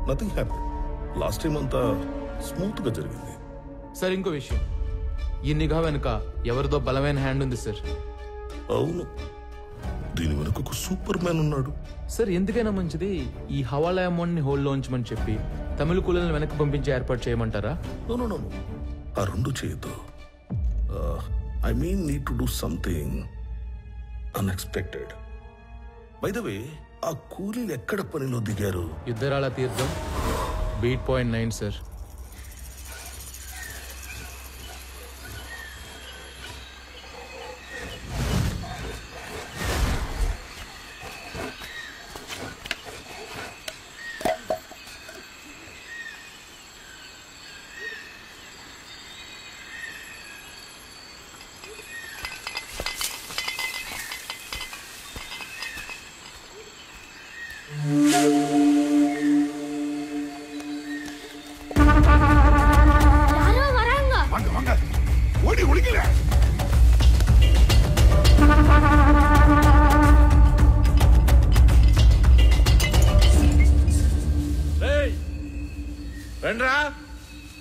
nothing happened. Last time అంతా స్మూత్ గా జరిగింది. సార్ ఇంకో విషయం, ఈ నిఘా వెనుక ఎవరిదో బలమైన హ్యాండ్ ఉంది సార్. అవును, దీని వెనుక ఒక సూపర్ మ్యాన్ ఉన్నాడు. సార్ ఎందుకైనా మంచిది ఈ హవాలా అమౌంట్ ని హోల్డ్ లో ఉంచమని చెప్పి తమిళ కూలీలను వెనక్కి పంపించి ఏర్పాటు చేయమంటారా? No. ఆ రెండు చేయొద్దు. I mean need to do something unexpected. By the way, ఆ కూలీలు ఎక్కడ పనిలో దిగారు? యుద్ధరాల తీర్థం బీట్ పాయింట్ 9 సార్.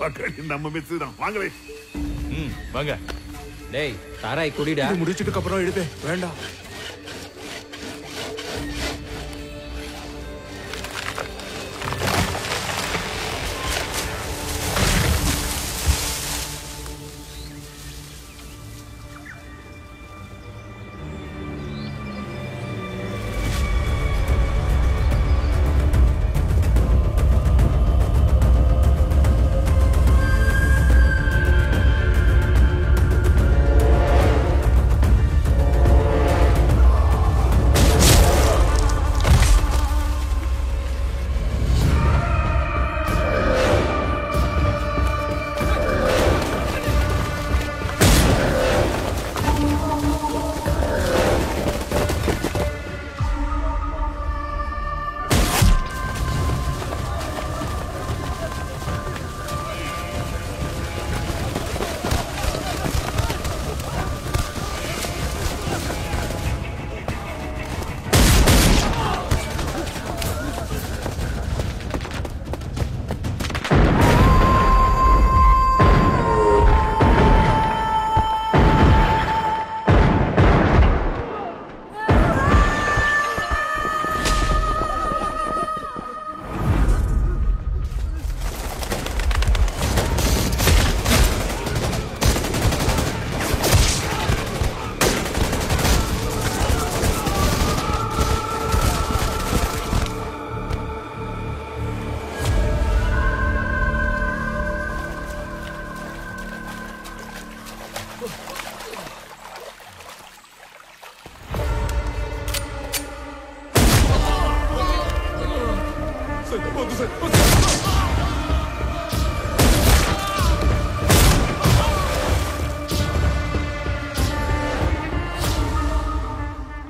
பார்க்க நம்ம மிஸ் தான் வாங்கவே வாங்க டேய் தாராய் குடிடா முடிச்சிட்டு அப்புறம் எடுப்பே வேண்டாம்.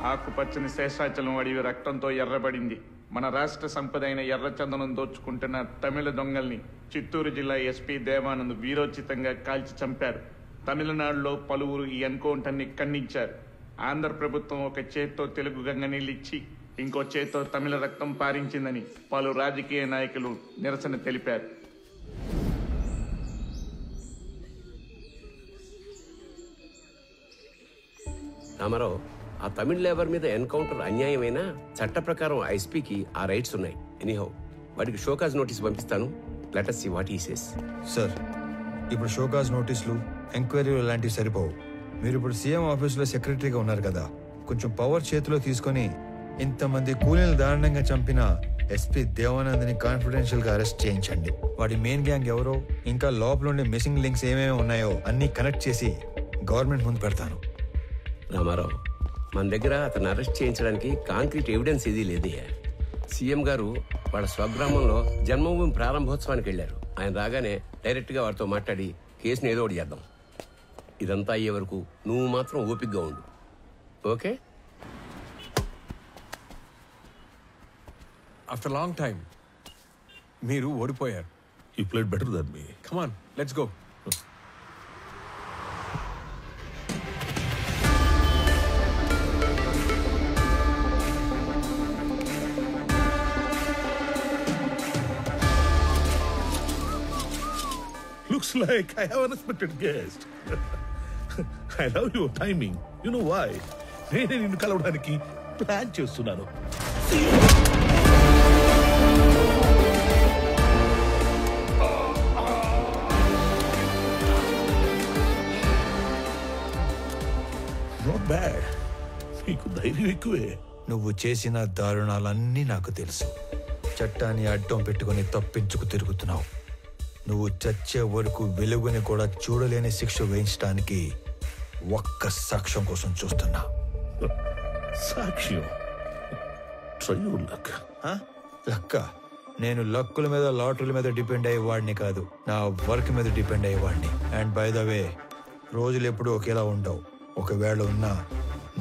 ఆకుపచ్చని శేషాచలం అడవి రక్తంతో ఎర్రబడింది. మన రాష్ట్ర సంపద అయిన ఎర్రచందనం దోచుకుంటున్న తమిళ దొంగల్ని చిత్తూరు జిల్లా ఎస్పీ దేవానంద్ వీరోచితంగా కాల్చి చంపారు. తమిళనాడులో పలువురు ఈ ఎన్కౌంటర్ని ఖండించారు. ఆంధ్ర ప్రభుత్వం ఒక చేత్తో తెలుగు గంగ నీళ్ళిచ్చి ఇంకో చేత్తో తమిళ రక్తం పారించిందని పలు రాజకీయ నాయకులు నిరసన తెలిపారు. రామారావు, ఆ తమిళ లేబర్ మీద ఎన్కౌంటర్ అన్యాయమైనా చట్ట ప్రకారం ఐస్పీకి ఆ రైట్స్ ఉన్నాయి. ఎనీహౌ వాడికి షోకాజ్ నోటీస్ పంపిస్తాను. Let us see what he says. Sir, ఇప్పుడు షోకాజ్ నోటీసులు, ఎంక్వైరీలు లాంటివి సరిపోవు. మీరు ఇప్పుడు సీఎం ఆఫీసులో సెక్రటరీగా ఉన్నారు కదా, కొంచెం పవర్ చేతిలో తీసుకొని ఇంతమంది కూలీలు దారుణంగా చంపిన ఎస్పీ దేవానంద్ని కాన్ఫిడెన్షియల్ గా అరెస్ట్ చేయించండి. వాడి మెయిన్ గ్యాంగ్ ఎవరో, ఇంకా లోపల మిస్సింగ్ లింక్స్ ఏమేమి ఉన్నాయో అన్ని కనెక్ట్ చేసి గవర్నమెంట్ ముందు పెడతాను. రామారావు, మన దగ్గర అతను అరెస్ట్ చేయించడానికి కాంక్రీట్ ఎవిడెన్స్ ఏదీ లేదే. సీఎం గారు వాళ్ళ స్వగ్రామంలో జన్మభూమి ప్రారంభోత్సవానికి వెళ్ళారు. ఆయన రాగానే డైరెక్ట్ గా వాడితో మాట్లాడి కేసుని ఏదో ఒకటి చేద్దాం. ఇదంతా అయ్యే వరకు నువ్వు మాత్రం ఓపికగా ఉండు. ఓకే? ఆఫ్టర్ లాంగ్ టైం మీరు ఓడిపోయారు. You played better than me. Come on, let's go. Looks like I have an unexpected guest. I love your timing. You know why? నేనే నిన్ను కలవడానికి ప్లాన్ చేస్తున్నాను. Not bad. నీకు ధైర్యం ఎక్కువే. నువ్వు చేసిన దారుణాలన్నీ నాకు తెలుసు. చట్టాన్ని అడ్డం పెట్టుకుని తప్పించుకు తిరుగుతున్నావు. నువ్వు చచ్చే వరకు వెలుగుని కూడా చూడలేని శిక్ష వేయించడానికి ఒక్క సాక్ష్యం కోసం చూస్తున్నా. సాక్ష్యం? లక్క? నేను లక్కుల మీద, లాటరీల మీద డిపెండ్ అయ్యేవాడిని కాదు, నా వర్క్ మీద డిపెండ్ అయ్యేవాడిని. అండ్ బై ద వే, రోజులు ఎప్పుడు ఒకేలా ఉండవు. ఒకవేళ ఉన్నా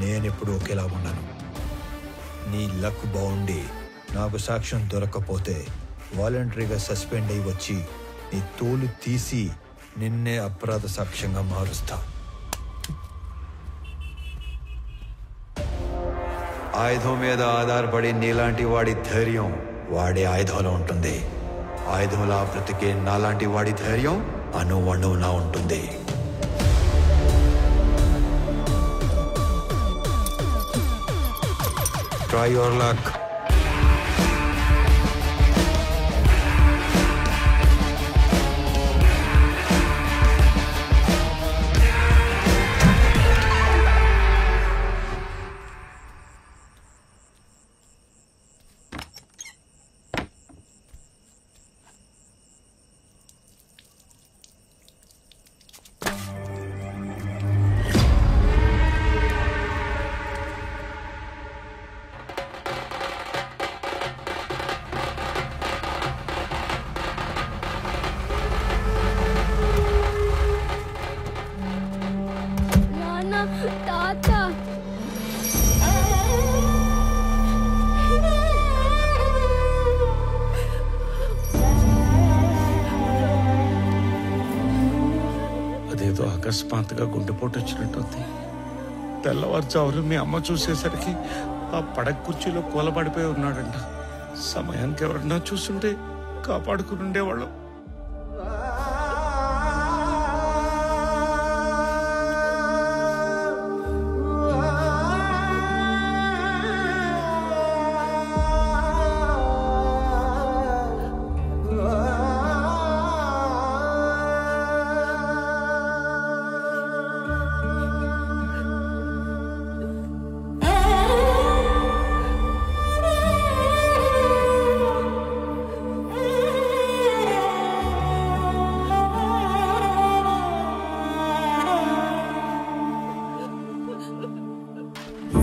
నేనెప్పుడు ఒకేలా ఉన్నాను. నీ లక్ బాగుండి నాకు సాక్ష్యం దొరకకపోతే వాలంటరీగా సస్పెండ్ అయ్యి వచ్చి నీ తోలు తీసి నిన్నే అపరాధ సాక్ష్యంగా మారుస్తా. ఆయుధం మీద ఆధారపడి నీలాంటి వాడి ధైర్యం వాడి ఆయుధంలో ఉంటుంది. ఆయుధంలా బ్రతికే నాలాంటి వాడి ధైర్యం అణువణువునా ఉంటుంది. Try your luck. అదేదో అకస్మాత్తుగా గుండెపోటు వచ్చినట్టుంది. తెల్లవారుజామున మీ అమ్మ చూసేసరికి ఆ పడక కుర్చీలో కూలబడిపోయి ఉన్నాడంట. సమయానికి ఎవరన్నా చూస్తుంటే కాపాడుకుని ఉండేవాళ్ళం.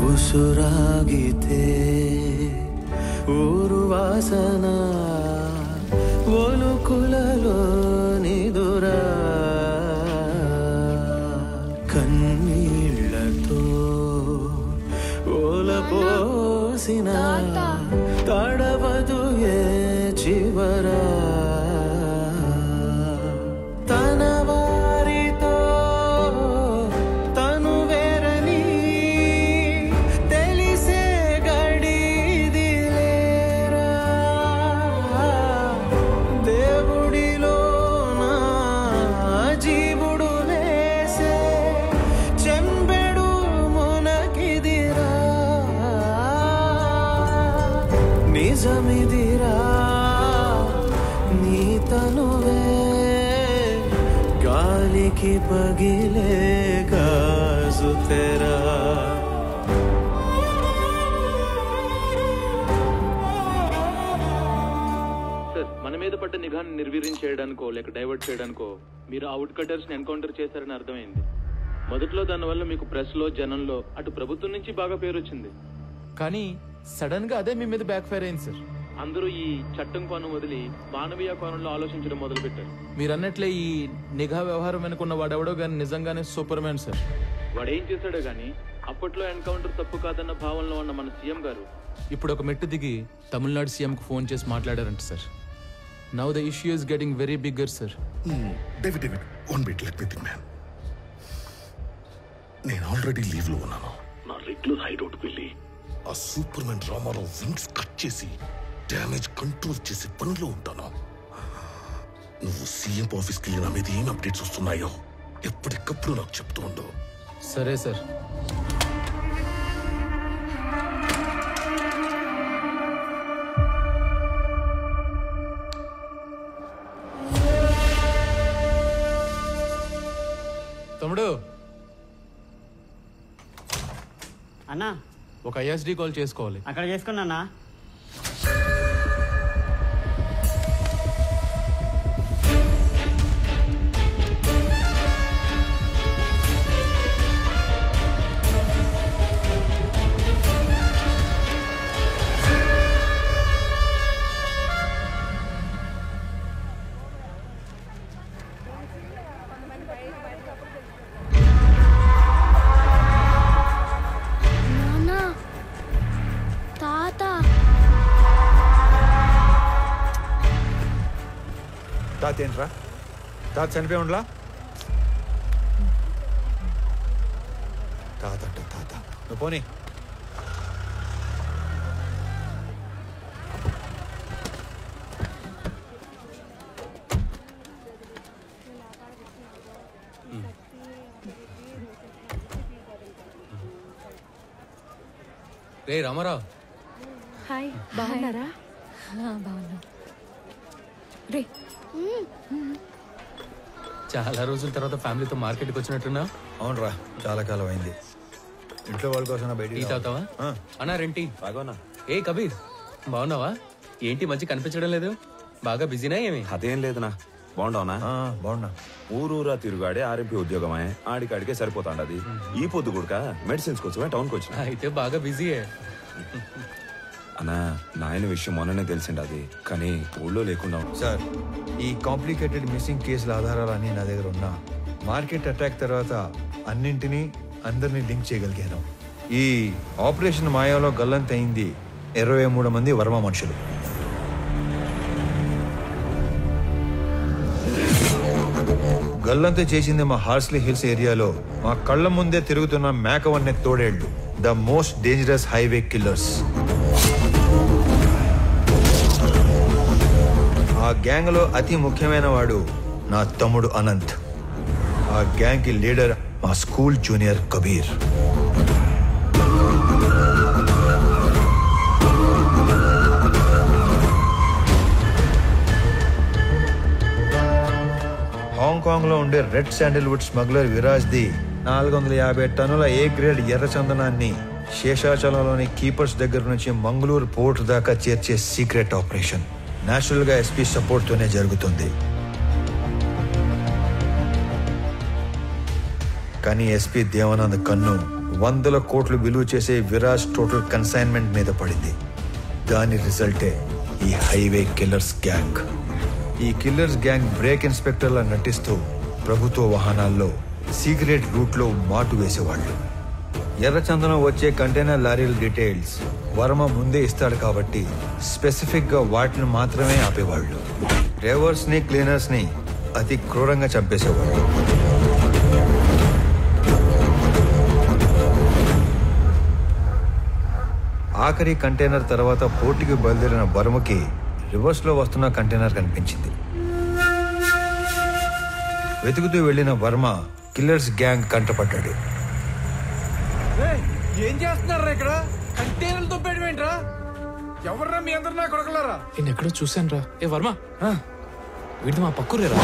ಉಸುರಾಗಿದೆ ಊರು ವಾಸನ ಒಲುಕುలలో నిదుర కన్నీళ్లతో ఓలపోసిన తడవదు ఏ చివర తన వారితో తను వేరని తెలిసే గడిదిలేరా దేవుడిలో నా జీవుడు లేసే చెంబెడు మునకిదిరా నిజమిదిరా నీ తనువే గాలికి పగిలే గాజు తెరా సార్, మన మీద పడ్డ నిఘాను నిర్వీర్యం చేయడానికో లేక డైవర్ట్ చేయడానికో మీరు ఆ వుడ్ కటర్స్ ని ఎన్కౌంటర్ చేశారని అర్థమైంది. మొదట్లో దానివల్ల మీకు ప్రెస్ లో జనంలో అటు ప్రభుత్వం నుంచి బాగా పేరు వచ్చింది. కానీ సడన్ గా అదే మీ మీద బ్యాక్ ఫైర్ అయింది సార్. అందరూ ఈ చట్టం కోణం వదిలి మానవీయ కోణంలో ఆలోచించడం మొదలు పెట్టారు. మీరు అన్నట్లే ఈ నిఘా వ్యవహారం వెనుకున్న వాడెవడో గాని నిజంగానే సూపర్ మ్యాన్ సార్. వాడేం చేశాడో గానీ అప్పట్లో ఎన్కౌంటర్ తప్పు కాదన్న భావనలో ఉన్న మన సీఎం గారు ఇప్పుడు ఒక మెట్టు దిగి తమిళనాడు సీఎం కు ఫోన్ చేసి మాట్లాడారంట sir. Now the issue is getting very bigger sir. David one bit let me think man. నేను ఆల్రెడీ లీవ్ లో ఉన్నాను. నా రెగ్యులర్ హైడౌట్ వెళ్ళి ఆ superman Ramarao wings cut చేసి డ్యామేజ్ కంట్రోల్ చేసే పనిలో ఉంటాను. నువ్వు సీఎం ఆఫీస్కి వెళ్ళి నా మీద ఏం అప్డేట్స్ వస్తున్నాయో ఎప్పటికప్పుడు నాకు చెప్తూ ఉండవు. సరే సార్. తమ్ముడు అన్నా ఒక ఐఎస్డి కాల్ చేసుకోవాలి. అక్కడ చేసుకున్నా. తాత ఏంట్రా? తాత చనిపోయి ఉండలా? తాత అంటే తాత. నువ్వు పోనీ. రే రామారావు. హాయ్, బాగున్నారా? బాగున్నా. రే చాలా రోజుల తర్వాత ఫ్యామిలీతో మార్కెట్కి వచ్చినట్టున్నా? అవునరా, చాలా కాలం అయింది. ఇంట్లో వాళ్ళ కోసం టీ తాగుతావా? అన్నా రెంటి ఏ కబీర్, బాగున్నావా? ఏంటి మంచి కనిపించడం లేదు, బాగా బిజీనా ఏమి? అదేం లేదునా. బాగుండవునా? బాగున్నా. ఊరూరా తిరుగాడే ఆర్ఎంపీ ఉద్యోగమే, ఆడికాడికే సరిపోతాండది. ఈ పొద్దు కూడా మెడిసిన్స్ కోసమే టౌన్కి వచ్చిన. అయితే బాగా బిజీయే. అన్నా, నాయన విషయం మొన్ననే తెలిసిండది, కానీ ఊళ్ళో లేకుండా. సార్, ఈ కాంప్లికేటెడ్ మిస్సింగ్ కేసుల ఆధారాలన్నీ నా దగ్గర ఉన్నా. మార్కెట్ అటాక్ తర్వాత అన్నింటినీ అందరినీ లింక్ చేయగలిగాను. ఈ ఆపరేషన్ మాయాలో గల్లంతయింది 23 మంది వర్మ మనుషులు. గల్లంత చేసింది మా హార్స్లీ హిల్స్ ఏరియాలో మా కళ్ళ ముందే తిరుగుతున్న మేకవన్నె తోడేళ్లు, the most dangerous highway killers. ఆ గ్యాంగ్ లో అతి ముఖ్యమైన వాడు నా తమ్ముడు అనంత్. ఆ గ్యాంగ్ కి లీడర్ మా స్కూల్ జూనియర్ కబీర్. హాంకాంగ్ లో ఉండే red Sandalwood smuggler Viraj the 450 టన్నుల ఏ గ్రేడ్ ఎర్ర చందనాన్ని శేషాచలంలోని కీపర్స్ దగ్గర నుంచి మంగళూరు పోర్ట్ దాకా చేర్చే సీక్రెట్ ఆపరేషన్ నేచురల్ గా ఎస్పీ సపోర్ట్ తోనే జరుగుతుంది. కానీ ఎస్పీ దేవానంద్ కన్ను 100 కోట్లు విలువ చేసే విరాజ్ టోటల్ కన్సైన్మెంట్ మీద పడింది. దాని రిజల్టే ఈ హైవే కిల్లర్స్ గ్యాంగ్. ఈ కిల్లర్స్ గ్యాంగ్ బ్రేక్ ఇన్స్పెక్టర్లా నటిస్తూ ప్రభుత్వ వాహనాల్లో సీక్రెట్ రూట్ లో మాటు వేసేవాళ్ళు. ఎర్రచందనం వచ్చే కంటైనర్ లారీల డీటెయిల్స్ వర్మ ముందే ఇస్తాడు కాబట్టి స్పెసిఫిక్ గా వాటిని మాత్రమే ఆపేవాళ్ళు. డ్రైవర్స్ ని క్లీనర్స్ ని అతి క్రూరంగా చంపేసేవాళ్ళు. ఆఖరి కంటైనర్ తర్వాత పోర్టుకి బయలుదేరిన వర్మకి రివర్స్ లో వస్తున్న కంటైనర్ కనిపించింది. వెతుకుతూ వెళ్లిన వర్మ కిల్లర్స్ గ్యాంగ్ కంటపడ్డాడు. ఏం చేస్తున్నారా ఇక్కడ? కంటైనర్లు తొప్పేయడమేంట్రా? ఎవర్రా మీ అందరు నా కొడకలారా? నేను ఎక్కడో చూశాను రా. ఏ వర్మ, వీడిది మా పక్కూరేరా.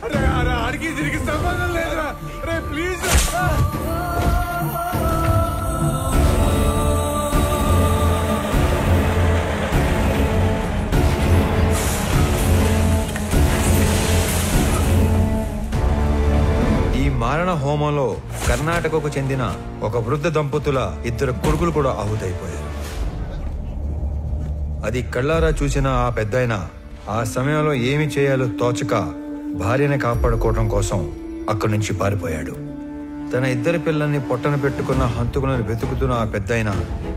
అరే అరే, ఆడికి తిరిగి సంబంధం లేదురా. అరే ప్లీజ్. మారణ హోమంలో కర్ణాటకకు చెందిన ఒక వృద్ధ దంపతుల 2 కొడుకులు కూడా ఆహుతైపోయారు. అది కళ్ళారా చూసిన ఆ పెద్దాయన ఆ సమయంలో ఏమి చేయాలో తోచక భార్యని కాపాడుకోవడం కోసం అక్కడి నుంచి పారిపోయాడు. తన 2 పిల్లల్ని పొట్టన పెట్టుకున్న హంతకులను వెతుకుతున్న ఆ పెద్దాయన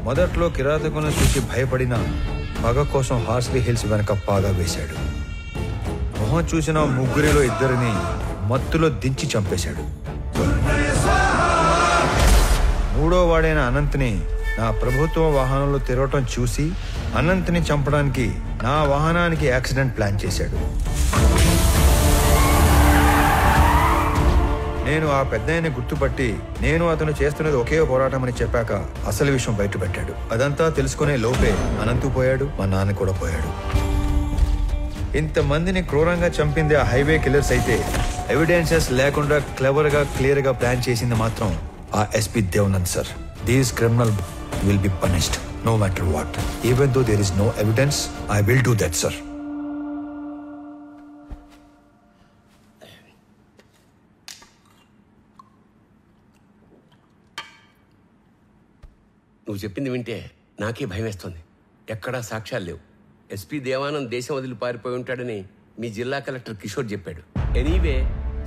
మొదట్లో కిరాతకులను చూసి భయపడిన పగ కోసం హార్స్లీ హిల్స్ వెనక పాగా వేశాడు. మొహం చూసిన 3 2 మత్తులో దించి చంపేశాడు. 3వ వాడైన అనంత్ని నా ప్రభుత్వ వాహనంలో తిరగటం చూసి అనంత్ని చంపడానికి నా వాహనానికి యాక్సిడెంట్ ప్లాన్ చేశాడు. నేను ఆ పెద్దాయన్ని గుర్తుపట్టి నేను అతను చేస్తున్నది ఒకే పోరాటం అని చెప్పాక అసలు విషయం బయటపెట్టాడు. అదంతా తెలుసుకునే లోపే అనంతు పోయాడు, మా నాన్న కూడా పోయాడు. ఇంతమందిని క్రూరంగా చంపింది ఆ హైవే కిల్లర్స్ అయితే ఎవిడెన్సెస్ లేకుండా క్లెవర్ గా క్లియర్ గా ప్లాన్ చేసింది మాత్రం ఆ SP Devanand sir. These criminal will be punished no matter what. Even though there is no evidence, I will do that sir. నువ్వు చెప్పింది వింటే నాకే భయం వేస్తుంది. ఎక్కడా సాక్ష్యాలు లేవు. ఎస్పీ దేవానంద్ దేశం వదిలి పారిపోయి ఉంటాడని మీ జిల్లా కలెక్టర్ కిషోర్ చెప్పాడు. ఎనీవే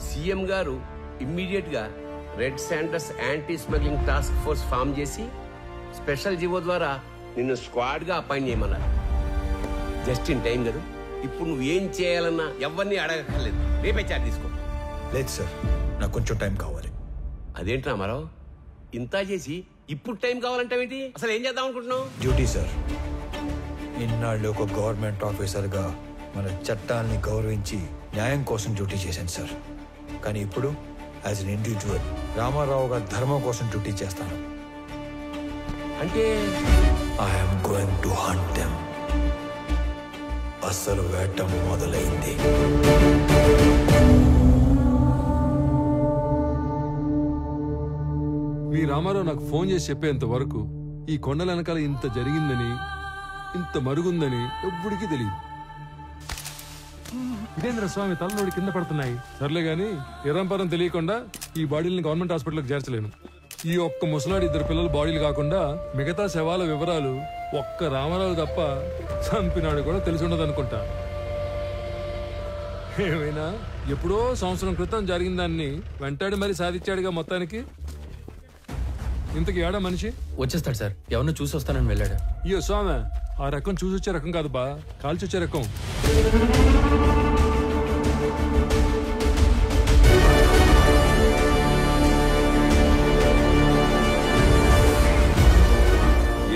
సీఎం గారు ఇమ్మీడియట్ గా red sanders anti smuggling task force form చేసి స్పెషల్ జీవో ద్వారా నిన్ను స్క్వాడ్ గా అపాయింట్ చేయమన్నారు. జస్ట్ ఇన్ టైం కదా. ఇప్పుడు నువ్వు ఏం చేయాలన్నా ఎవరిని అడగక్కర్లేదు. రేపే చార్జ్ తీసుకో. లేదు సార్, నాకు కొంచెం టైం కావాలి. అదేంటి రామారావు, ఇంత చేసి ఇప్పుడు టైం కావాలంటావేంటి? అసలు ఏం చేద్దాం అనుకుంటున్నావు? Duty sir. ఇన్నాళ్ళు ఒక గవర్నమెంట్ ఆఫీసర్గా మన చట్టాలని గౌరవించి న్యాయం కోసం డ్యూటీ చేశాను సార్. కానీ ఇప్పుడు యాజ్ అన్ ఇండివిజువల్ రామారావు గారి ధర్మం కోసం డ్యూటీ చేస్తాను. అంటే I'm going to hunt them. అసలు వేట మొదలైంది. మీ రామారావు నాకు ఫోన్ చేసి చెప్పేంత వరకు ఈ కొండల వెనకాల ఇంత జరిగిందని, ఇంత మరుగుందని ఎవ్వడికి తెలియదు. ఇదేంద్ర స్వామి తలనోడి కింద పడుతున్నాయి. సర్లే గాని ఎరంపరం తెలియకుండా ఈ బాడీని గవర్నమెంట్ హాస్పిటల్కి చేర్చలేను. ఈ ఒక్క ముసలాడి 2 పిల్లల బాడీలు కాకుండా మిగతా శవాల వివరాలు ఒక్క రామారావు తప్ప చంపినాడు కూడా తెలిసి ఉండదు అనుకుంటా. ఏమైనా ఎప్పుడో సంవత్సరం క్రితం జరిగిన దాన్ని వెంటాడి మరీ సాధించాడుగా మొత్తానికి. ఇంతకి ఏడా మనిషి వచ్చేస్తాడు సార్. ఎవరిని చూసి వస్తానని వెళ్ళాడు. అయ్యో స్వామి, ఆ రకం చూసొచ్చే రకం కాదు బా, కాల్చొచ్చే రకం.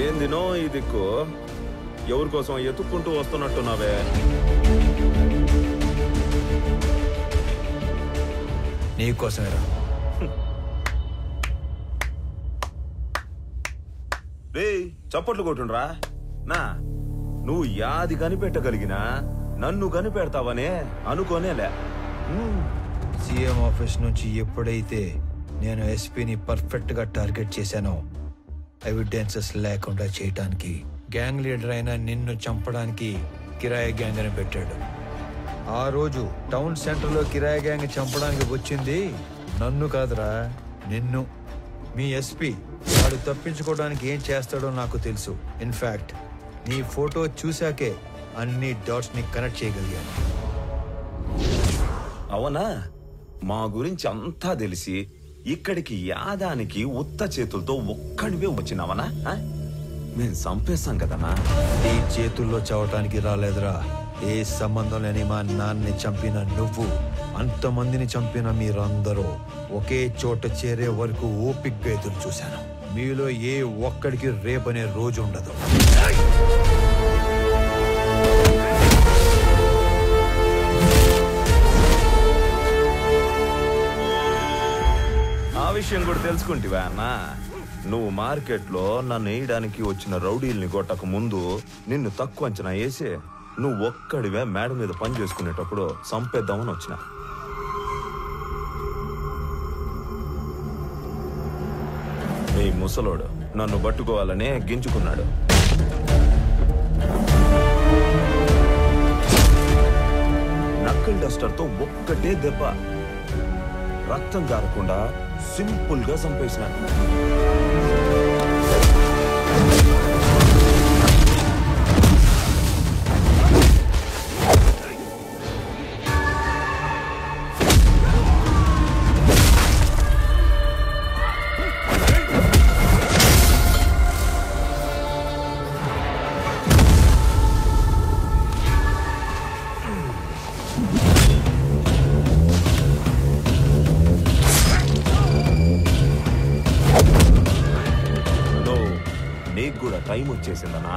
ఏందినో ఈ దిక్కు ఎవరి కోసం ఎత్తుక్కుంటూ వస్తున్నట్టున్నావే? నీకోసమేరా. రే చప్పట్లు కొట్టుండ్రా. నా నువ్వు యాది కనిపెట్టగలిగినా నన్ను కనిపెడతావనే అనుకోనేలే. సీఎం ఆఫీస్ నుంచి ఎప్పుడైతే నేను ఎస్పీని పర్ఫెక్ట్ గా టార్గెట్ చేశానో ఎవిడెన్సెస్ లేకుండా చేయటానికి గ్యాంగ్ లీడర్ అయిన నిన్ను చంపడానికి కిరాయి గ్యాంగ్ అని పెట్టాడు. ఆ రోజు టౌన్ సెంటర్ లో కిరాయి గ్యాంగ్ చంపడానికి వచ్చింది నన్ను కాదురా, నిన్ను. మీ ఎస్పీ వాడు తప్పించుకోవడానికి ఏం చేస్తాడో నాకు తెలుసు. ఇన్ఫాక్ట్ నీ ఫోటో చూశాకే అన్ని డాట్స్ ని కనెక్ట్ చేయగలిగాను. అవునా? మా గురించి అంతా తెలిసి ఇక్కడికి యాదానికి ఉత్త చేతులతో ఒక్కడివే వచ్చినావనా? మేము చంపేస్తాం కదనా. ఈ చేతుల్లో చావటానికి రాలేదురా. ఏ సంబంధం లేని మా నాన్నని చంపిన నువ్వు, అంతమందిని చంపిన మీరందరూ ఒకే చోట చేరే వరకు ఓపిగ్గా ఎదురు చూశాను. మీలో ఏ ఒక్కడికి రేపనే రోజు ఉండదు. ఆ విషయం కూడా తెలుసుకుంటివా అన్న? నువ్వు మార్కెట్లో నన్ను వేయడానికి వచ్చిన రౌడీల్ని కొట్టక ముందు నిన్ను తక్కువ అంచనా వేసి నువ్వు ఒక్కడివే మేడ మీద పని చేసుకునేటప్పుడు చంపేద్దామని వచ్చిన. నీ ముసలోడు నన్ను పట్టుకోవాలనే గింజుకున్నాడు. నక్కల్ డస్టర్తో ఒక్కటే దెబ్బ, రక్తం కారకుండా సింపుల్ గా చంపేసినాడు. నీకు కూడా టైం వచ్చేసిందనా?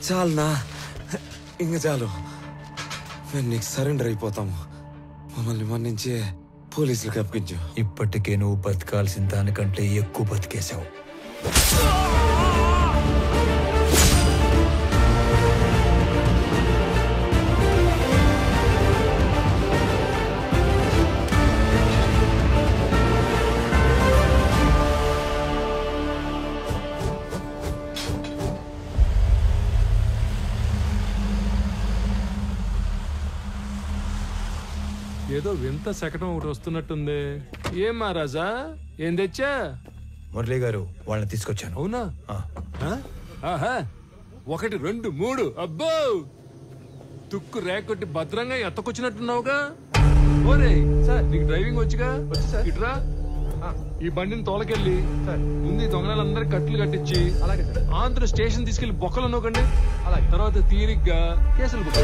చాలనా ఇంక చాలు మేము నీకు సరెండర్ అయిపోతాము మమ్మల్ని మన్నించి పోలీసులకు అప్పగించు. ఇప్పటికే నువ్వు బతకాల్సిన దానికంటే ఎక్కువ బతికేశావు. ఏదో వింత శకటం ఒకటి వస్తున్నట్టుంది. ఏం మహారాజా, ఏం తెచ్చా? మురళి గారు వాళ్ళని తీసుకొచ్చాను. అవునా? ఆహా, 1 2 3 అబ్బో, తుక్కు రేకొట్టి భద్రంగా ఎత్తకొచ్చినట్టున్నావుగా. ఓరే నీకు డ్రైవింగ్ వచ్చుగా? ఇట్రా, ఈ బండిని తోలకెళ్ళి ముందు ఈ దొంగలందరికి కట్లు కట్టించి ఆంధ్ర స్టేషన్ తీసుకెళ్లి బొక్కలు నోకండి. తర్వాత తీరిగ్గా కేసులు బుక్.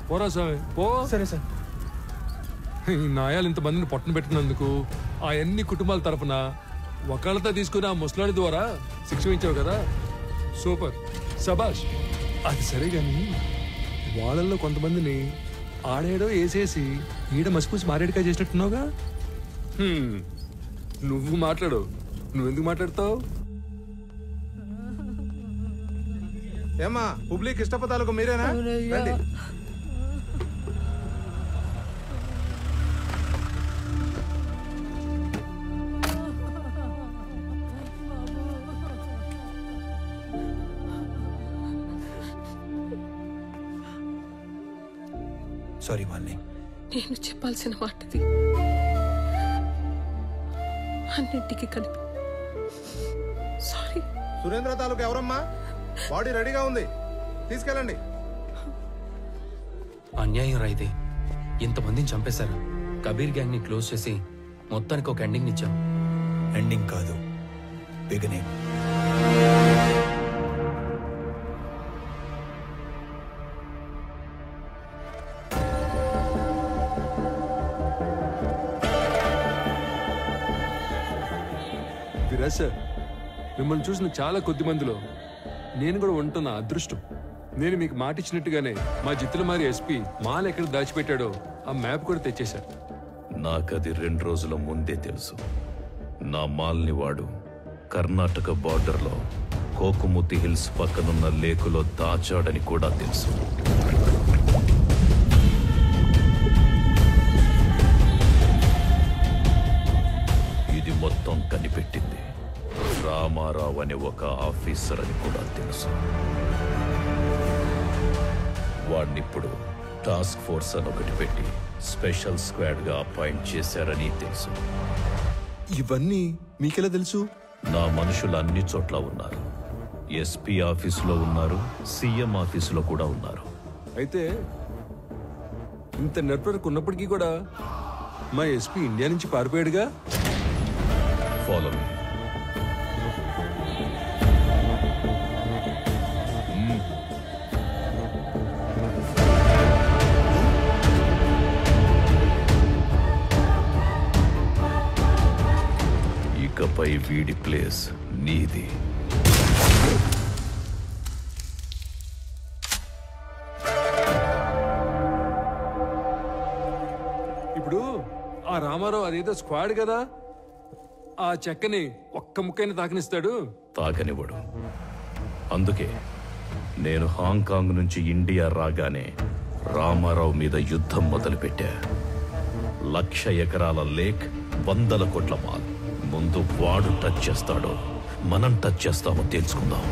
పోరా స్వామి పో. సరే సార్. ఈ నాయాలు ఇంతమందిని పొట్టన పెట్టినందుకు ఆ అన్ని కుటుంబాల తరఫున ఒకళ్ళతో తీసుకుని ఆ ముసలాడి ద్వారా శిక్ష ఇచ్చావు కదా, సూపర్, శబాష్. అది సరే గాని వాళ్ళల్లో కొంతమందిని ఆడేడో వేసేసి ఈడ మసిపూసి మారేడుకాయ చేసినట్టున్నావుగా. నువ్వు మాట్లాడు, నువ్వెందుకు మాట్లాడతావు? ఏమ్మా పబ్లిక్ ఇష్టపదాలకు మీరేనా? రండి. సారీ మాలిని. నేను చెప్పాల్సిన మాటది అన్నింటికి కలిపి సారీ. సురేంద్ర తాలూకు ఎవరమ్మా? బాడీ రెడీగా ఉంది, తీసుకెళ్ళండి. అన్యాయం రా ఇది. ఇంతమందిని చంపేశారు. కబీర్ గ్యాంగ్ ని క్లోజ్ చేసి మొత్తానికి ఒక ఎండింగ్ ఇచ్చాం. ఎండింగ్ కాదు, బిగినింగ్. విరాజ్ సార్, మిమ్మల్ని చూసిన చాలా కొద్ది మందిలో నేను కూడా ఉంటున్న అదృష్టం. నేను మీకు మాట ఇచ్చినట్టుగానే మా జిత్తులమారి ఎస్పీ మాల్ ఎక్కడ దాచిపెట్టాడో ఆ మ్యాప్ కూడా తెచ్చేశారు. నాకది 2 రోజుల ముందే తెలుసు. నా మాల్ని వాడు కర్ణాటక బార్డర్లో కోకుముతి హిల్స్ పక్కనున్న లేకులో దాచాడని కూడా తెలుసు. ఇది మొత్తం కనిపెట్టింది రామారావు అనే ఒక ఆఫీసర్ అని కూడా తెలుసు. వాడినిప్పుడు టాస్క్ ఫోర్స్ అని ఒకటి పెట్టి స్పెషల్ స్క్వాడ్ గా అపాయింట్ చేశారని తెలుసు. ఇవన్నీ మీకెలా తెలుసు? నా మనుషులు అన్ని చోట్ల ఉన్నారు. ఎస్పీ ఆఫీసులో ఉన్నారు, సీఎం ఆఫీసులో కూడా ఉన్నారు. అయితే ఇంత నెట్వర్క్ ఉన్నప్పటికీ కూడా మా ఎస్పీ ఇండియా నుంచి పారిపోయాడుగా. Follow me. ఇకపై వీడి ప్లేస్ నీది. ఇప్పుడు ఆ రామారావు అదేదో స్క్వాడ్ కదా, ఆ చెక్కని ఒక్క ముక్కైనా తాకనిస్తాడు? తాకనివ్వడు. అందుకే నేను హాంకాంగ్ నుంచి ఇండియా రాగానే రామారావు మీద యుద్ధం మొదలుపెట్టా. 1,00,000 ఎకరాల లేక్, 100 కోట్ల మాల్. ముందు వాడు టచ్ చేస్తాడో మనం టచ్ చేస్తామో తెలుసుకుందాం.